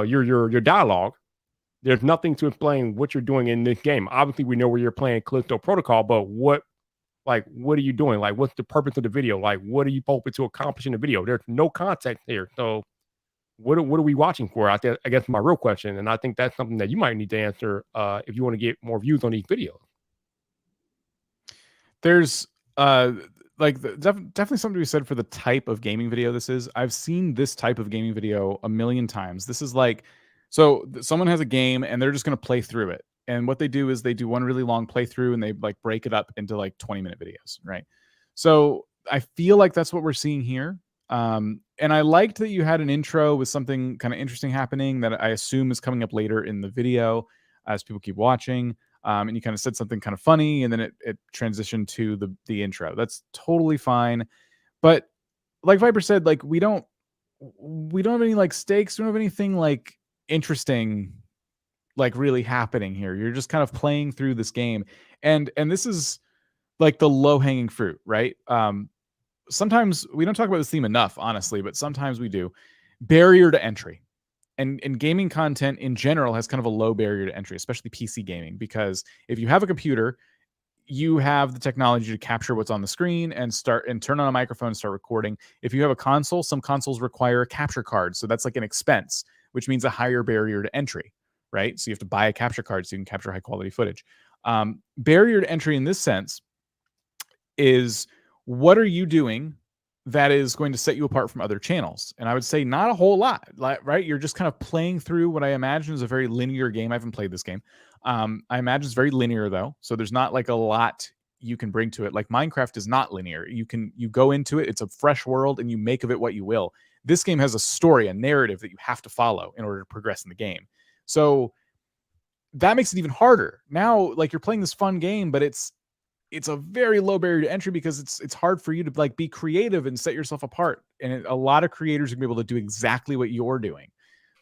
your dialogue. There's nothing to explain what you're doing in this game. Obviously, we know where you're playing Callisto Protocol, but what are you doing? Like, what's the purpose of the video? Like, what are you hoping to accomplish in the video? There's no context here. So what are we watching for? I guess my real question, and I think that's something that you might need to answer if you want to get more views on these videos. There's definitely something to be said for the type of gaming video this is. I've seen this type of gaming video a million times. This is like, so someone has a game and they're just going to play through it. And what they do is they do one really long playthrough and they like break it up into like 20-minute videos, right? So I feel like that's what we're seeing here. And I liked that you had an intro with something kind of interesting happening that I assume is coming up later in the video as people keep watching. And you kind of said something kind of funny, and then it transitioned to the intro. That's totally fine. But like Viper said, like we don't we don't have any like stakes. We don't have anything like interesting, like really happening here. You're just kind of playing through this game, and this is like the low hanging fruit, right? Sometimes we don't talk about this theme enough, honestly, but sometimes we do. Barrier to entry. And gaming content in general has kind of a low barrier to entry, especially PC gaming, because if you have a computer, you have the technology to capture what's on the screen and turn on a microphone and start recording. If you have a console, some consoles require a capture card. So that's like an expense, which means a higher barrier to entry, right? So you have to buy a capture card so you can capture high quality footage. Barrier to entry in this sense is, what are you doing that is going to set you apart from other channels? And I would say not a whole lot, right? You're just kind of playing through what I imagine is a very linear game. I haven't played this game. I imagine it's very linear though. So there's not like a lot you can bring to it. Like Minecraft is not linear. You go into it, it's a fresh world, and you make of it what you will. This game has a story, a narrative that you have to follow in order to progress in the game. So that makes it even harder. Now, like, you're playing this fun game, but it's a very low barrier to entry because it's hard for you to like be creative and set yourself apart. And a lot of creators are gonna be able to do exactly what you're doing.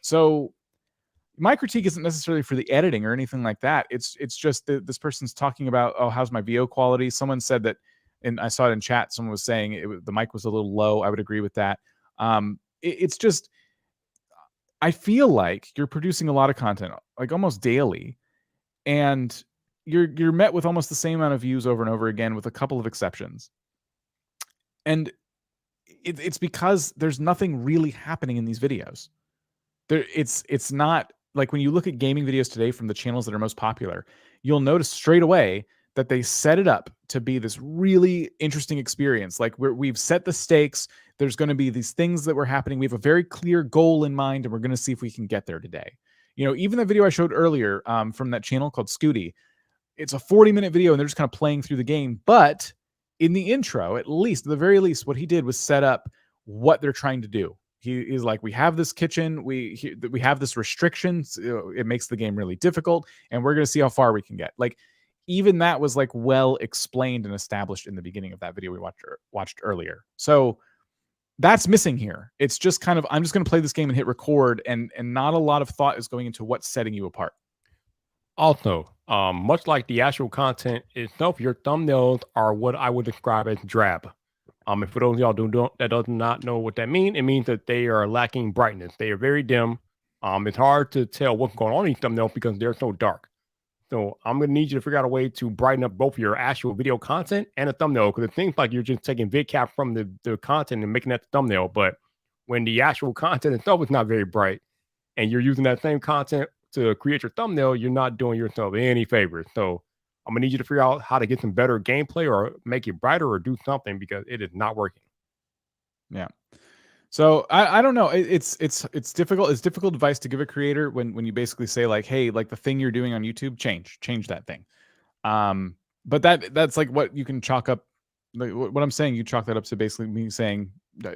So my critique isn't necessarily for the editing or anything like that. It's just that this person's talking about, oh, how's my VO quality? Someone said that, and I saw it in chat. Someone was saying the mic was a little low. I would agree with that. It's just, I feel like you're producing a lot of content, like almost daily, and you're met with almost the same amount of views over and over again, with a couple of exceptions. And it's because there's nothing really happening in these videos. It's not like, when you look at gaming videos today from the channels that are most popular, you'll notice straight away that they set it up to be this really interesting experience. Like, we've set the stakes. There's going to be these things that were happening. We have a very clear goal in mind, and we're going to see if we can get there today. You know, even the video I showed earlier from that channel called Scooty, it's a 40-minute video, and they're just kind of playing through the game. But in the intro, at the very least, what he did was set up what they're trying to do. He's like, we have this kitchen, we have this restrictions. It makes the game really difficult, and we're going to see how far we can get. Like, even that was like well explained and established in the beginning of that video we watched earlier. So that's missing here. It's just kind of, I'm just going to play this game and hit record, and not a lot of thought is going into what's setting you apart. Also, much like the actual content itself, your thumbnails are what I would describe as drab. And for those of y'all that does not know what that means, it means that they are lacking brightness. They are very dim. It's hard to tell what's going on in these thumbnails because they're so dark. So I'm going to need you to figure out a way to brighten up both your actual video content and a thumbnail, because it seems like you're just taking VidCap from the content and making that the thumbnail. But when the actual content itself is not very bright, and you're using that same content to create your thumbnail, you're not doing yourself any favors. So I'm gonna need you to figure out how to get some better gameplay, or make it brighter, or do something, because it is not working. Yeah. So I don't know. It's difficult. It's difficult advice to give a creator when you basically say like, hey, like the thing you're doing on YouTube, change that thing. But that's like what you can chalk up. Like, what I'm saying, you chalk that up to basically me saying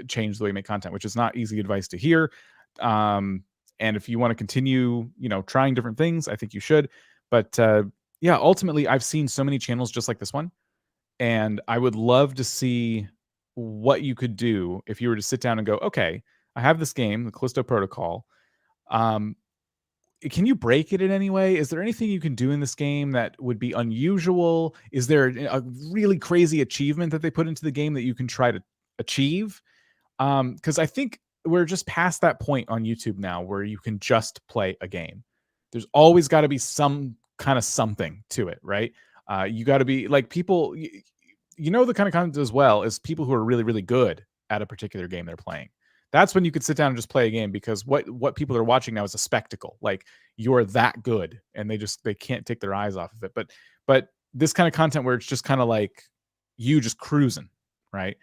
change the way you make content, which is not easy advice to hear. And if you want to continue, trying different things, I think you should. But yeah, ultimately, I've seen so many channels just like this one, and I would love to see what you could do if you were to sit down and go, okay, I have this game, the Callisto Protocol. Can you break it in any way? Is there anything you can do in this game that would be unusual? Is there a really crazy achievement that they put into the game that you can try to achieve? Because I think we're just past that point on YouTube now where you can just play a game. There's always got to be some kind of something to it, right? You got to be like people, the kind of content as well as people who are really, really good at a particular game they're playing. That's when you could sit down and just play a game, because what people are watching now is a spectacle. Like, you're that good, and they can't take their eyes off of it. But this kind of content where it's just kind of like you just cruising, right?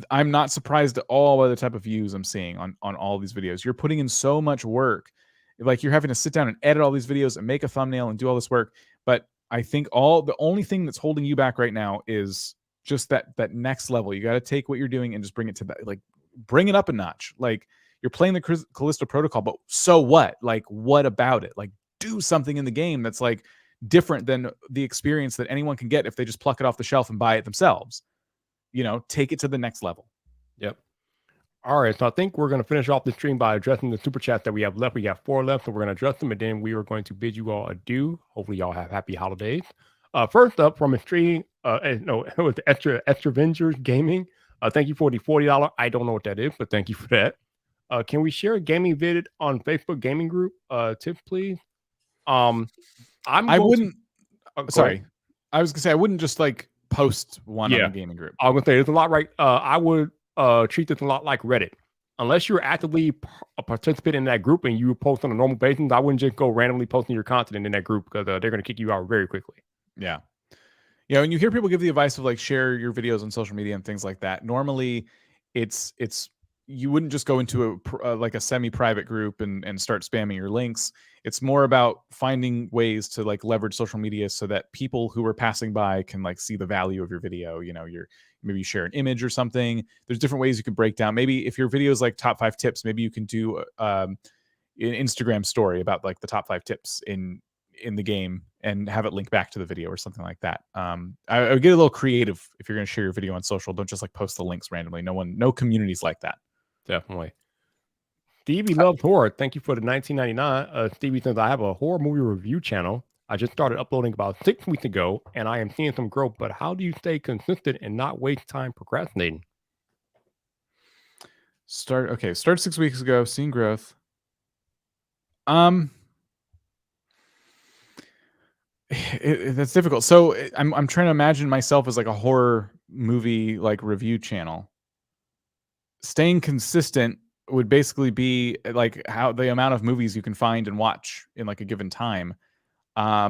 I'm not surprised at all by the type of views I'm seeing on all these videos. You're putting in so much work. Like, you're having to sit down and edit all these videos and make a thumbnail and do all this work. But I think the only thing that's holding you back right now is just that next level. You got to take what you're doing and just bring it to that, like, bring it up a notch. Like, you're playing the Callisto Protocol, but so what? Like, what about it? Like, do something in the game that's like different than the experience that anyone can get if they just pluck it off the shelf and buy it themselves. Take it to the next level. Yep. All right, so I think we're going to finish off the stream by addressing the super chats that we have left. We got 4 left, so we're going to address them, and then we are going to bid you all adieu. Hopefully, y'all have happy holidays. First up from a stream, no, it was Extra Avengers Gaming. Thank you for the $40. I don't know what that is, but thank you for that. Can we share a gaming vid on Facebook gaming group? Tips, please. I wouldn't. Sorry, I was gonna say I wouldn't just like post one on the gaming group. I was gonna say there's a lot, right? I would treat this a lot like Reddit. Unless you're actively a participant in that group and you post on a normal basis, I wouldn't just go randomly posting your content in that group because they're going to kick you out very quickly. Yeah. Yeah. When you hear people give the advice of like share your videos on social media and things like that, normally it's you wouldn't just go into like a semi-private group and start spamming your links. It's more about finding ways to like leverage social media so that people who are passing by can like see the value of your video. You know, maybe you share an image or something. There's different ways you can break down. Maybe if your video is like top 5 tips, maybe you can do an Instagram story about like the top 5 tips in the game and have it link back to the video or something like that. I would get a little creative if you're going to share your video on social. Don't just like post the links randomly. No communities like that. Definitely. Stevie loves horror. Thank you for the $19.99. Stevie says, I have a horror movie review channel. I just started uploading about 6 weeks ago, and I am seeing some growth. But how do you stay consistent and not waste time procrastinating? Start 6 weeks ago, seeing growth. That's difficult. So I'm trying to imagine myself as like a horror movie like review channel. Staying consistent would basically be like how the amount of movies you can find and watch in like a given time. I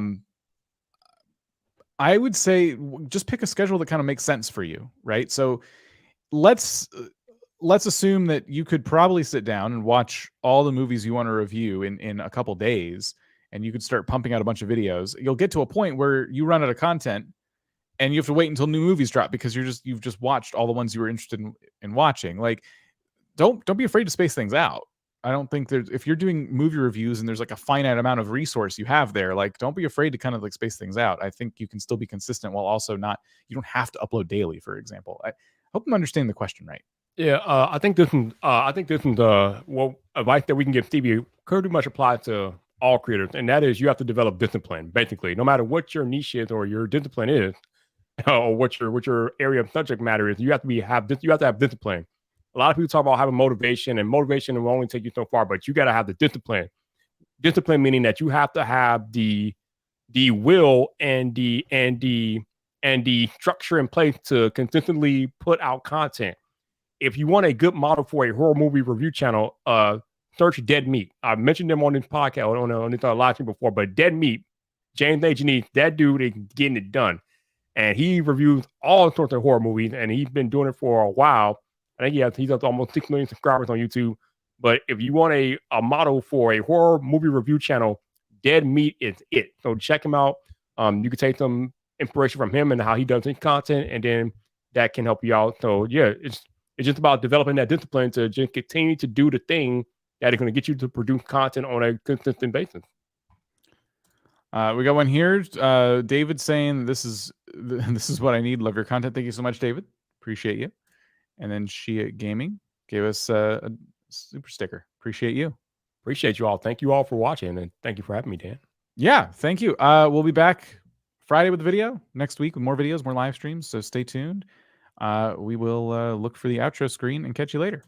would say just pick a schedule that kind of makes sense for you, right? So let's assume that you could probably sit down and watch all the movies you want to review in a couple days, and you could start pumping out a bunch of videos. You'll get to a point where you run out of content and you have to wait until new movies drop because you've just watched all the ones you were interested in watching. Like, don't be afraid to space things out. I don't think if you're doing movie reviews and there's like a finite amount of resource you have there, like don't be afraid to kind of like space things out. I think you can still be consistent while also you don't have to upload daily, for example. I hope I'm understanding the question right. Yeah, I think this is what advice that we can give Stevie pretty much applies to all creators, and that is you have to develop discipline. Basically, no matter what your niche is or your discipline is, or what your area of subject matter is, you have to have discipline. A lot of people talk about having motivation, and motivation will only take you so far, but you got to have the discipline. Discipline meaning that you have to have the will and the structure in place to consistently put out content. If you want a good model for a horror movie review channel, search Dead Meat. I've mentioned them on this podcast on this live stream before, but Dead Meat, James A. Janice, that dude is getting it done, and he reviews all sorts of horror movies, and he's been doing it for a while. I think he's up to almost 6 million subscribers on YouTube. But if you want a model for a horror movie review channel, Dead Meat is it. So check him out. You can take some inspiration from him and how he does his content, and then that can help you out. So yeah, it's just about developing that discipline to just continue to do the thing that is going to get you to produce content on a consistent basis. We got one here. David saying this is what I need. Love your content. Thank you so much, David. Appreciate you. And then She Gaming gave us a super sticker. Appreciate you. Appreciate you all. Thank you all for watching, and thank you for having me, Dan. Yeah, thank you. We'll be back Friday with the video, next week with more videos, more live streams. So stay tuned. We will look for the outro screen and catch you later.